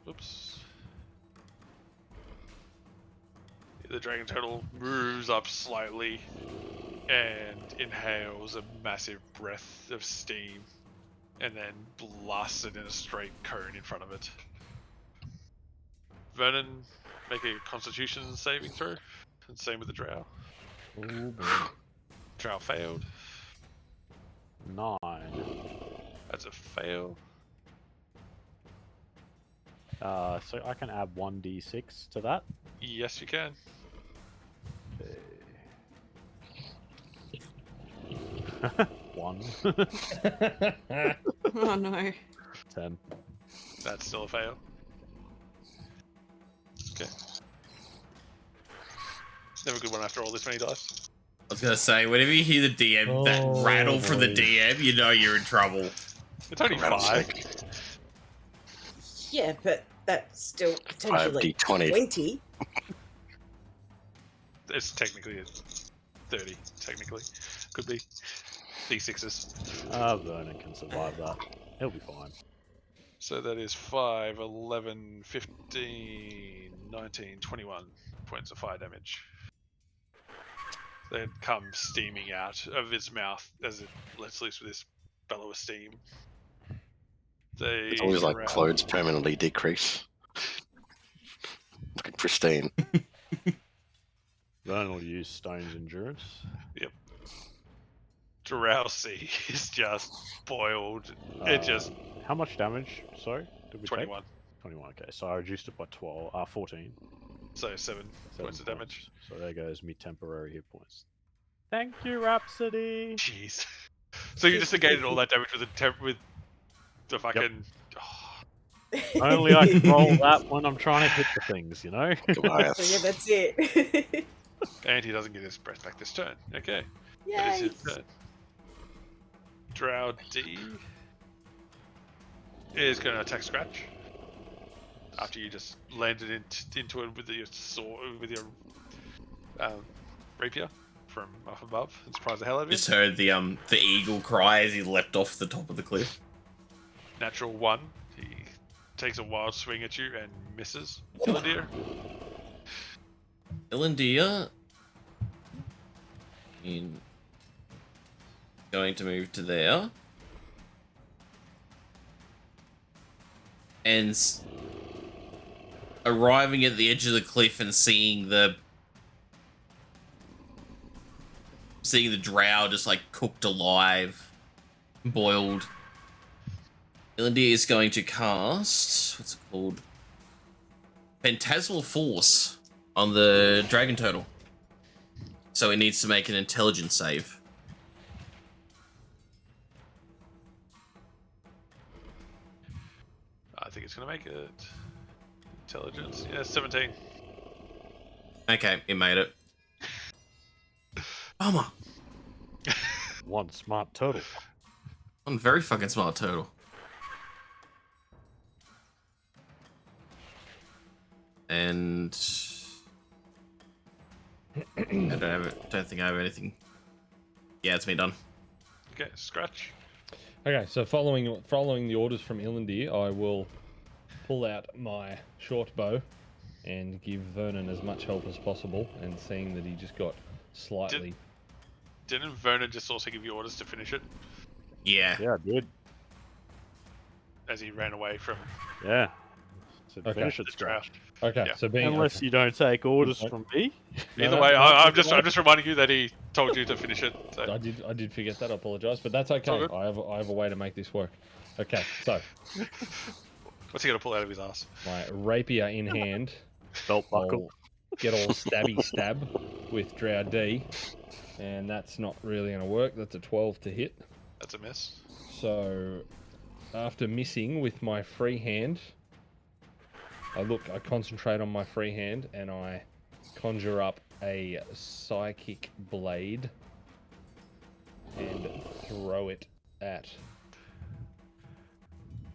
Oops. The dragon turtle moves up slightly and inhales a massive breath of steam and then blasts it in a straight cone in front of it. Vernon, make a Constitution saving throw, and same with the Drow. Oh boy. Drow failed. 9. That's a fail. So I can add 1d6 to that. Yes, you can. Okay. 1. Oh no. 10. That's still a fail. Okay. Never a good one after all this many dice. I was gonna say, whenever you hear the DM, that rattle from the boy. DM, you know you're in trouble. It's only For 5. Yeah, but that's still potentially 5d20. 20. It's technically a 30. Technically, could be D6s. Vernon can survive that. He'll be fine. So that is 5, 11, 15, 19, 21 points of fire damage. That comes steaming out of its mouth as it lets loose with this bellow of steam. It's always like clothes permanently decrease. Looking pristine. Vernon will use Stone's Endurance. Drowsy is just boiled. It just How much damage? Sorry? Did we 21. Take? 21, okay. So I reduced it by 14. So 7 points of damage. points. So there goes me temporary hit points. Thank you, Rhapsody. Jeez. So you just negated all that damage with the fucking. Only I can roll that when I'm trying to hit the things, you know? Goliath. So yeah, that's it. And he doesn't get his breath back this turn. Okay. That Yay. is his turn. Drow D is going to attack Scratch. After you just landed into it with your sword, with your rapier from up above and surprised the hell out of Just him. heard the eagle cry as he leapt off the top of the cliff. Natural 1. He takes a wild swing at you and misses. Illidir. Illidir going to move to there. And arriving at the edge of the cliff and seeing the drow just like cooked alive, boiled. Illidir is going to cast, what's it called? Phantasmal Force on the dragon turtle. So it needs to make an intelligence save. I think it's going to make it. Intelligence. Yeah, 17. Okay, it made it. Bummer. One smart turtle. One very fucking smart turtle. And I don't think I have anything. Yeah, it's me done. Okay, Scratch. Okay, so following the orders from Illidir, I will pull out my short bow and give Vernon as much help as possible. And seeing that he just got slightly. Didn't Vernon just also give you orders to finish it Yeah. Yeah, dude. as he ran away from Yeah. So Okay. finish it, the drow? Scratch. Okay, Yeah. so being Unless okay. you don't take orders Okay. from me. No, Either no, way, no, I'm that's just reminding you that he told you to finish it. So. I did forget that. I apologise, but that's all okay. good. I have a way to make this work. Okay, so What's he gonna pull out of his ass? my rapier in hand, Belt buckle. I'll get all stabby stab with Drow D, and that's not really going to work. That's a 12 to hit. That's a miss. So after missing with my free hand, I concentrate on my free hand and I conjure up a psychic blade and throw it at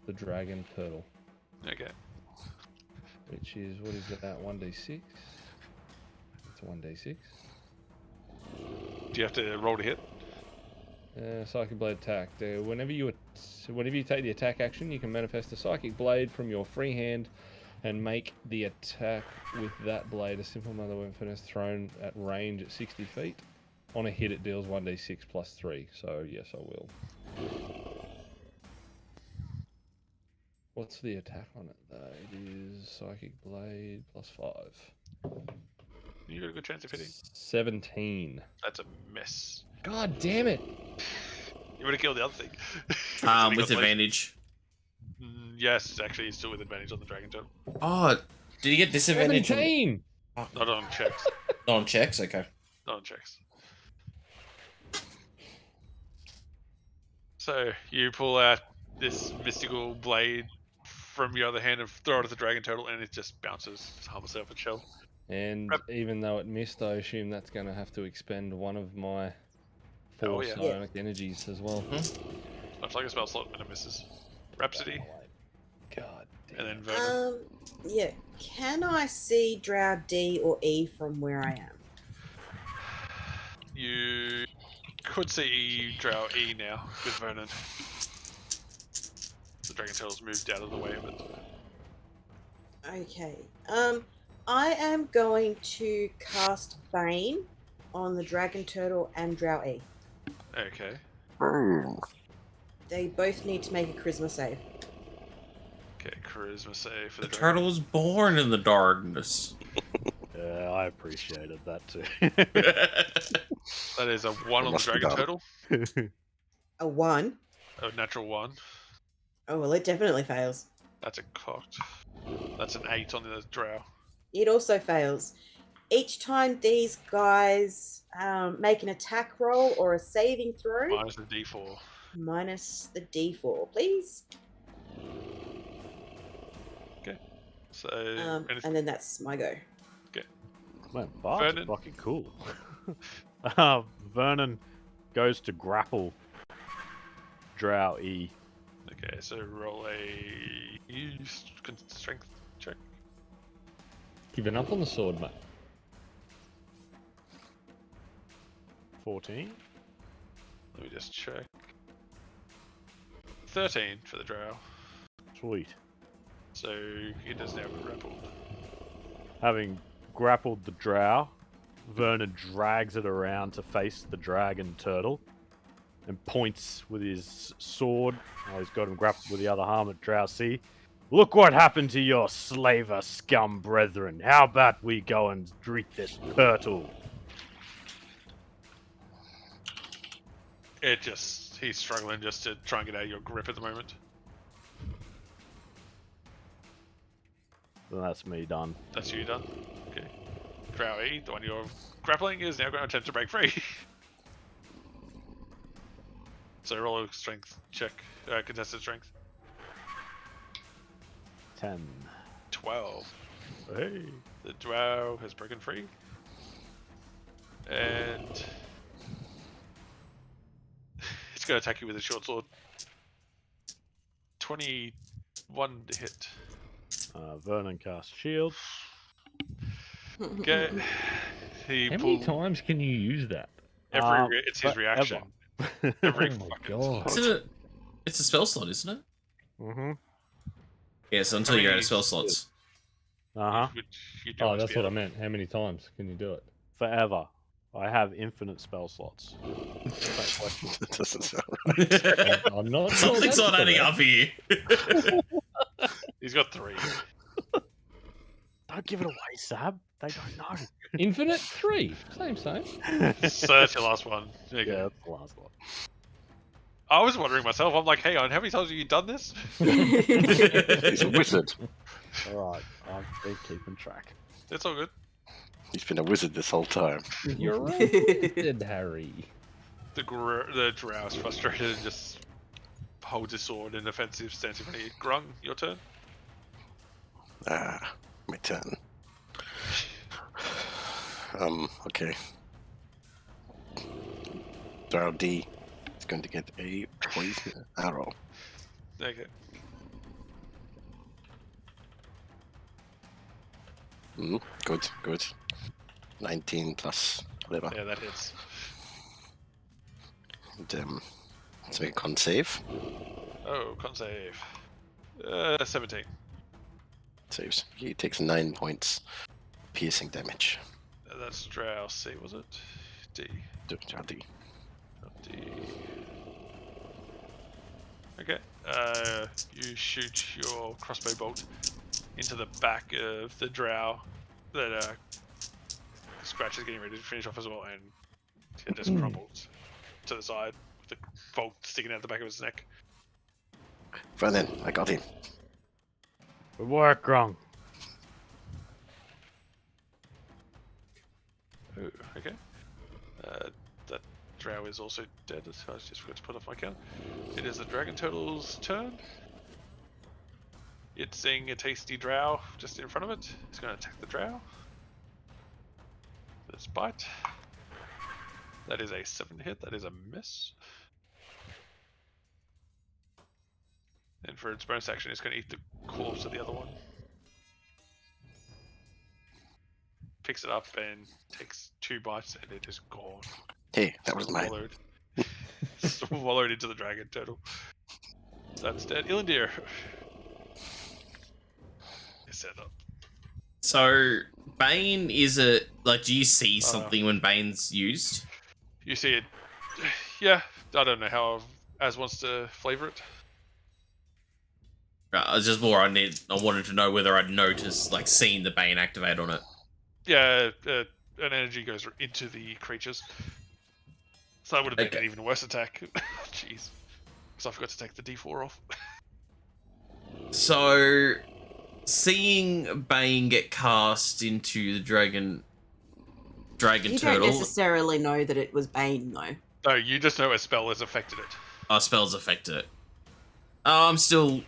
the dragon turtle, Okay. which is, what is that, 1d6? It's a 1d6. Do you have to roll to hit? Psychic blade attack. Whenever you take the attack action, you can manifest a psychic blade from your free hand and make the attack with that blade a simple melee weapon is thrown at range at 60 feet. On a hit, it deals 1d6 plus 3. So yes, I will. What's the attack on it though? It is Psychic Blade +5. You got a good chance of hitting. 17. That's a miss. God damn it! You would have killed the other thing. With advantage. Yes, actually, he's still with advantage on the dragon turtle. Oh, did he get disadvantage? 17! Not on checks. Not on checks? Okay. Not on checks. So you pull out this mystical blade from your other hand and throw it at the dragon turtle, and it just bounces, harmless out its shell. And even though it missed, I assume that's going to have to expend one of my 4 yeah. psionic energies as well. Much like a spell slot when it misses. Rhapsody, God damn. and then Vernon. Yeah. Can I see Drow D or E from where I am? You could see Drow E now with Vernon. The dragon turtle's moved out of the way of it. Okay. I am going to cast Bane on the dragon turtle and Drow E. Okay. They both need to make a charisma save. Okay, charisma save for The the dragon. turtle was born in the darkness. Yeah, I appreciated that too. That is a 1 on the Must be dragon done. turtle. A 1. A natural 1. Oh, well, it definitely fails. That's a cocked. That's an 8 on the drow. It also fails. Each time these guys make an attack roll or a saving throw, Minus the d4. minus the d4, please. So, And then that's my go. Man, Bard's Vernon. fucking cool. Vernon goes to grapple Drow E. okay, so roll a strength check. Giving up on the sword, mate. 14. Let me just check. 13 for the drow. Sweet. So it is now grappled. Having grappled the drow, Vernon drags it around to face the dragon turtle and points with his sword. Oh, he's got him grappled with the other arm at Drow C. Look what happened to your slaver scum brethren. How about we go and greet this turtle? He's struggling just to try and get out of your grip at the moment. Then that's me done. That's you done. Okay. Drow E, the one you're grappling, is now going to attempt to break free. So roll a strength check, contested strength. 10. 12. Hey. The drow has broken free. And it's going to attack you with a short sword. 21 to hit. Vernon casts shield. Okay. He How many pulled times can you use that? it's his forever. reaction. Every Oh my fucking god. Isn't it? It's a spell slot, isn't it? Mm-hmm. Yes, until you're out of spell slots. Uh-huh. which you don't Oh, want to that's be what I able- meant. How many times can you do it? Forever. I have infinite spell slots. That question. That doesn't sound right. I'm not sure Something's that's not adding correct. up here. He's got 3. Don't give it away, Sab. They don't know. Infinite 3. Same. So that's your last one. There you Yeah, go. that's the last one. I was wondering myself, I'm like, hang on, how many times have you done this? He's a wizard. Alright, I've been keeping track. It's all good. He's been a wizard this whole time. You're right, Harry. The drow is frustrated and just holds his sword in offensive stance in front of you. Grung, your turn. Ah, my turn. Okay. Drow D is going to get a poison arrow. Okay. Good. 19 plus whatever. Yeah, that hits. And, so a con save. Oh, con save. 17. Saves. He takes 9 points piercing damage. That's drow C, was it? D. Drow D. D. Okay. You shoot your crossbow bolt into the back of the drow that Scratch is getting ready to finish off as well, and it just crumbles to the side with the bolt sticking out the back of his neck. Fine then, I got him. Good work, Grung. Oh, okay. That drow is also dead. I just forgot to put off my count. It is the dragon turtle's turn. It's seeing a tasty drow just in front of it. It's going to attack the drow. This bite. That is a 7 hit. That is a miss. And for its bonus action, it's going to eat the corpse of the other one. Picks it up and takes 2 bites, and it is gone. Hey, that was mine. Swallowed. Swallowed into the dragon turtle. That's dead. Ilandir. Set up. So Bane is a like. Do you see something when Bane's used? You see it. Yeah, I don't know how Az wants to flavor it. It's just more. I wanted to know whether I'd noticed like seeing the Bane activate on it. Yeah, an energy goes into the creatures. So that would have been an even worse attack. Jeez. Because I forgot to take the D4 off. So, seeing Bane get cast into the dragon You turtle. don't necessarily know that it was Bane, though. No, you just know a spell has affected it. Our spells affected it. I'm still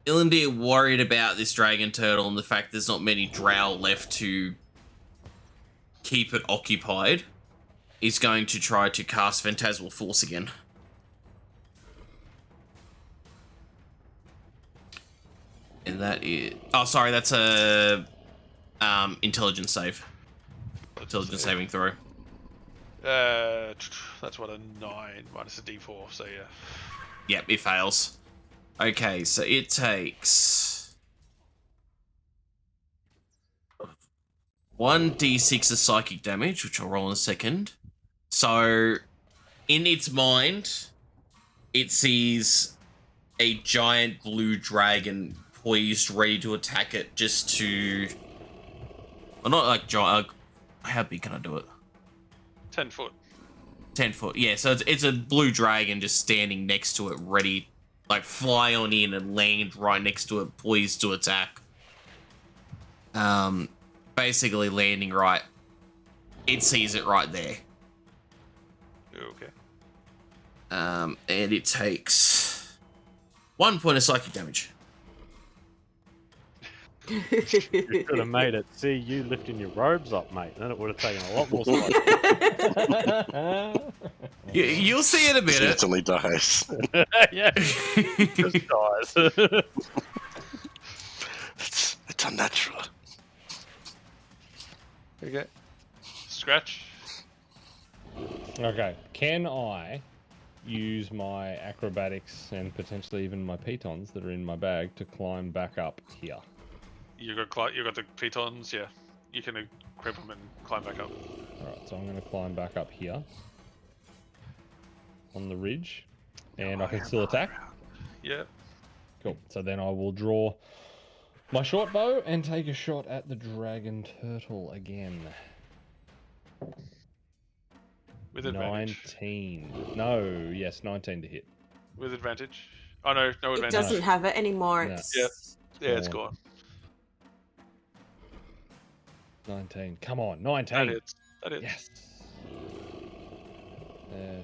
Ilandir worried about this dragon turtle and the fact there's not many drow left to keep it occupied. He's going to try to cast Phantasmal Force again. And that is... Oh, sorry, that's a intelligence save. Intelligence saving throw. That's what, a 9 minus a D4, so yeah. Yep, it fails. Okay, so it takes 1d6 of psychic damage, which I'll roll in a second. So, in its mind, it sees a giant blue dragon poised, ready to attack it, just to... Well, not like giant... How big can I do it? 10 foot. 10 foot, yeah. So it's a blue dragon just standing next to it, ready, like fly on in and land right next to it, poised to attack. Basically landing right. It sees it right there. Okay. And it takes 1 point of psychic damage. You could have made it. See you lifting your robes up, mate. Then it would have taken a lot more space. You'll see in a minute. Instantly dies. Yeah, just dies. It's unnatural. Okay. Scratch. Okay, can I use my acrobatics and potentially even my pitons that are in my bag to climb back up here? You got the pitons, yeah. You can equip them and climb back up. Alright, so I'm going to climb back up here on the ridge, and I can still attack? Yeah. Cool, so then I will draw my short bow and take a shot at the dragon turtle again. With advantage. 19. No, yes, 19 to hit. With advantage. Oh no, no It advantage. doesn't have it anymore. No. It's... Yeah, it's gone. 19. Come on, 19. That is. That is. Yes.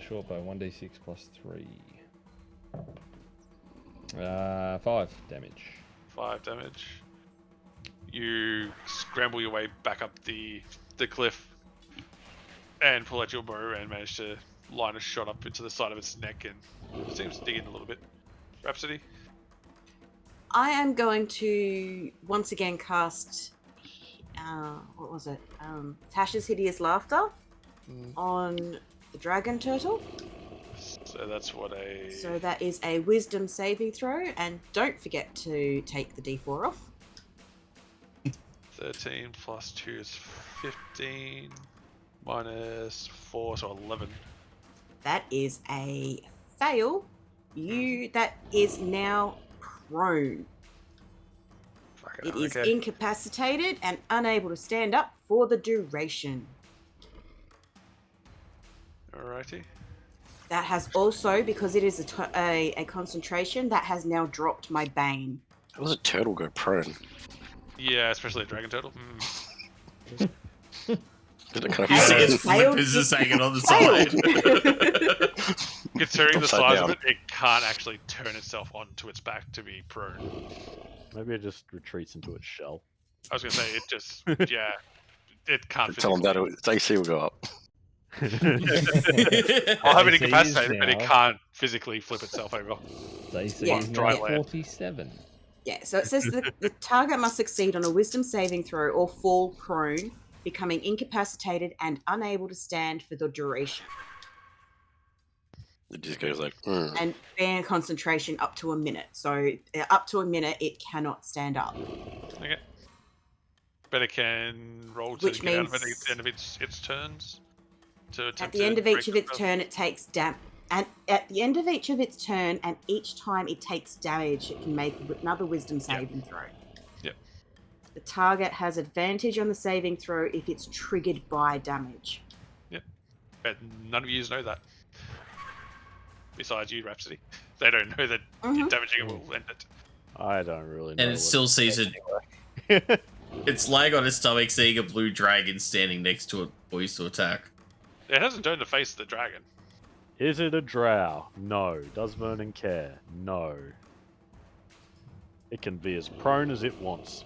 Short bow, 1d6 plus 3. 5 damage. 5 damage. You scramble your way back up the cliff and pull out your bow and manage to line a shot up into the side of its neck, and it seems to dig in a little bit. Rhapsody? I am going to once again cast... what was it? Tash's Hideous Laughter on the dragon turtle. So that's what a... So that is a wisdom saving throw, and don't forget to take the D4 off. 13 plus 2 is 15 minus 4, so 11. That is a fail. that is now prone. Fucking It hell, is okay. incapacitated and unable to stand up for the duration. Alrighty. That has also, because it is a concentration, that has now dropped my Bane. How does a turtle go prone? Yeah, especially a dragon turtle. Mm. Did it kind You see Hey, its failed. flippers just hanging on the Failed. side. Considering the Upside size down. of it, it can't actually turn itself onto its back to be prone. Maybe it just retreats into its shell. I was gonna say it just, yeah, it can't. Tell them that physically- its AC will go up. I'll have it AC is incapacitated, but it now- can't physically flip itself over. AC Yeah, is dry now land. 47. Yeah, so it says the target must succeed on a wisdom saving throw or fall prone, becoming incapacitated and unable to stand for the duration, It just goes like, and ban concentration up to a minute. So up to a minute, it cannot stand up. Okay. But it can roll to Which get out of it means- at the end of its turns. To At attempt the to end of break each of the its spell. turn, it takes and at the end of each of its turn, and each time it takes damage, it can make another wisdom saving throw. Yep. The target has advantage on the saving throw if it's triggered by damage. But none of you know that. Besides you, Rhapsody. They don't know that Mhm. damaging it will end it. I don't really know. And it what still sees it. it. It's laying on its stomach, seeing a blue dragon standing next to it, poised to attack. It hasn't turned to face the dragon. Is it a drow? No. Does Vernon care? No. It can be as prone as it wants.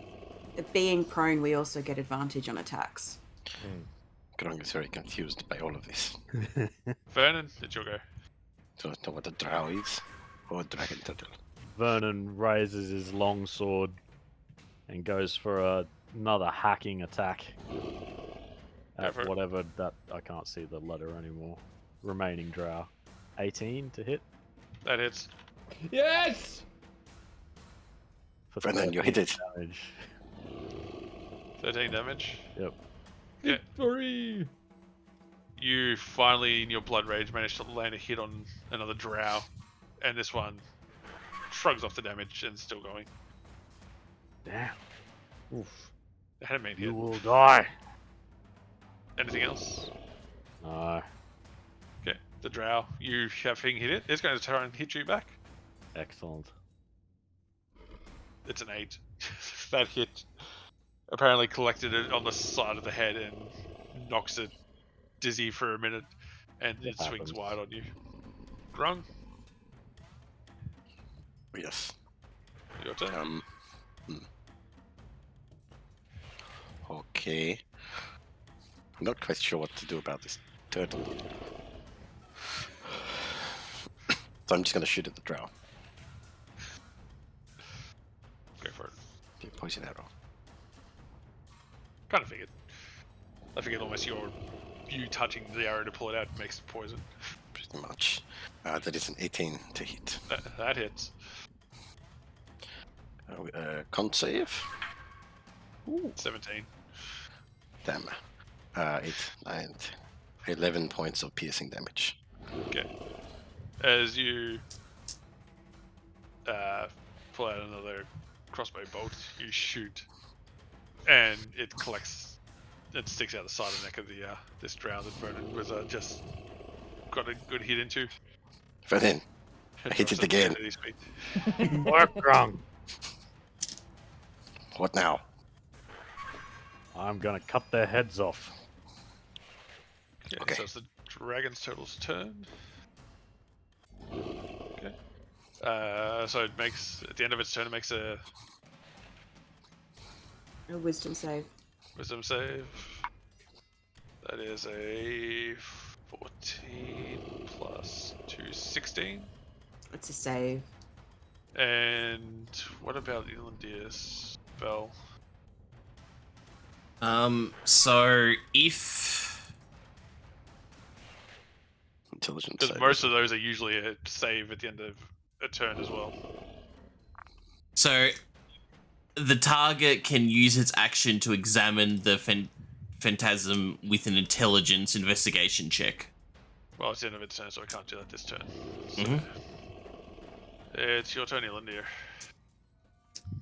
Being prone, we also get advantage on attacks. Grung is very confused by all of this. Vernon, it's your go. So I don't know what a drow is or a dragon turtle. Vernon raises his long sword and goes for another hacking attack at for it. whatever that I can't see the letter anymore. Remaining drow. 18 to hit That hits. Yes! for Vernon, you hit 13 it. damage. 13 damage. Yep. Yeah. Victory! You finally, in your blood rage, managed to land a hit on another drow. And this one shrugs off the damage and is still going. Damn. Oof. It had a main hit. You will die. Anything else? No. Okay. The drow, you have hit it. It's going to try and hit you back. Excellent. It's an 8. That hit apparently collected it on the side of the head and knocks it dizzy for a minute, and it swings happens. wide on you. Grung, Yes. your turn. Okay. I'm not quite sure what to do about this turtle. So I'm just gonna shoot at the drow. Go for it. Okay, poison arrow. Kind of figured. I figured almost you touching the arrow to pull it out makes it poison. Pretty much. That is an 18 to hit. That hits. Con save. 17. Damn. 8, 9, 11 points of piercing damage. Okay. As you pull out another crossbow bolt, you shoot, and it collects. It sticks out the side of the neck of the this drow that Vernon was just got a good hit into. Vernon, I hit it again. At his feet. Work, Grung. What now? I'm gonna cut their heads off. Okay, Okay. so it's the dragon's turtle's turn. Okay. So it makes at the end of its turn, it makes a A wisdom save. wisdom save. That is a 14 plus 2, 16. It's a save. And what about the Ilandir spell? So if Intelligence Because save. most of those are usually a save at the end of a turn as well. so the target can use its action to examine the phantasm with an intelligence investigation check. Well, it's the end of its turn, so I can't do that this turn. So, Mhm. It's your turn, Elandir.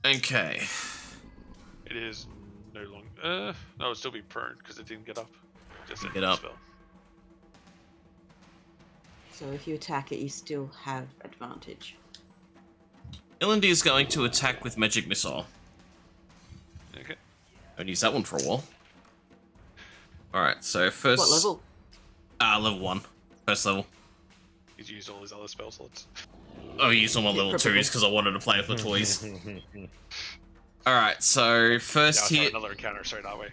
Okay. It is no longer. No, it'll still be prone because it didn't get up. Just Get ended the up. spell. So if you attack it, you still have advantage. Ilandir is going to attack with Magic Missile. Okay. I haven't used that one for a while. Alright, so first... What level? Level 1. First level. He's used all his other spell slots. I used all my Yeah, level probably. 2s because I wanted to play with my toys. Alright, so first Yeah, I'll hit... try another encounter straight that way.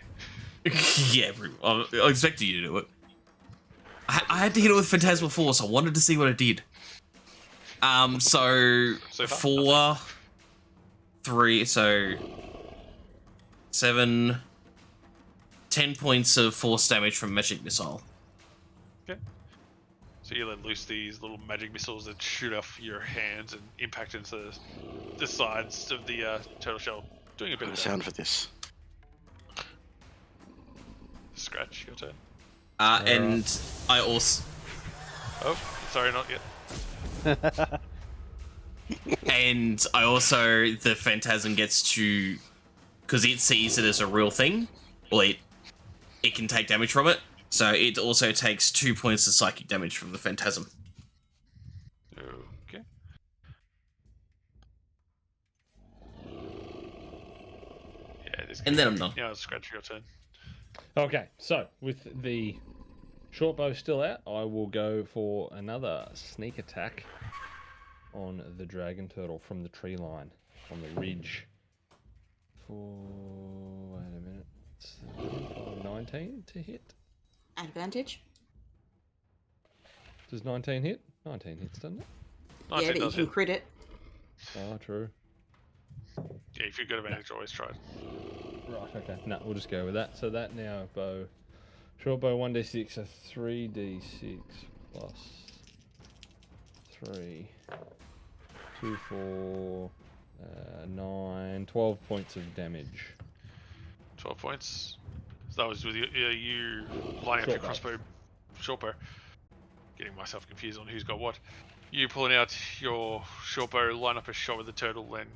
Yeah, I expected you to do it. I had to hit it with Phantasmal Force. I wanted to see what it did. So So far, 4, 3, so 7, 10 points of force damage from Magic Missile. Okay. So you let loose these little magic missiles that shoot off your hands and impact into the sides of the turtle shell, doing a bit Got of a sound for this. scratch. Your turn. And I also... Oh, sorry, not yet. And I also... The Phantasm gets to... Because it sees it as a real thing. Well, it can take damage from it. So it also takes 2 points of psychic damage from the Phantasm. Okay. Yeah, this. And then I'm done. Yeah, scratch. Your turn. Okay, so with the short bow still out, I will go for another sneak attack on the dragon turtle from the tree line, on the ridge. For wait a minute, it's 19 to hit. Advantage? Does 19 hit? 19 hits, doesn't it? Yeah, but you does can hit. crit it. Oh, true. Yeah, if you've got advantage, always try it. Right, okay. No, we'll just go with that. So that now, bow. Short bow 1d6, so 3d6 plus 3. 2, 4, 9, 12 points of damage. 12 points. So that was with you lining up your Short bow. crossbow, short bow. Getting myself confused on who's got what. You pulling out your short bow, line up a shot with the turtle, and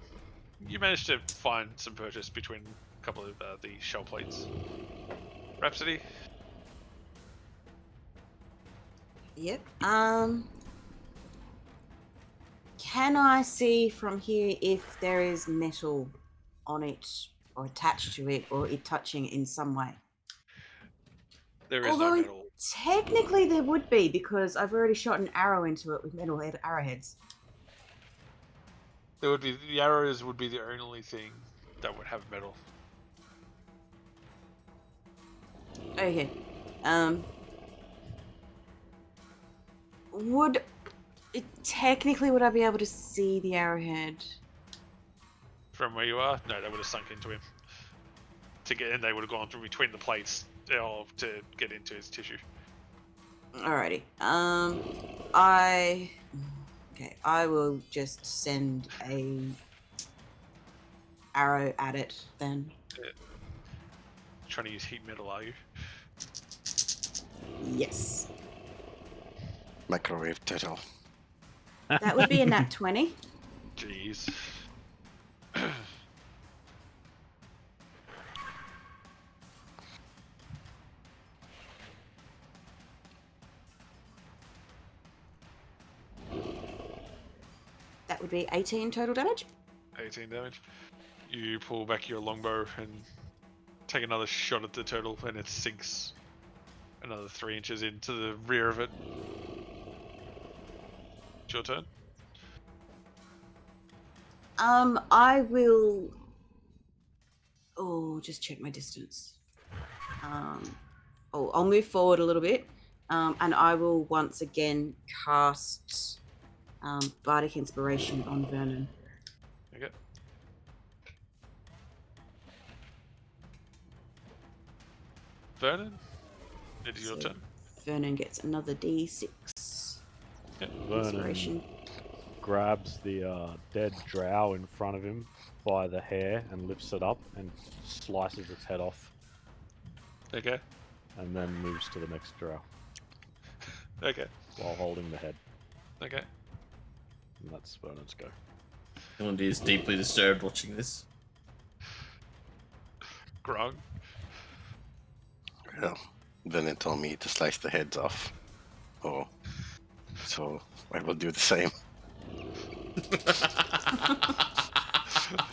you managed to find some purchase between a couple of the shell plates. Rhapsody. Yep. Can I see from here if there is metal on it or attached to it or it touching in some way? There is Although no metal. technically there would be because I've already shot an arrow into it with metal arrowheads. There would be the arrows would be the only thing that would have metal. Okay. Would it technically would I be able to see the arrowhead? From where you are, no, they would have sunk into him. To get in, they would have gone through between the plates to get into his tissue. Alrighty. I will just send a arrow at it then. Trying to use heat metal, are you? Yes. Microwave turtle. That would be a nat 20. Jeez. That would be 18 total damage. 18 damage. You pull back your longbow and take another shot at the turtle, and it sinks another 3 inches into the rear of it. It's your turn. I will. Oh, just check my distance. I'll move forward a little bit, and I will once again cast Bardic Inspiration on Vernon. Okay. Vernon, it is your So turn. Vernon gets another D6 Okay. Vernon inspiration. grabs the dead drow in front of him by the hair and lifts it up and slices its head off, Okay. and then moves to the next drow Okay. while holding the head. Okay. And that's Vernon's go. Yolandi is deeply disturbed watching this. Grung. Well, Vernon told me to slice the heads off. Oh, so I will do the same.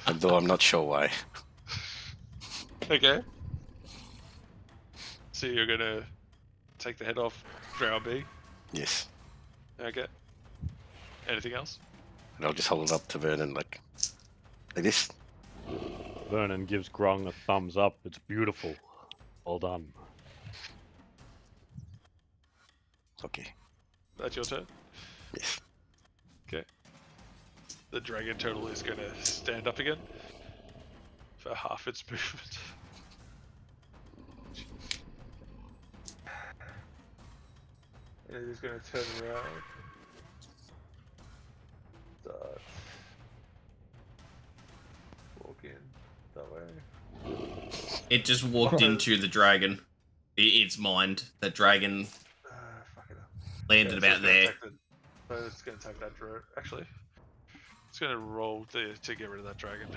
Although I'm not sure why. Okay. So you're gonna take the head off Drow B? Yes. Okay. Anything else? And I'll just hold it up to Vernon like this. Vernon gives Grung a thumbs up. It's beautiful. Well done. Okay. That's your turn? Yes. Okay. The dragon turtle is gonna stand up again for half its movement. And it is gonna turn around. Start. Walk in that way. It just walked into the dragon. Its mind. The dragon Fuck it up. landed about there. So it's gonna take that draw. Actually, it's gonna roll to get rid of that dragon.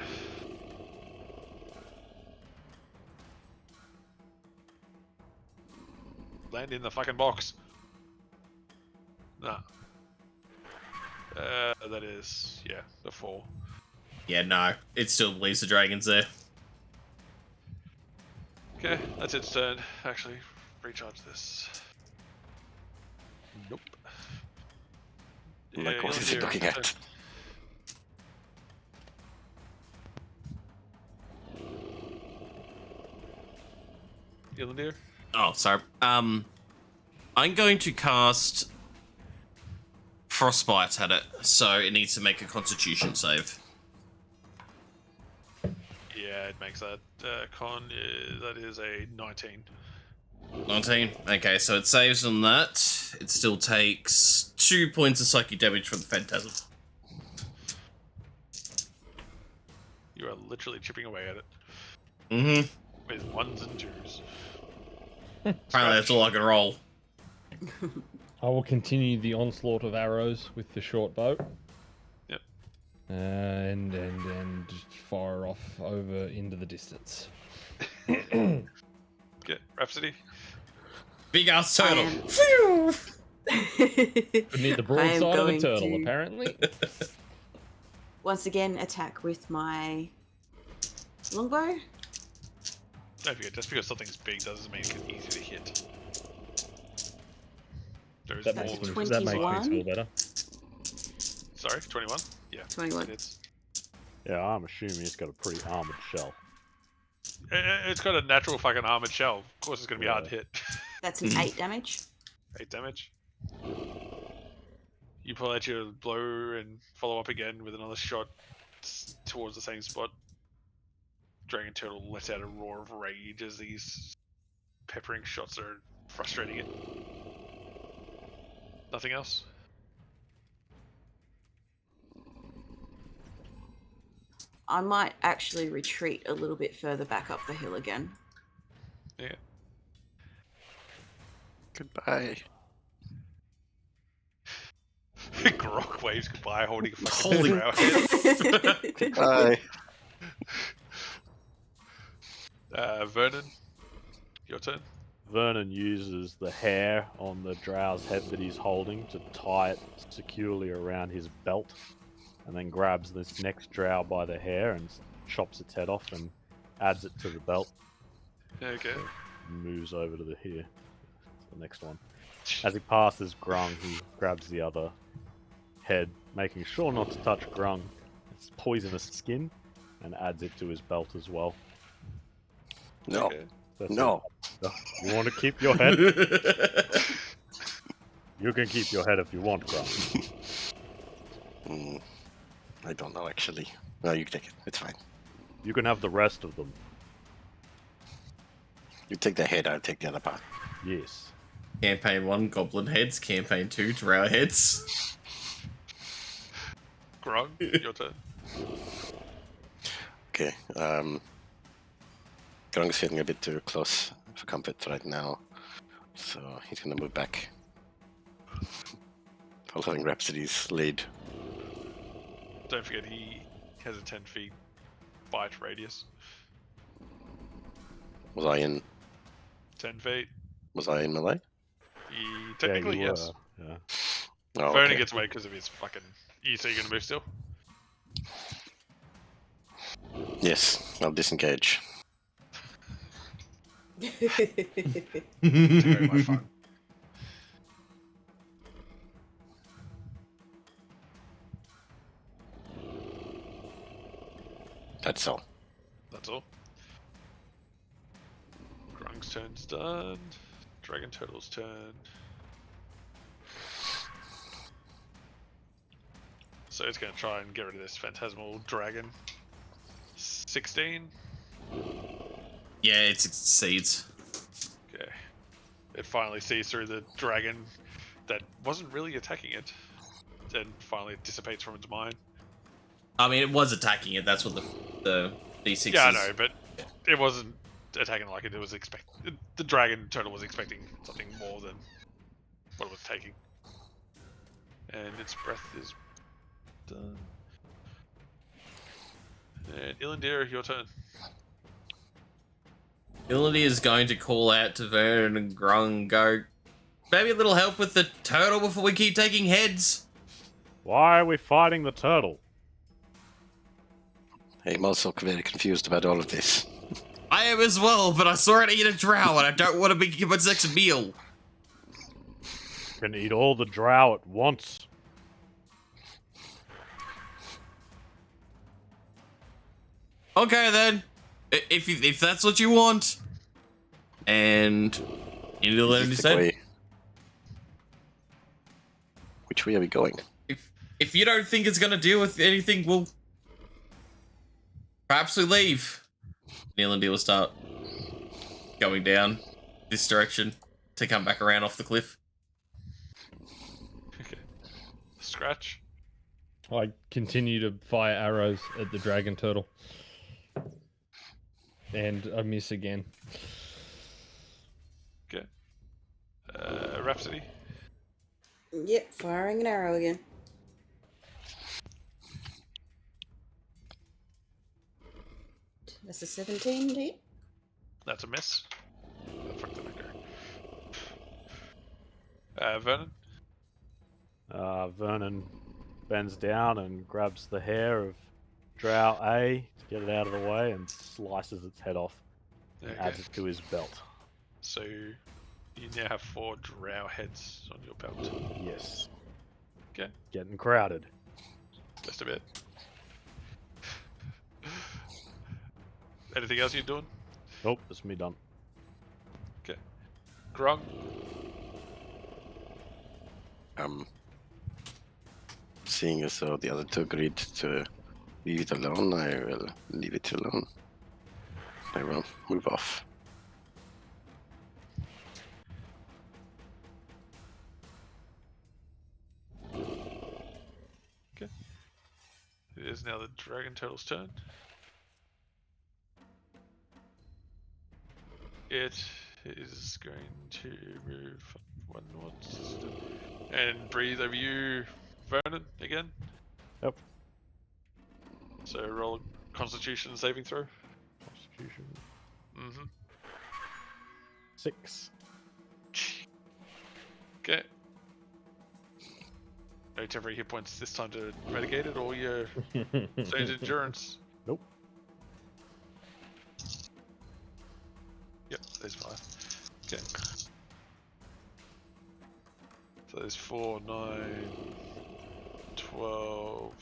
Land in the fucking box. Nah. That is, yeah, the 4. Yeah, no. It still believes the dragon's there. Okay, that's its turn. Actually, recharge this. Nope. Like, what is it looking at? Ylandir? Oh, sorry. I'm going to cast Frostbite at it, so it needs to make a Constitution save. Yeah, it makes that. That is a 19. 19. Okay, so it saves on that. It still takes 2 points of psychic damage from the Phantasm. You are literally chipping away at it Mm-hmm. with 1s and 2s. Apparently that's all I can roll. I will continue the onslaught of arrows with the short bow. Yep. And just fire off over into the distance. Get Rhapsody. Big ass turtle. Could need the broadside of a turtle, apparently. Once again, attack with my longbow. Don't forget, just because something's big doesn't mean it's easy to hit. There is That more makes, than... me, that makes me 21. feel better. Sorry, 21? Yeah. 21. It's, Yeah, I'm assuming it's got a pretty armored shell. it's got a natural fucking armored shell. Of course it's going to be hard to hit. That's an 8 damage. 8 damage. You pull out your blow and follow up again with another shot towards the same spot. Dragon Turtle lets out a roar of rage as these peppering shots are frustrating it. Nothing else? I might actually retreat a little bit further back up the hill again. Yeah. Goodbye. Grok waves goodbye, holding a fucking Holy drow head. Goodbye. Vernon, your turn. Vernon uses the hair on the drow's head that he's holding to tie it securely around his belt, and then grabs this next drow by the hair and chops its head off and adds it to the belt. Okay. And moves over to the next one. As he passes Grung, he grabs the other head, making sure not to touch Grung. It's poisonous skin, and adds it to his belt as well. No. Okay. That's No. it. You want to keep your head? You can keep your head if you want, Grung. I don't know, actually. No, you can take it. It's fine. You can have the rest of them. You take the head, I'll take the other part. Yes. Campaign 1, Goblin Heads. Campaign 2, Drow Heads. Grog, your turn. Okay. Grung's getting a bit too close for comfort right now, so he's gonna move back. Following Rhapsody's lead. don't forget he has a 10 feet bite radius. Was I in 10 feet. melee? Technically, yeah, you yes. were. Yeah. Oh, Vernon okay. gets away because of his fucking. So you're gonna move still? Yes, I'll disengage. Very much fun. That's all. That's all. Grung's turn's done. Dragon Turtle's turn. So it's going to try and get rid of this phantasmal dragon. 16. Yeah, it succeeds. Okay. It finally sees through the dragon that wasn't really attacking it. And finally it dissipates from its mind. I mean, it was attacking it. That's what the D6 Yeah, I is. know, but it wasn't attacking like it. It was the dragon turtle was expecting something more than what it was taking. And its breath is done. And Ilandir, your turn. Ability is going to call out to Vernon and Grung, go, maybe a little help with the turtle before we keep taking heads. Why are we fighting the turtle? I'm also very confused about all of this. I am as well, but I saw it eat a drow and I don't want to be give its next meal. Can eat all the drow at once. Okay then, if that's what you want, and you need to let him Is this the decide. way- Which way are we going? If you don't think it's gonna deal with anything, we'll perhaps we leave. Neil and Deal will start going down this direction to come back around off the cliff. Okay. Scratch. I continue to fire arrows at the dragon turtle. And I miss again. Okay. Rhapsody. Yep, firing an arrow again. That's a 17, do you? That's a miss. Oh, fuck the go. Vernon. Vernon bends down and grabs the hair of Drow A to get it out of the way and slices its head off and Okay. adds it to his belt. So you now have 4 drow heads on your belt. Yes. Okay. Getting crowded. Just a bit. Anything else you're doing? Nope, that's me done. Grung. Seeing as though the other two agreed to leave it alone, I will leave it alone. I will move off. It is now the dragon turtle's turn. It is going to move one north and breathe over you, Vernon, again. Yep. So roll a Constitution saving throw. Constitution. Mm-hmm. 6. Okay. No temporary hit points this time to mitigate it, or your stage endurance. Nope. Yep, there's 5. Okay. So there's 4, 9, 12,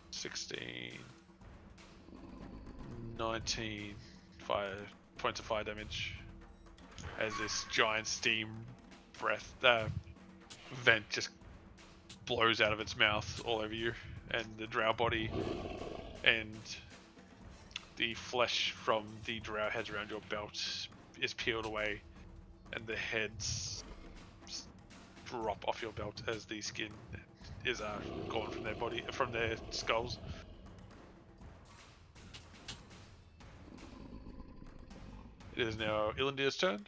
16, 19 fire points of fire damage as this giant steam breath vent just blows out of its mouth all over you, and the drow body and the flesh from the drow heads around your belt is peeled away, and the heads drop off your belt as the skin is gone from their body, from their skulls. It is now Ilandir's turn.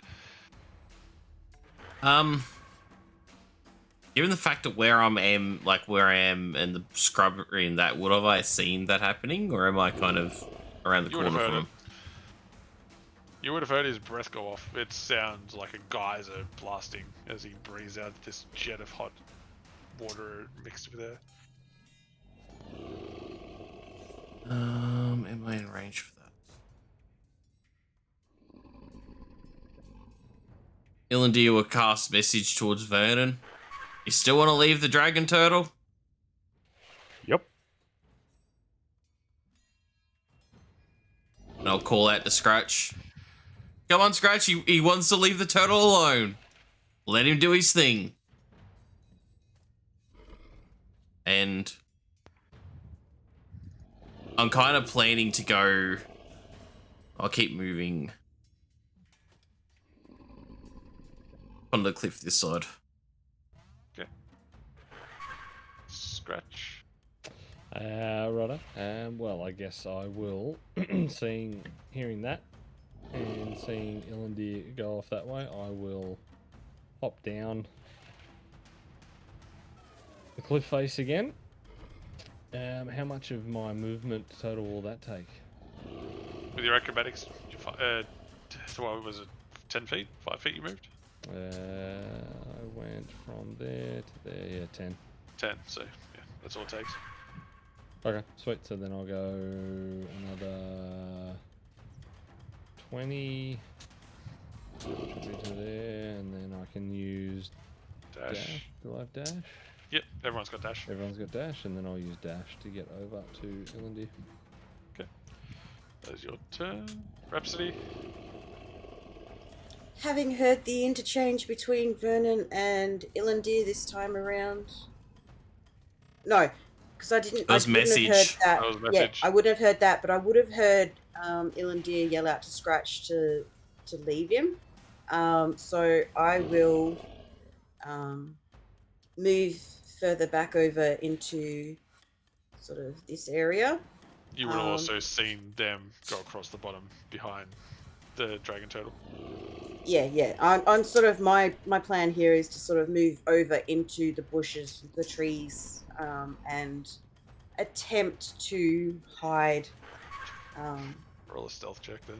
Given the fact that where I am and the scrubbery and that, would have I seen that happening, or am I kind of around the You would have corner heard from it. him? You would have heard his breath go off. It sounds like a geyser blasting as he breathes out this jet of hot water mixed with air. Am I in range for that? Ilandir will cast message towards Vernon. You still want to leave the dragon turtle? Yep. And I'll call out to Scratch. Come on, Scratch. He wants to leave the turtle alone. Let him do his thing. And I'm kind of planning to go. I'll keep moving on the cliff this side. Scratch. Righto. Well, I guess I will, hearing that, and seeing Ilandir go off that way, I will hop down the cliff face again. How much of my movement total will that take? With your acrobatics, so what was it? 10 feet? 5 feet you moved? I went from there to there. Yeah, 10. 10, so yeah, that's all it takes. Okay, sweet. So then I'll go another 20 to there, and then I can use dash. Do I have dash? Yep, everyone's got dash. Everyone's got dash, and then I'll use dash to get over to Ilandir. That is your turn. Rhapsody. Having heard the interchange between Vernon and Ilandir this time around. No, because I didn't. That was wouldn't have message. heard that. That was Yeah, message. I wouldn't have heard that, but I would have heard Ilandir yell out to Scratch to leave him. So I will move further back over into sort of this area. You would have also seen them go across the bottom behind the dragon turtle. Yeah. I'm sort of my plan here is to sort of move over into the bushes, the trees, and attempt to hide. Roll a stealth check then.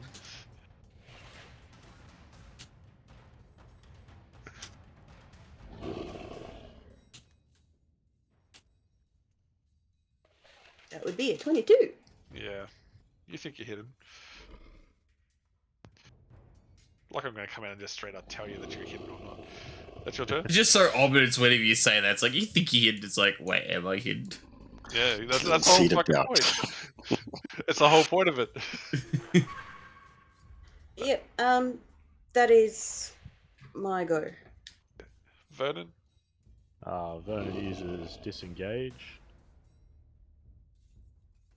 That would be a 22. Yeah. You think you hit him. Like I'm going to come out and just straight up tell you that you hit him or not. That's your turn? It's just so ominous whenever you say that. It's like, you think you hid. It's like, wait, am I hid? Yeah, that's the whole Seated fucking doubt. point. It's the whole point of it. Yep. That is my go. Vernon? Vernon uses disengage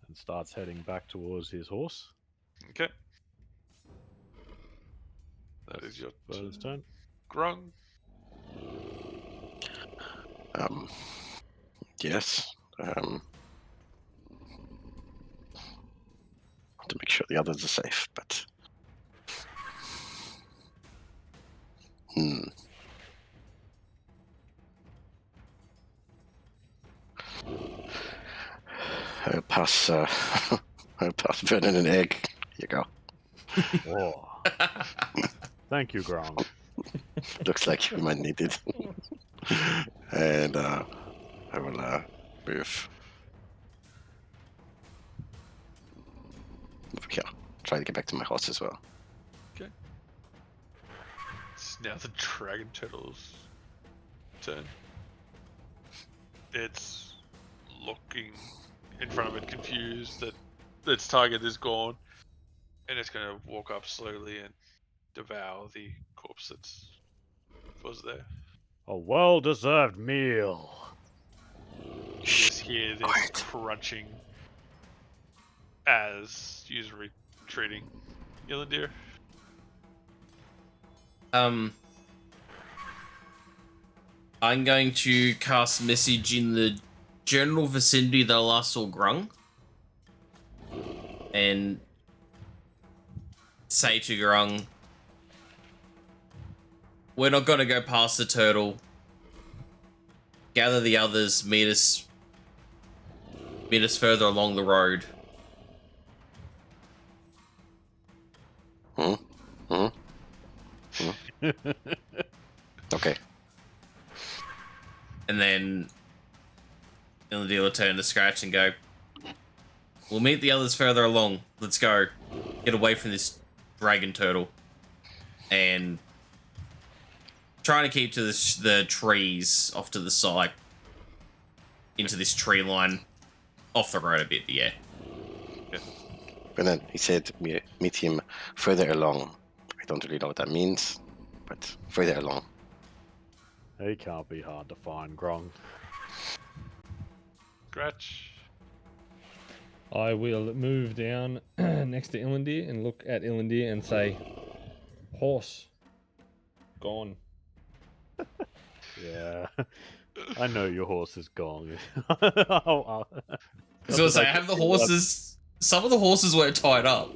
and starts heading back towards his horse. Okay. That is your Vernon's turn. Grung? Yes. To make sure the others are safe, but I'll pass Vernon an egg. Here you go. Oh. Thank you, Grong. Looks like we might need it. And I will move here. Try to get back to my horse as well. Okay. It's now the dragon turtle's turn. It's looking in front of it, confused that its target is gone, and it's going to walk up slowly and devour the corpse that was there. A well-deserved meal. You just hear this crunching as you're retreating. Ilandir? I'm going to cast message in the general vicinity that I last saw Grung, and say to Grung, we're not going to go past the turtle gather the others, meet us further along the road. Okay. And then Illidir will turn to Scratch and go, we'll meet the others further along. Let's go. Get away from this dragon turtle. And trying to keep to the trees off to the side. Into this tree line. Off the road a bit, yeah. And then he said, meet him further along. I don't really know what that means, but further along. He can't be hard to find, Grong. Scratch. I will move down next to Illidir and look at Illidir and say, horse. Gone. Yeah. I know your horse is gone. So I have the horses. Some of the horses were tied up.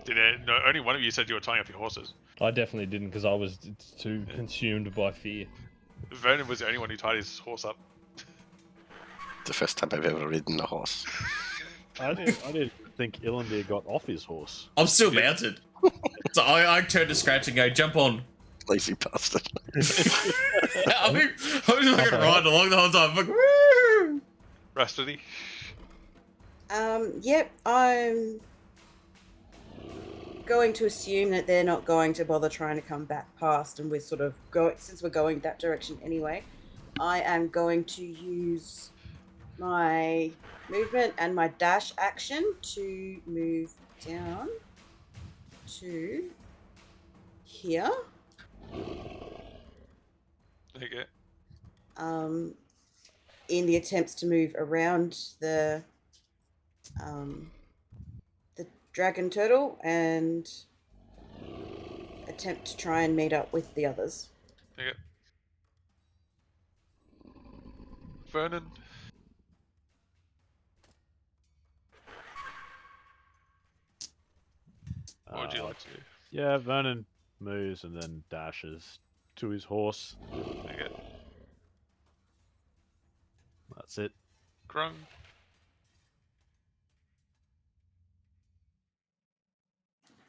No, only one of you said you were tying up your horses. I definitely didn't because I was too consumed by fear. Vernon was the only one who tied his horse up. The first time I've ever ridden a horse. I didn't think Illidir got off his horse. I'm still mounted. So I turn to Scratch and go, jump on. Lazy bastard. I'm just fucking riding along the whole time. Like, woo! Rhapsody. Yep, I'm going to assume that they're not going to bother trying to come back past, and we're sort of going, since we're going that direction anyway, I am going to use my movement and my dash action to move down to here. Okay. In the attempts to move around the dragon turtle and attempt to try and meet up with the others. Okay. Vernon. What would you like to do? Yeah, Vernon moves and then dashes to his horse. Okay. That's it. Grung.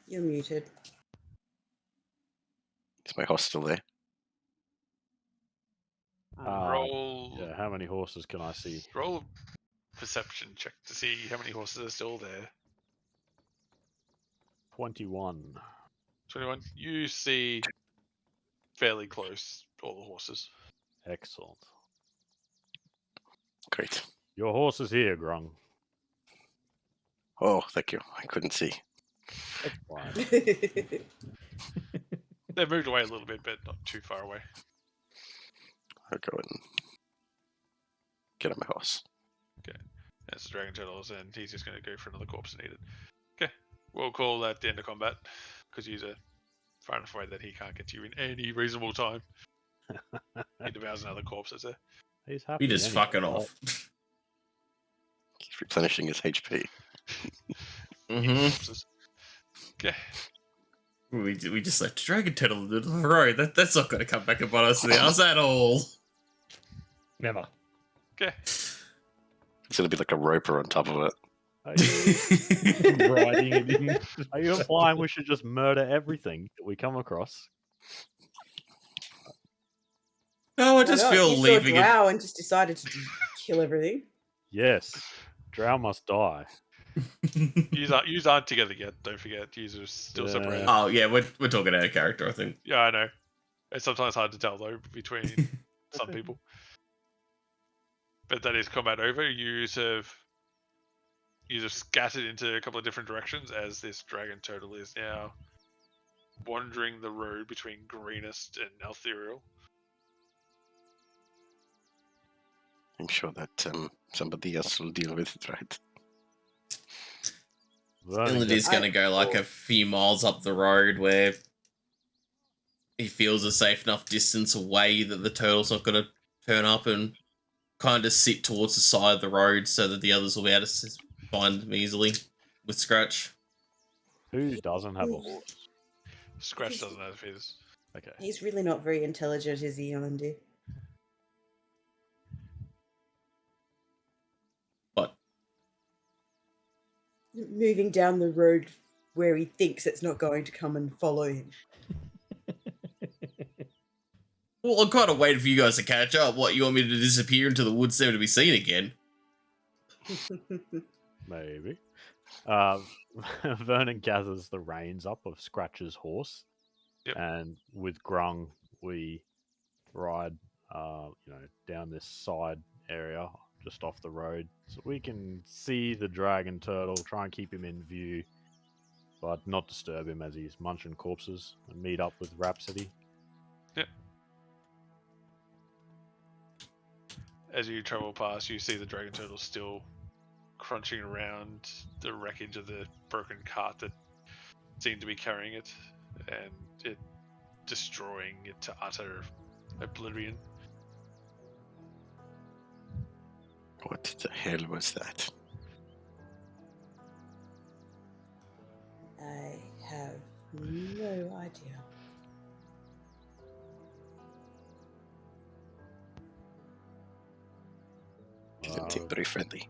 You're muted. Is my horse still there? Roll. Yeah, how many horses can I see? Roll a perception check to see how many horses are still there. 21. 21. You see fairly close all the horses. Excellent. Great. Your horse is here, Grung. Oh, thank you. I couldn't see. That's fine. They've moved away a little bit, but not too far away. I'll go and get on my horse. That's the dragon turtles, and he's just going to go for another corpse and eat it. Okay, we'll call that the end of combat, because he's far enough away that he can't get to you in any reasonable time. He devours another corpse that's there. He's happy. You just anyway, fucking right? off. He's replenishing his HP. Corpses. Okay. We just left a dragon turtle in the road. That's not going to come back and bite us in the ass at all. Never. Okay. It's going to be like a roper on top of it. Riding it in. Are you implying we should just murder everything that we come across? No, I just feel you leaving saw it. Drow and just decided to kill everything. Yes. Drow must die. Yous aren't together yet, don't forget. Yous are still separated. Oh yeah, we're talking out of character, I think. Yeah, I know. It's sometimes hard to tell, though, between some people. But that is combat over. Yous have scattered into a couple of different directions as this dragon turtle is now wandering the road between Greenest and Ethereal. I'm sure that somebody else will deal with it, right? Illidir's going to go like a few miles up the road where he feels a safe enough distance away that the turtle's not going to turn up, and kind of sit towards the side of the road so that the others will be able to find them easily with Scratch. Who doesn't have a horse? Scratch doesn't have his. Okay. He's really not very intelligent, is he, Yolandi? moving down the road where he thinks it's not going to come and follow him. Well, I'm kind of waiting for you guys to catch up. What, you want me to disappear into the woods never to be seen again? Maybe. Vernon gathers the reins up of Scratch's horse, and with Grung, we ride, down this side area just off the road, so we can see the dragon turtle. Try and keep him in view, but not disturb him as he's munching corpses, and meet up with Rhapsody. Yep. As you travel past, you see the dragon turtle still crunching around the wreckage of the broken cart that seemed to be carrying it, and it destroying it to utter oblivion. What the hell was that? I have no idea. Didn't seem very friendly.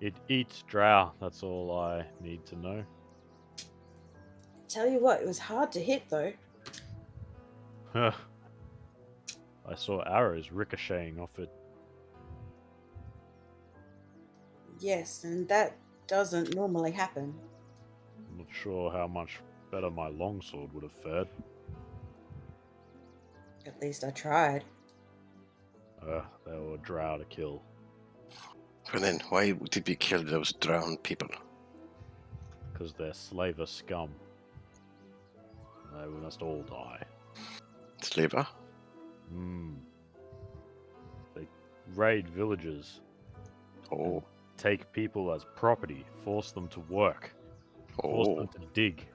It eats drow, that's all I need to know. Tell you what, it was hard to hit though. I saw arrows ricocheting off it. Yes, and that doesn't normally happen. I'm not sure how much better my longsword would have fared. At least I tried. They were drow to kill. But then, why did we kill those drowned people? Because they're slaver scum. They must all die. Slaver? They raid villages. Oh. Take people as property. Force them to work. Force them to dig.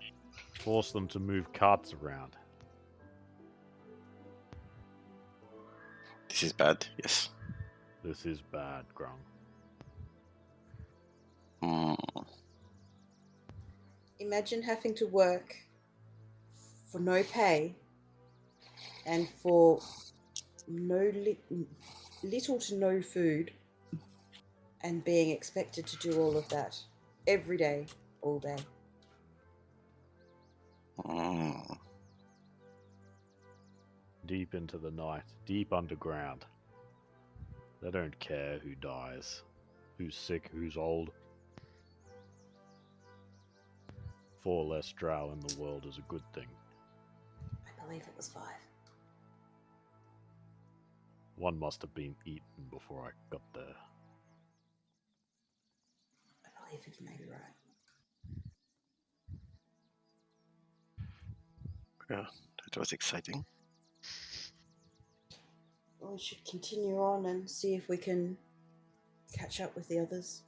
Force them to move carts around. This is bad, yes. This is bad, Grung. Imagine having to work for no pay and for little to no food, and being expected to do all of that every day, all day. Deep into the night, deep underground. They don't care who dies, who's sick, who's old. 4 less drow in the world is a good thing. I believe it was 5. 1 must have been eaten before I got there. I believe you may be right. Yeah, that was exciting. Well, we should continue on and see if we can catch up with the others.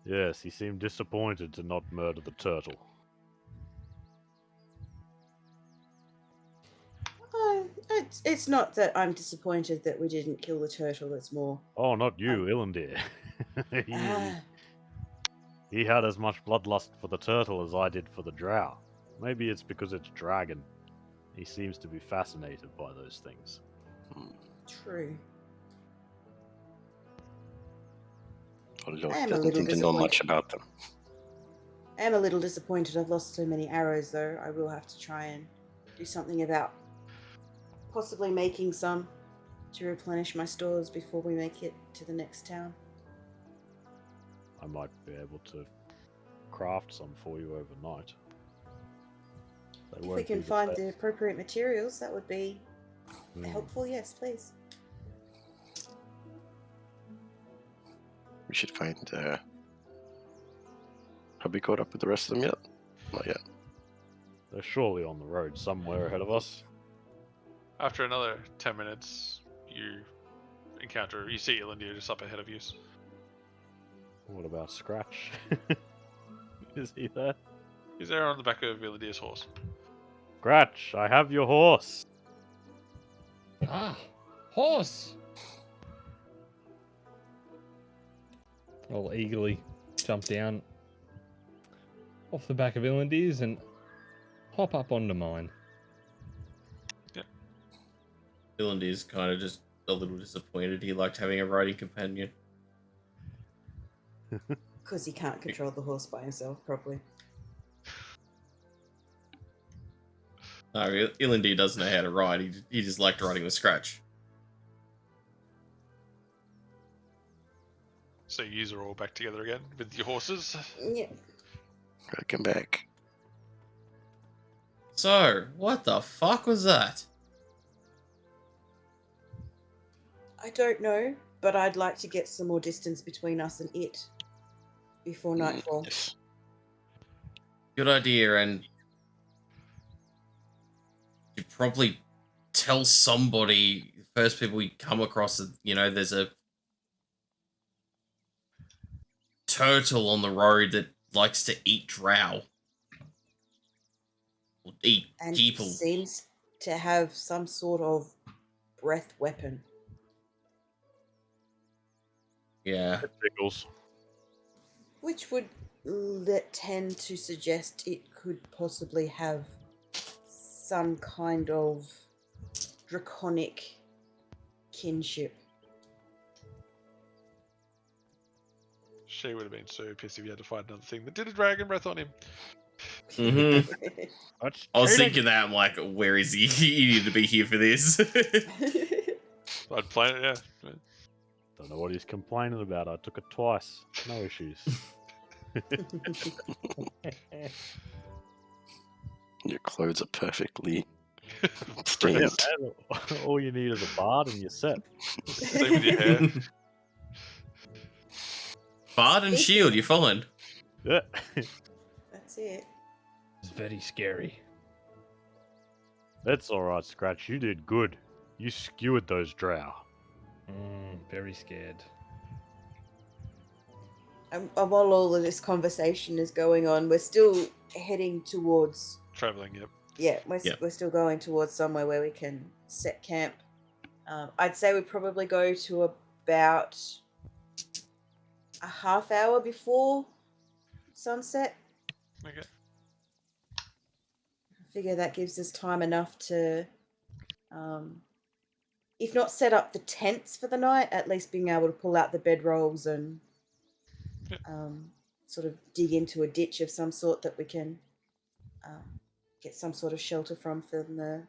Yes, he seemed disappointed to not murder the turtle. It's not that I'm disappointed that we didn't kill the turtle, it's more... Oh, not you, Ilandir. He had as much bloodlust for the turtle as I did for the drow. Maybe it's because it's dragon. He seems to be fascinated by those things. True. Although I he am a doesn't little seem to know much disappointed. about them. I am a little disappointed I've lost so many arrows, though. I will have to try and do something about possibly making some to replenish my stores before we make it to the next town. I might be able to craft some for you overnight. They If we won't can be find best. the appropriate materials, that would be helpful. Yes, please. We should find... Have we caught up with the rest of them yet? Not yet. They're surely on the road somewhere ahead of us. After another 10 minutes, you see Ilandir just up ahead of you. What about Scratch? Is he there? He's there on the back of Ilandir's horse. Scratch, I have your horse. Ah, horse! I'll eagerly jump down off the back of Ilandir's and hop up onto mine. Ilandir's kind of just a little disappointed. He liked having a riding companion. Because he can't control the horse by himself, probably. No, Ilindi doesn't know how to ride. He just liked riding with Scratch. So you are all back together again with your horses. Yeah. Welcome back. So, what the fuck was that? I don't know, but I'd like to get some more distance between us and it before nightfall. Yes. Good idea, and you probably tell somebody, first people we come across, you know, there's a turtle on the road that likes to eat drow. Or eat And people. seems to have some sort of breath weapon. Yeah. Pickles. Which would tend to suggest it could possibly have some kind of draconic kinship. She would have been so pissed if you had to fight another thing that did a dragon breath on him. Mm-hmm. That's I was cheating. thinking that, I'm like, where is he? He needed to be here for this. I'd play it, yeah. Don't know what he's complaining about. I took it twice. No issues. Your clothes are perfectly Yeah, stained. man, all you need is a bard and you're set. Same with your hair. Bard and shield, you're fine. Yeah. That's it. It's very scary. That's alright, Scratch. You did good. You skewered those drow. Very scared. And while all of this conversation is going on, we're still heading towards... Travelling, yep. Yeah, Yep. we're still going towards somewhere where we can set camp. I'd say we'd probably go to about a half hour before sunset. Okay. I figure that gives us time enough to, if not set up the tents for the night, at least being able to pull out the bedrolls and sort of dig into a ditch of some sort that we can get some sort of shelter from the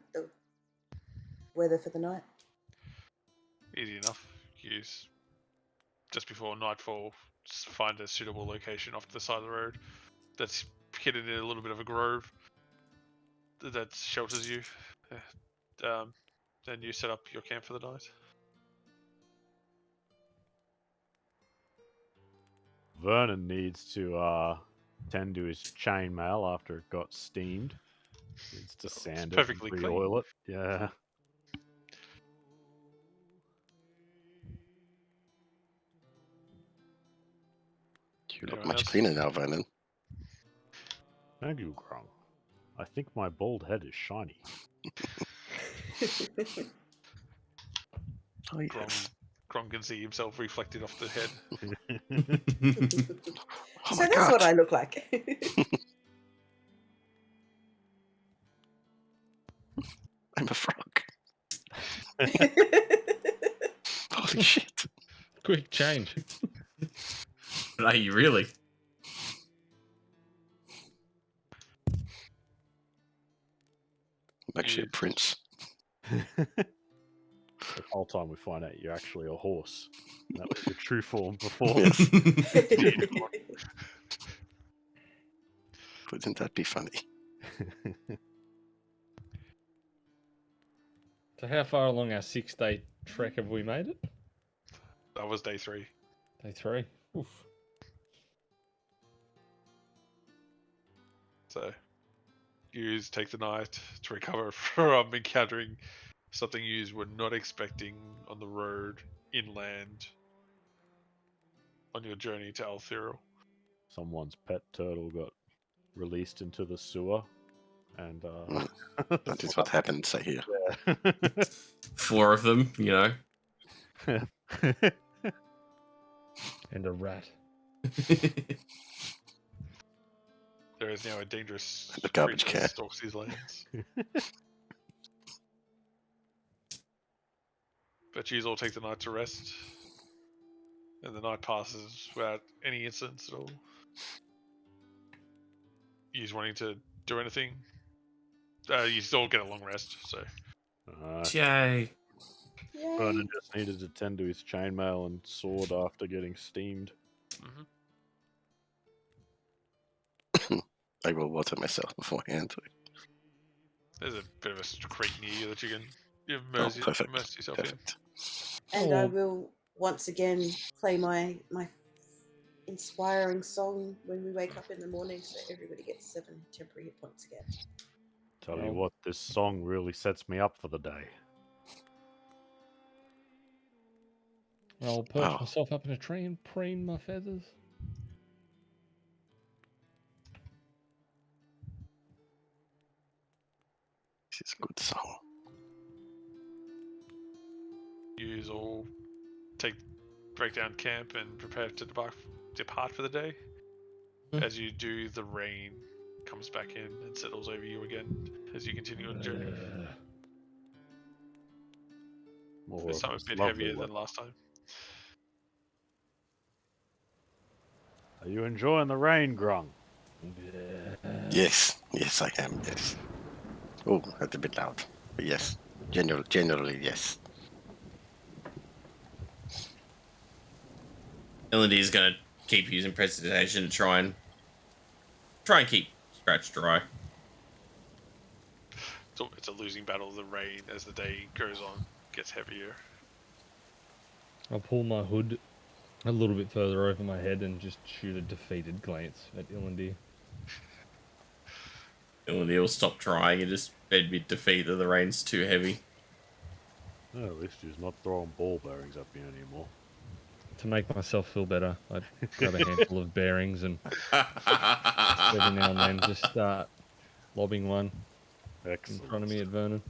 weather for the night. Easy enough. Use just before nightfall, find a suitable location off to the side of the road that's hidden in a little bit of a grove that shelters you. Then you set up your camp for the night. Vernon needs to tend to his chainmail after it got steamed. Needs to sand it perfectly and clean. re-oil it. Yeah. You look Anyone much else? cleaner now, Vernon. Thank you, Grung. I think my bald head is shiny. Oh, yes. Gron can see himself reflected off the head. Oh So my that's god. what I look like. I'm a frog. Holy shit. Quick change. But are you really? I'm actually a Yes. prince. The whole time we find out you're actually a horse. That was your true form before. Yes. Wouldn't that be funny? So how far along our 6-day trek have we made it? That was day 3. Day 3. Oof. So, you take the night to recover from encountering something you were not expecting on the road inland on your journey to Althiril. Someone's pet turtle got released into the sewer. And That is what happens, I hear. 4 of them, you know. And a rat. There is now a dangerous The garbage creature can. that stalks these lands. But you all take the night to rest. And the night passes without any incidents at all. You just wanting to do anything? You still get a long rest, so. Yay. Vernon just needed to tend to his chainmail and sword after getting steamed. I will water myself beforehand. There's a bit of a creek near you that you can immerse yourself in. And I will once again play my inspiring song when we wake up in the morning, so everybody gets 7 temporary hit points again. Tell you what, this song really sets me up for the day. I'll perch myself up in a tree and preen my feathers. This is a good song. You all break down camp and prepare to depart for the day. As you do, the rain comes back in and settles over you again as you continue on the journey. This time a bit heavier than last time. Are you enjoying the rain, Grung? Yes, I am. Yes. Oh, that's a bit loud, but yes, generally yes. L&D is going to keep using precipitation to try and keep Scratch dry. So it's a losing battle. The rain, as the day goes on, gets heavier. I'll pull my hood a little bit further over my head and just shoot a defeated glance at Illinder. Illinder will stop trying and just admit defeat that the rain's too heavy. No, at least he's not throwing ball bearings at me anymore. To make myself feel better, I'd grab a handful of bearings and every now and then just start lobbing one in front of me at Vernon.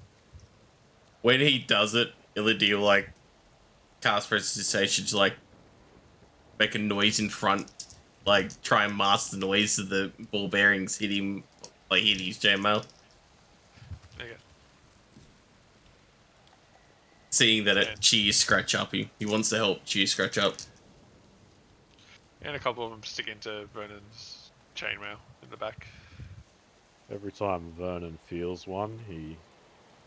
When he does it, Illinder will like cast precipitation to like make a noise in front, like try and mask the noise of the ball bearings hit him, like hit his chainmail. Okay. Seeing that it cheers Scratch up, he wants to help cheer Scratch up. And a couple of them stick into Vernon's chainmail in the back. Every time Vernon feels one, he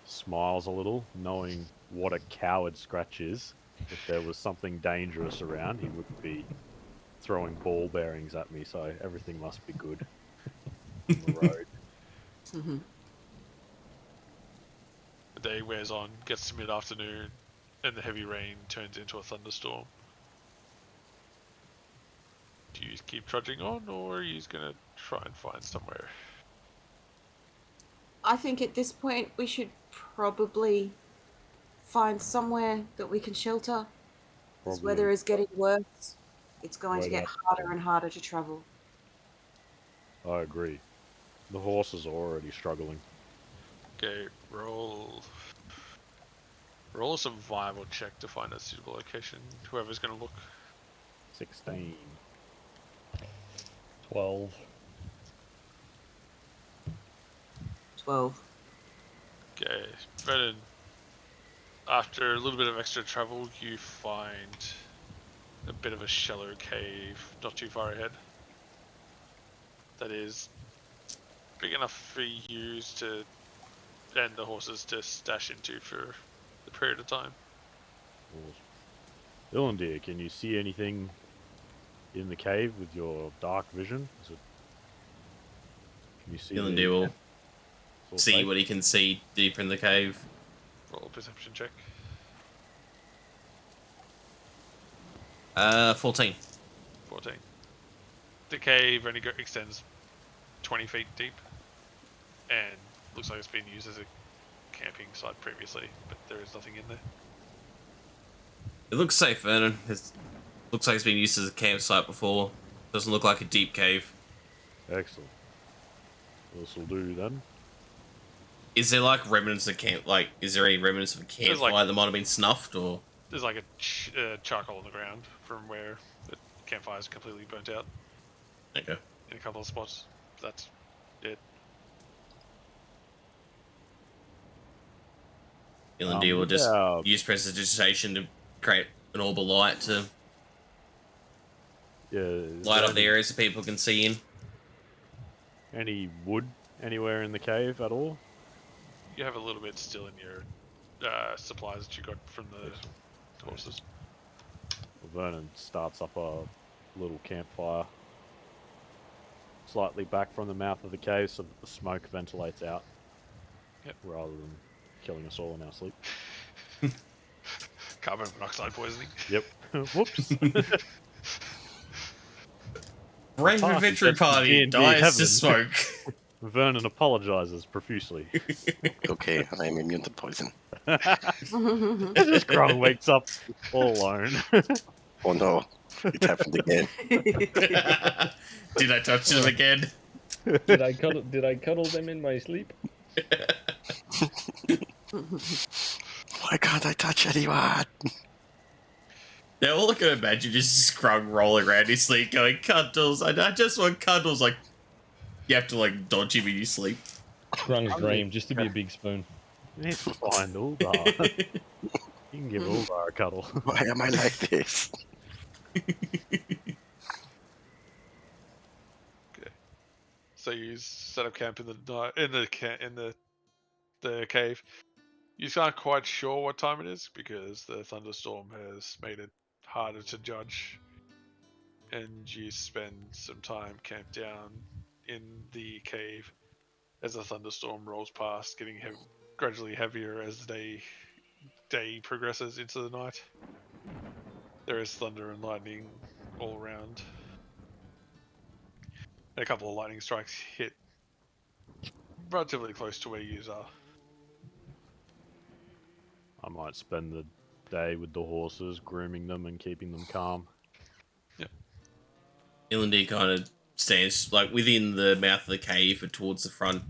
smiles a little, knowing what a coward Scratch is. If there was something dangerous around, he would be throwing ball bearings at me, so everything must be good on the road. The day wears on, gets to mid-afternoon, and the heavy rain turns into a thunderstorm. Do you keep trudging on, or are you just going to try and find somewhere? I think at this point we should probably find somewhere that we can shelter. This weather is getting worse. It's going to get harder and harder to travel. I agree. The horses are already struggling. Okay, roll a survival check to find a suitable location. Whoever's going to look. 16. 12. 12. Okay, Brennan, after a little bit of extra travel, you find a bit of a shallow cave not too far ahead. That is big enough for you and the horses to stash into for the period of time. Illinder, can you see anything in the cave with your dark vision? Can you see? Illinder will see what he can see deeper in the cave. Roll a perception check. 14. 14. The cave only extends 20 feet deep, and looks like it's been used as a camping site previously, but there is nothing in there. It looks safe, Vernon. It looks like it's been used as a campsite before. Doesn't look like a deep cave. Excellent. This will do then. Is there like remnants of camp? Like, is there any remnants of a campfire that might have been snuffed, or? There's like a charcoal on the ground from where the campfire is completely burnt out. Okay. In a couple of spots. That's it. Illinder will just use prestidigitation to create an orb of light to Yeah. is Light there up the any- areas so people can see in. Any wood anywhere in the cave at all? You have a little bit still in your supplies that you got from the horses. Vernon starts up a little campfire slightly back from the mouth of the cave so that the smoke ventilates out. Yep. Rather than killing us all in our sleep. Carbon monoxide poisoning. Yep. Whoops. Brave party adventure that's in party D&D dies to heaven. smoke. Vernon apologizes profusely. Okay, I'm immune to poison. Just Grong wakes up all alone. Oh no, it happened again. Did I touch them again? Did I cuddle them in my sleep? Why can't I touch anyone? Now all I can imagine is Scrug rolling around his sleep going, cuddles, I just want cuddles. Like, you have to, like, dodge him in your sleep. Grung's dream, just to be a big spoon. He's fine, Uldar. You can give Uldar a cuddle. Why am I like this? So you set up camp in the night in the cave. You aren't quite sure what time it is because the thunderstorm has made it harder to judge, and you spend some time camped down in the cave as the thunderstorm rolls past, getting gradually heavier as the day progresses into the night. There is thunder and lightning all around. A couple of lightning strikes hit relatively close to where you are. I might spend the day with the horses, grooming them and keeping them calm. Ilindir kind of stands, like, within the mouth of the cave but towards the front,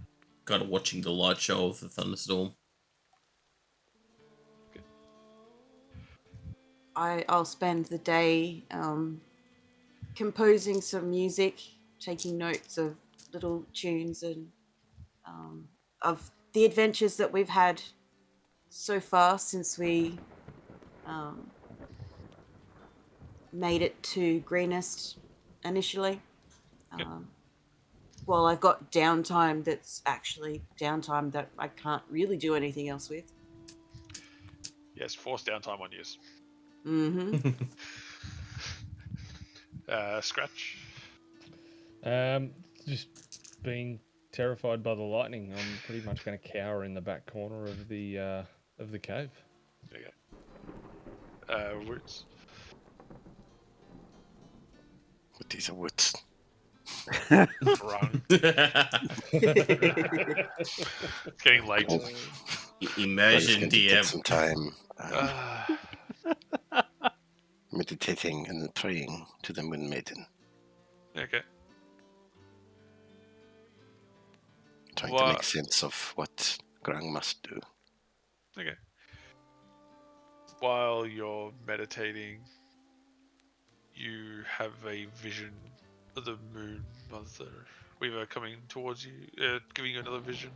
kind of watching the light show of the thunderstorm. I'll spend the day composing some music, taking notes of little tunes and of the adventures that we've had so far since we made it to Greenest initially. Well, I've got downtime that's actually downtime that I can't really do anything else with. Yes, forced downtime on use. Mm-hmm. Scratch. Just being terrified by the lightning. I'm pretty much going to cower in the back corner of the cave. Okay. Roots. What is a woods? Wrong. It's getting late. Immersion, I'm just going to take DM. some time meditating and praying to the Moon Maiden. Okay. Trying to make sense of what Grang must do. Okay. While you're meditating, you have a vision of the Moon Mother Weaver coming towards you, giving you another vision.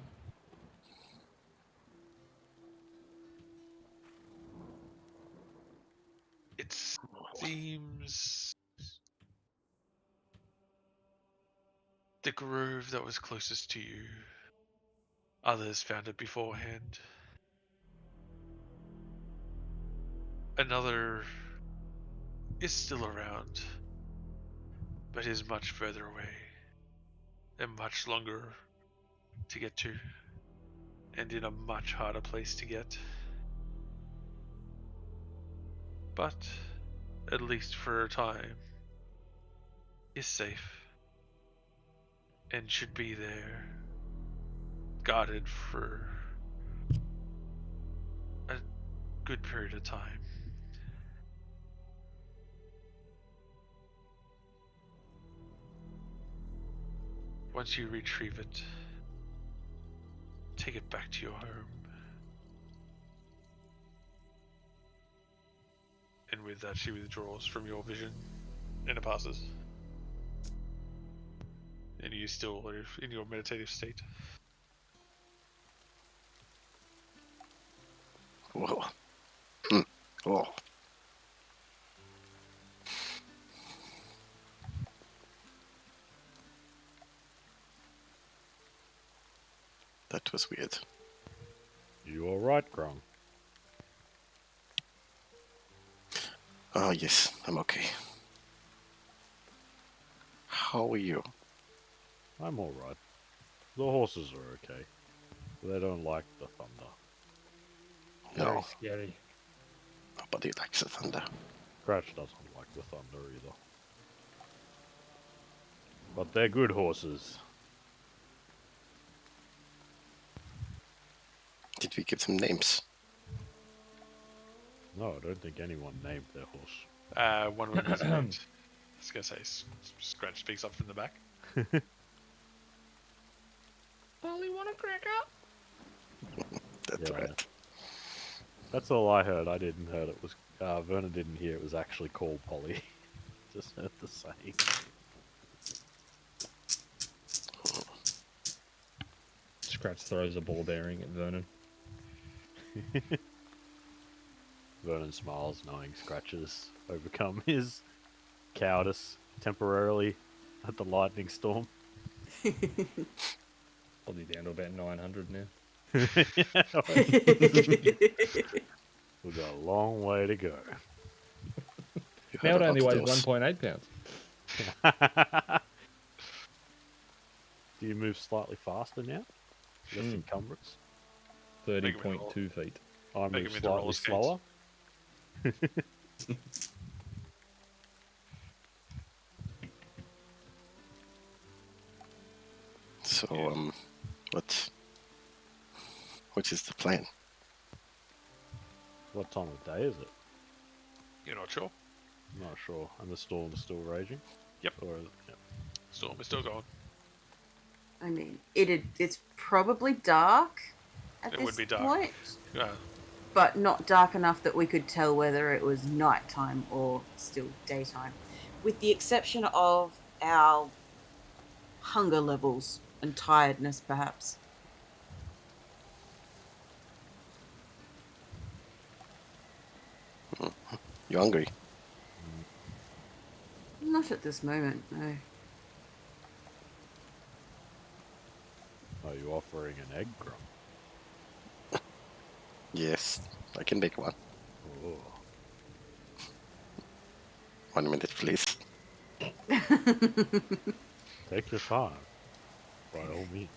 It seems the grove that was closest to you, others found it beforehand. Another is still around, but is much further away and much longer to get to, and in a much harder place to get. But, at least for a time, is safe and should be there, guarded for a good period of time. Once you retrieve it, take it back to your home. And with that, she withdraws from your vision, and it passes. And you still are in your meditative state. Whoa. Oh. That was weird. You are right, Grung. Oh, yes, I'm okay. How are you? I'm alright. The horses are okay. They don't like the thunder. Very No, scary. nobody likes the thunder. Scratch doesn't like the thunder either. But they're good horses. Did we give them names? No, I don't think anyone named their horse. One of them is named. I was gonna say, Scratch speaks up from the back. Polly, want a cracker? That's Yeah. right. That's all I heard. I didn't heard it was. Vernon didn't hear it was actually called Polly. Just heard the saying. Scratch throws a ball bearing at Vernon. Vernon smiles, knowing Scratch's overcome his cowardice temporarily at the lightning storm. Probably down to about 900 now. We've got a long way to go. You Now had it a only lot weighs of those. 1.8 pounds. Do you move slightly faster now? Less encumbrance? 30.2 feet. I Make move him into roller slightly skates. slower. So, what is the plan? What time of day is it? You're not sure? I'm not sure. And the storm's still raging? Yep. Or is it, yep. Storm is still going. I mean, it's probably dark at It this would be dark. point, Yeah. but not dark enough that we could tell whether it was nighttime or still daytime, with the exception of our hunger levels and tiredness, perhaps. You hungry? Not at this moment, no. Are you offering an egg, Grum? Yes, I can make one. Oh. 1 minute, please. Take your time. By all means.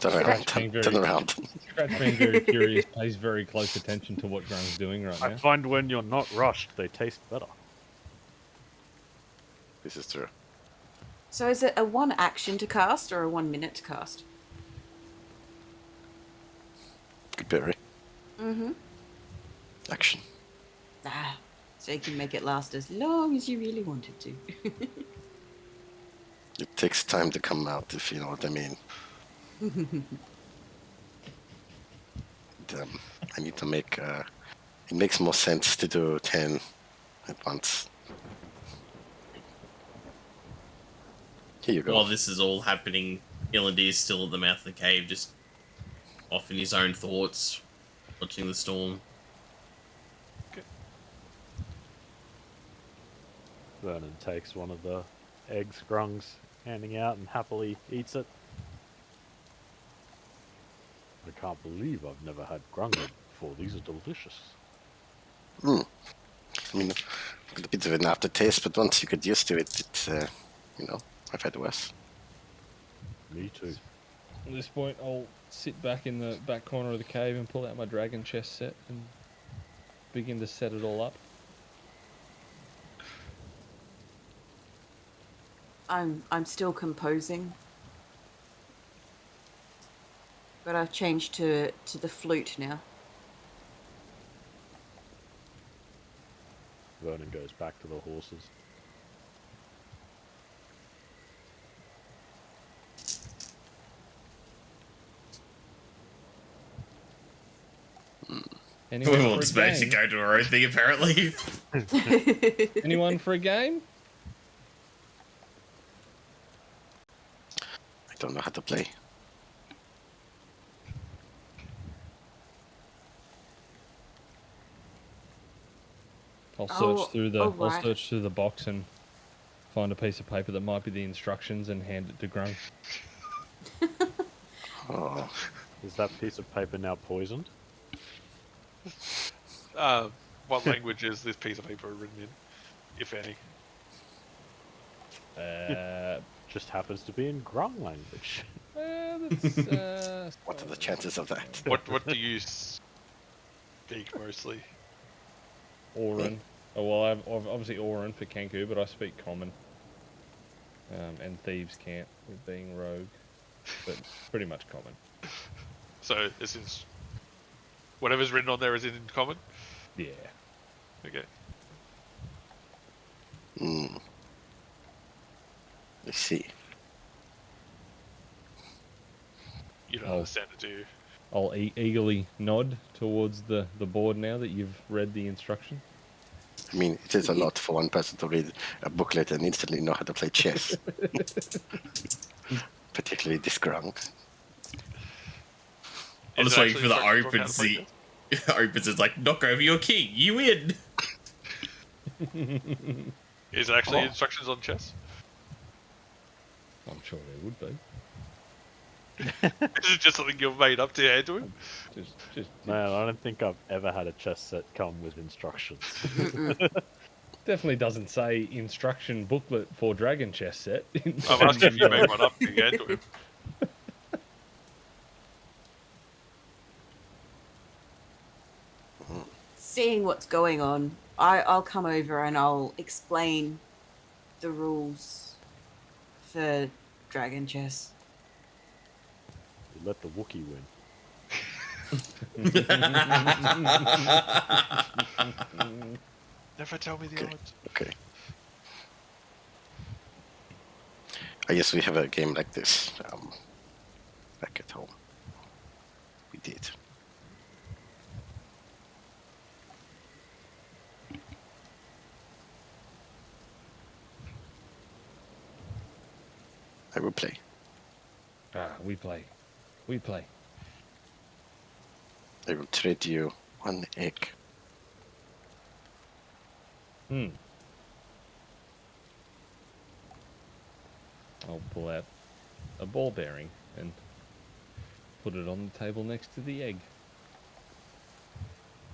Turn around. Scratch being very- Turn around. Scratch being very curious, pays very close attention to what Grung's doing right I now. find when you're not rushed, they taste better. This is true. So is it a 1 action to cast or a 1 minute to cast? Good berry. Mm-hmm. Action. Ah, so you can make it last as long as you really wanted to. It takes time to come out, if you know what I mean. And, I need to make. It makes more sense to do 10 at once. Here you go. While this is all happening, Ilandir is still at the mouth of the cave, just off in his own thoughts, watching the storm. Vernon takes one of the eggs Grung's handing out and happily eats it. I can't believe I've never had Grung egg before. These are delicious. I mean, a bit of an aftertaste, but once you get used to it, I've had worse. Me too. At this point, I'll sit back in the back corner of the cave and pull out my dragon chest set and begin to set it all up. I'm still composing, but I've changed to the flute now. Vernon goes back to the horses. Anyone We for want a Space to game? go to our own thing, apparently. Anyone for a game? I don't know how to play. I'll Oh, search through the oh, I'll right. search through the box and find a piece of paper that might be the instructions and hand it to Grung. Oh, Is that piece of paper now poisoned? What language is this piece of paper written in, if any? Just happens to be in Grung language. That's, what are the chances of that? What do you speak mostly? Auran. Oh, well, I've obviously Auran for Kenku, but I speak Common. And Thieves can't with being rogue, but pretty much Common. So this is whatever's written on there is in common. Yeah. Okay. I see. You don't Oh. understand it, do you? I'll eagerly nod towards the board now that you've read the instruction. I mean, it is a lot for one person to read a booklet and instantly know how to play chess. Particularly this Grung. I'm Is just it waiting for the actually open instructions on how to seat. play Opens is like, knock over your king, you win. chess? Is it actually instructions on chess? I'm sure there would be. Is it just something you've made up to hand to him? Just Man, I don't think I've ever had a chess set come with instructions. definitely doesn't say instruction booklet for Dragon Chess set. I'm asking if you made one up to hand to him. Seeing what's going on, I'll come over and I'll explain the rules for Dragon Chess. You let the Wookiee win. Never tell me the odds. Okay. I guess we have a game like this back at home. We did. I will play. We play. We play. I will trade you one egg. I'll pull out a ball bearing and put it on the table next to the egg.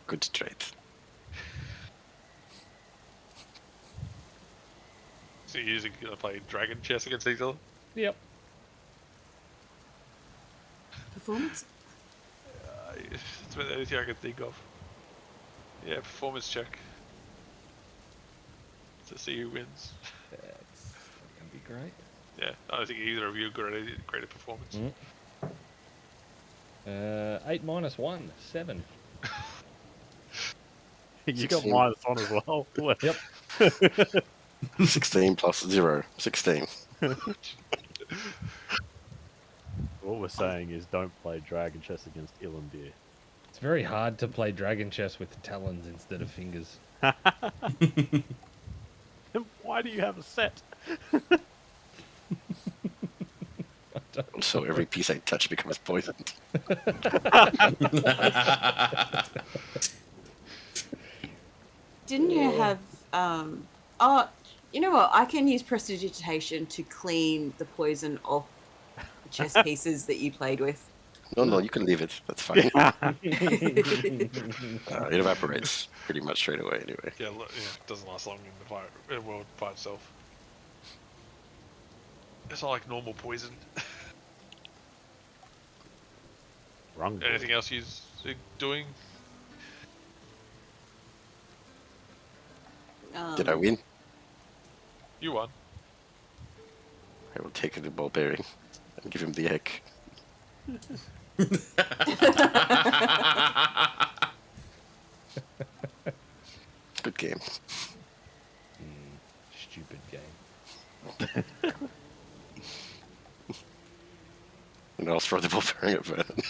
Good trade. So you're going to play dragon chess against each other? Yep. Performance? That's about the only thing I can think of. Yeah, performance check. To see who wins. That's going to be great. Yeah, I don't think either of you got a greater performance. 8 minus 1, 7. You got 16. minus on as well. Yep. 16 plus 0. 16. What we're saying is don't play Dragon Chess against Illandir. It's very hard to play Dragon Chess with talons instead of fingers. Then why do you have a set? So every piece I touch becomes poisoned. Didn't you have oh, you know what? I can use prestidigitation to clean the poison off the chess pieces that you played with. No, you can leave it. That's fine. It evaporates pretty much straight away anyway. Yeah, it doesn't last long in the world by itself. It's not like normal poison. Wrong. Anything else you're doing? Did I win? You won. I will take the ball bearing and give him the egg. Good game. Stupid game. And I'll throw the ball bearing at Vernon.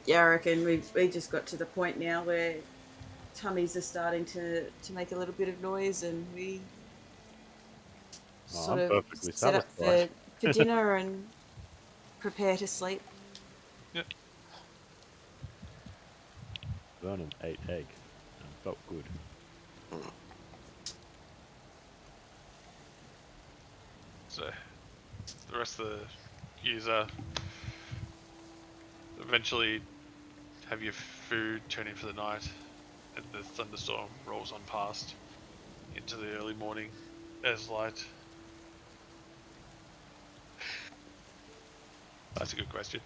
Yeah, I reckon we just got to the point now where tummies are starting to make a little bit of noise, and we sort I'm of perfectly set up satisfied. for dinner and prepare to sleep. Yep. Vernon ate egg and felt good. So the rest of the user eventually have your food turn in for the night, and the thunderstorm rolls on past into the early morning as light. That's a good question.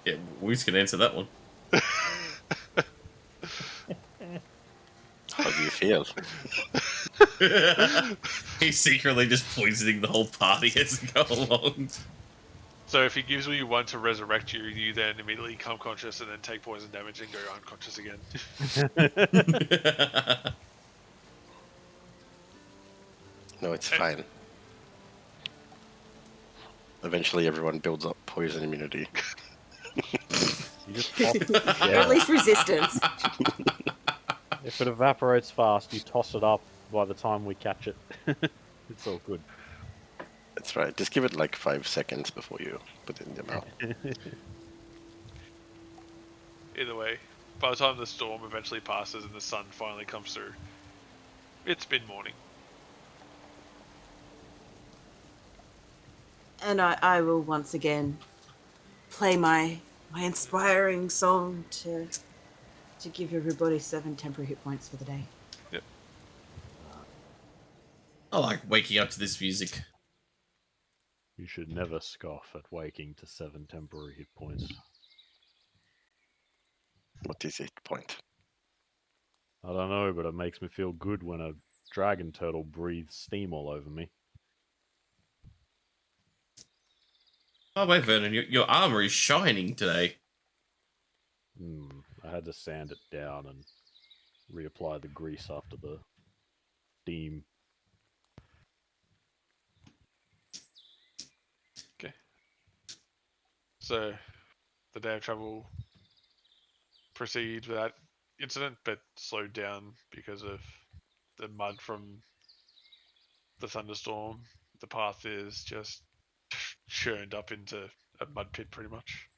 Yeah, we can answer that one. How do you feel? He's secretly just poisoning the whole party as we go along. So if he gives you one to resurrect you, you then immediately become conscious and then take poison damage and go unconscious again. No, it's fine. Eventually, everyone builds up poison immunity. You just pop it. Or at least resistance. If it evaporates fast, you toss it up by the time we catch it. It's all good. That's right. Just give it like 5 seconds before you put it in your mouth. Either way, by the time the storm eventually passes and the sun finally comes through, it's mid-morning. And I will once again play my inspiring song to give everybody 7 temporary hit points for the day. Yep. I like waking up to this music. You should never scoff at waking to 7 temporary hit points. What is it? Point. I don't know, but it makes me feel good when a dragon turtle breathes steam all over me. Oh wait, Vernon, your armor is shining today. I had to sand it down and reapply the grease after the steam. Okay. So, the day of travel proceeds without incident, but slowed down because of the mud from the thunderstorm. The path is just churned up into a mud pit pretty much.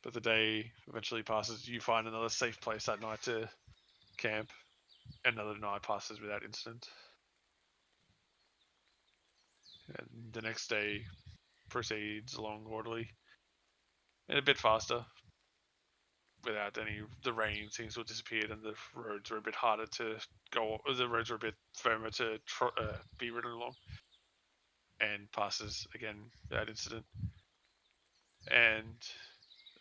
But the day eventually passes, you find another safe place that night to camp. Another night passes without incident. And the next day proceeds along orderly and a bit faster. Without any, the rain seems to have disappeared and the roads are a bit harder to go, the roads are a bit firmer to be ridden along. And passes again without incident. And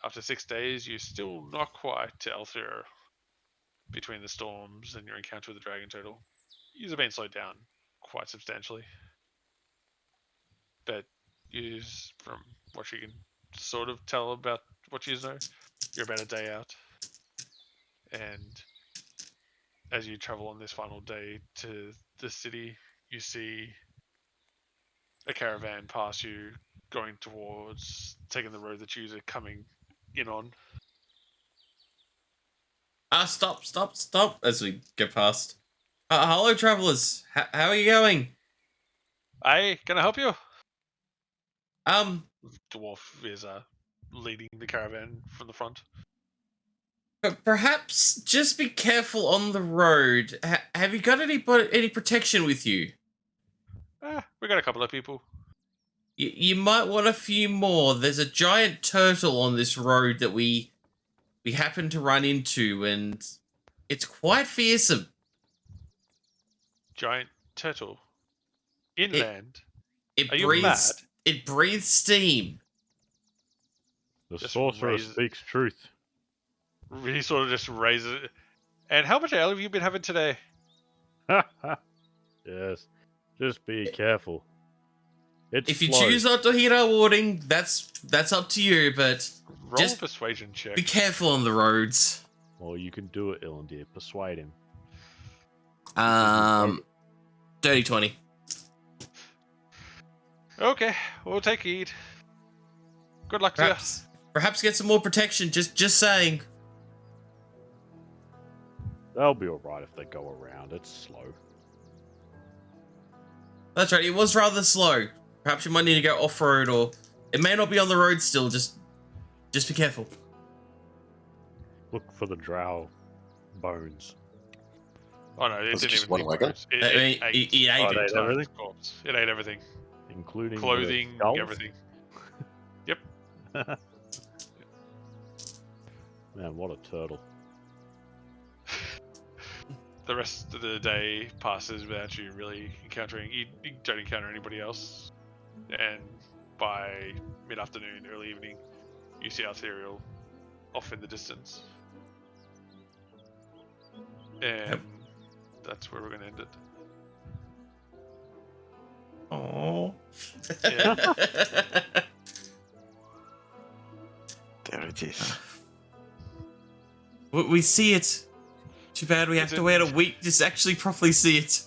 after 6 days, you're still not quite to Althea between the storms and your encounter with the dragon turtle. You've been slowed down quite substantially. But from what you can sort of tell about what you know, you're about a day out. And as you travel on this final day to the city, you see a caravan pass you going towards taking the road that you are coming in on. Stop as we go past. Hello, travelers. How are you going? Hey, can I help you? Dwarf Dwarf is leading the caravan from the front. But perhaps just be careful on the road. Have you got any protection with you? We got a couple of people. You might want a few more. There's a giant turtle on this road that we happen to run into, and it's quite fearsome. Giant turtle. Inland. It Are breathes. You mad? It breathes steam. The Just sorcerer speaks truth. He sort of just raises it. And how much ale have you been having today? Yes. Just be careful. It's If you slow. choose not to heed our warning, that's up to you, but Roll just a persuasion check. be careful on the roads. Or you can do it, Illandir. Persuade him. Dirty 20. Okay, we'll take heed. Good luck to you. Perhaps get some more protection. Just saying. They'll be alright if they go around. It's slow. That's right. It was rather slow. Perhaps you might need to go off-road, or it may not be on the road still. Just be careful. Look for the drow bones. Oh no, it Was it didn't just even one leave wagon? bones. I mean, he ate Oh, it. they- everything? Corpse. It ate everything. Including the Clothing, skulls? everything. Man, what a turtle. The rest of the day passes without you really encountering. You don't encounter anybody else, and by mid-afternoon, early evening, you see Arterial off in the distance, and that's where we're gonna end it. Oh. There it is. We see it. Too bad we have to wait a week to actually properly see it.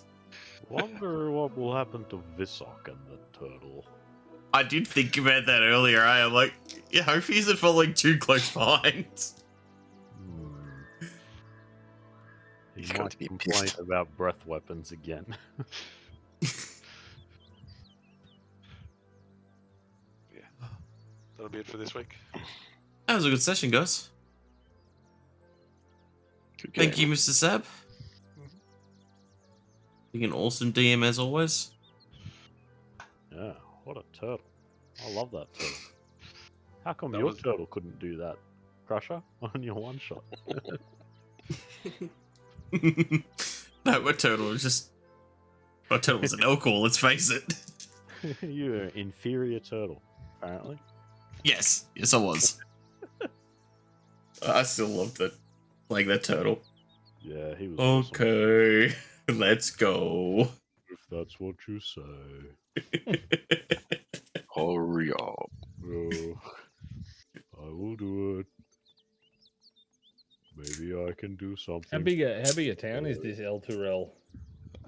Wonder what will happen to Visok and the turtle. I did think about that earlier. I'm like, I hope he isn't following too close behind. He He's going might to be complain pissed. about breath weapons again. That'll be it for this week. That was a good session, guys. Good Thank game. you, Mr. Sab. Being an awesome DM as always. Yeah, what a turtle. I love that turtle. How come That your was- turtle couldn't do that, Crusher, on your one shot? No, my turtle was just... My turtle was an Elcor, let's face it. You're an inferior turtle, apparently. Yes, I was. I still loved it. Like that turtle. Yeah, he was awesome. Okay, let's go. If that's what you say. Hurry up. Oh, I will do it. Maybe I can do something. How big a town is this El Turel?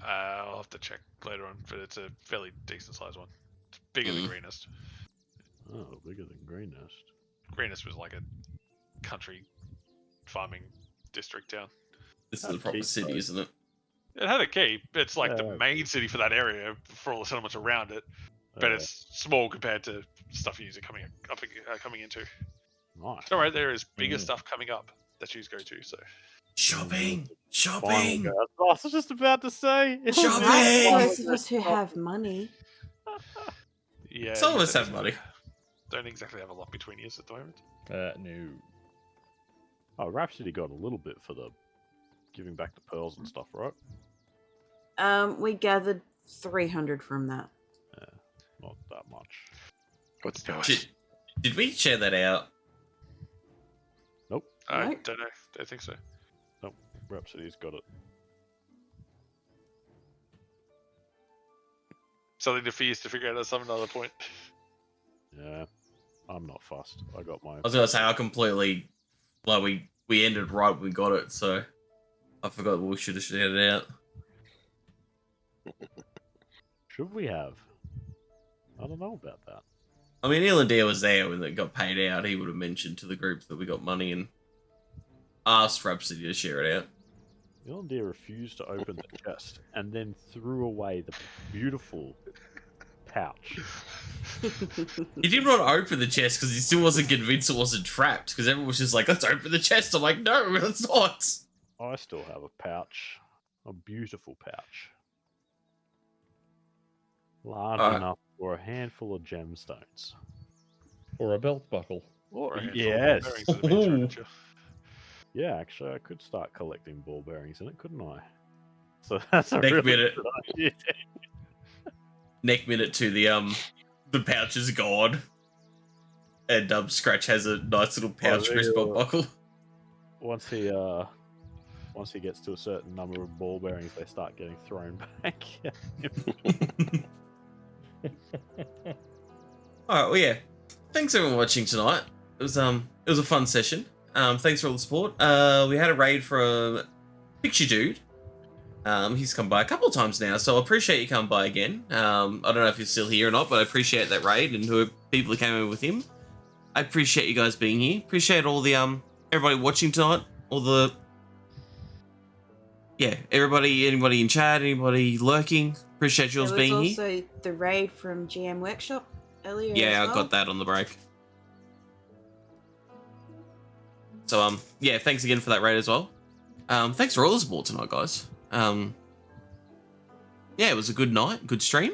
I'll have to check later on, but it's a fairly decent sized one. It's bigger than Greenest. Oh, bigger than Green Nest. Greenest was like a country farming district town. This is the proper keep city, going. isn't it? It had a keep. It's like Yeah. the main city for that area for all the settlements around it, but it's small compared to stuff you are coming into. Nice. Don't worry, there is bigger Mm. stuff coming up that you go to. So Shopping! Finally, Shopping! guys. I was just about to say. Shopping! Those of us who have money. yeah, Some of you us don't have money. Don't exactly have a lot between you at the moment. No. Oh, Rhapsody got a little bit for the giving back the pearls and stuff, right? We gathered 300 from that. Not that much. What's yours? Did we share that out? I Right. don't know. Don't think so. Rhapsody's got it. Something for you to figure out at some other point. Yeah, I'm not fussed. I got my. I was gonna say I completely we ended right when we got it, so I forgot we should have shared it out. Should we have? I don't know about that. I mean, Ilandir was there when it got paid out. He would have mentioned to the group that we got money and asked Rhapsody to share it out. Yolanda refused to open the chest and then threw away the beautiful pouch. He didn't want to open the chest because he still wasn't convinced it wasn't trapped. Because everyone was just like, "Let's open the chest." I'm like, "No, it's not." I still have a pouch. A beautiful pouch. Large Alright. enough for a handful of gemstones. Or a belt buckle. Or a handful of Yes. bearings of the main furniture. Yeah, actually, I could start collecting ball bearings in it, couldn't I? So that's a Next really minute. good idea. Next minute to the pouch is gone, and Scratch has a nice little pouch for his there you belt go. buckle. Once he gets to a certain number of ball bearings, they start getting thrown back. All right, well, yeah. Thanks everyone for watching tonight. It was a fun session. Thanks for all the support. We had a raid from Picture Dude. He's come by a couple of times now, so I appreciate you coming by again. I don't know if you're still here or not, but I appreciate that raid and who people who came in with him. I appreciate you guys being here. Appreciate all the everybody watching tonight. All the anybody in chat, anybody lurking. Appreciate yours There was being here. also the raid from GM Workshop earlier. Yeah, as I well. got that on the break. So yeah, thanks again for that raid as well. Thanks for all the support tonight, guys. Yeah, it was a good night, good stream.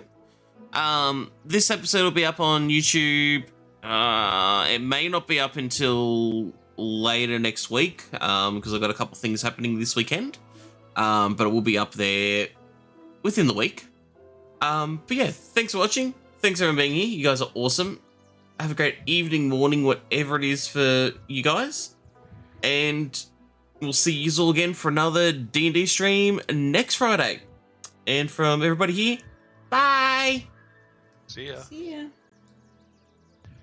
This episode will be up on YouTube. It may not be up until later next week, because I've got a couple things happening this weekend. But it will be up there within the week. But yeah, thanks for watching. Thanks for being here. You guys are awesome. Have a great evening, morning, whatever it is for you guys. And we'll see you all again for another D&D stream next Friday. And from everybody here, bye! See ya. See ya.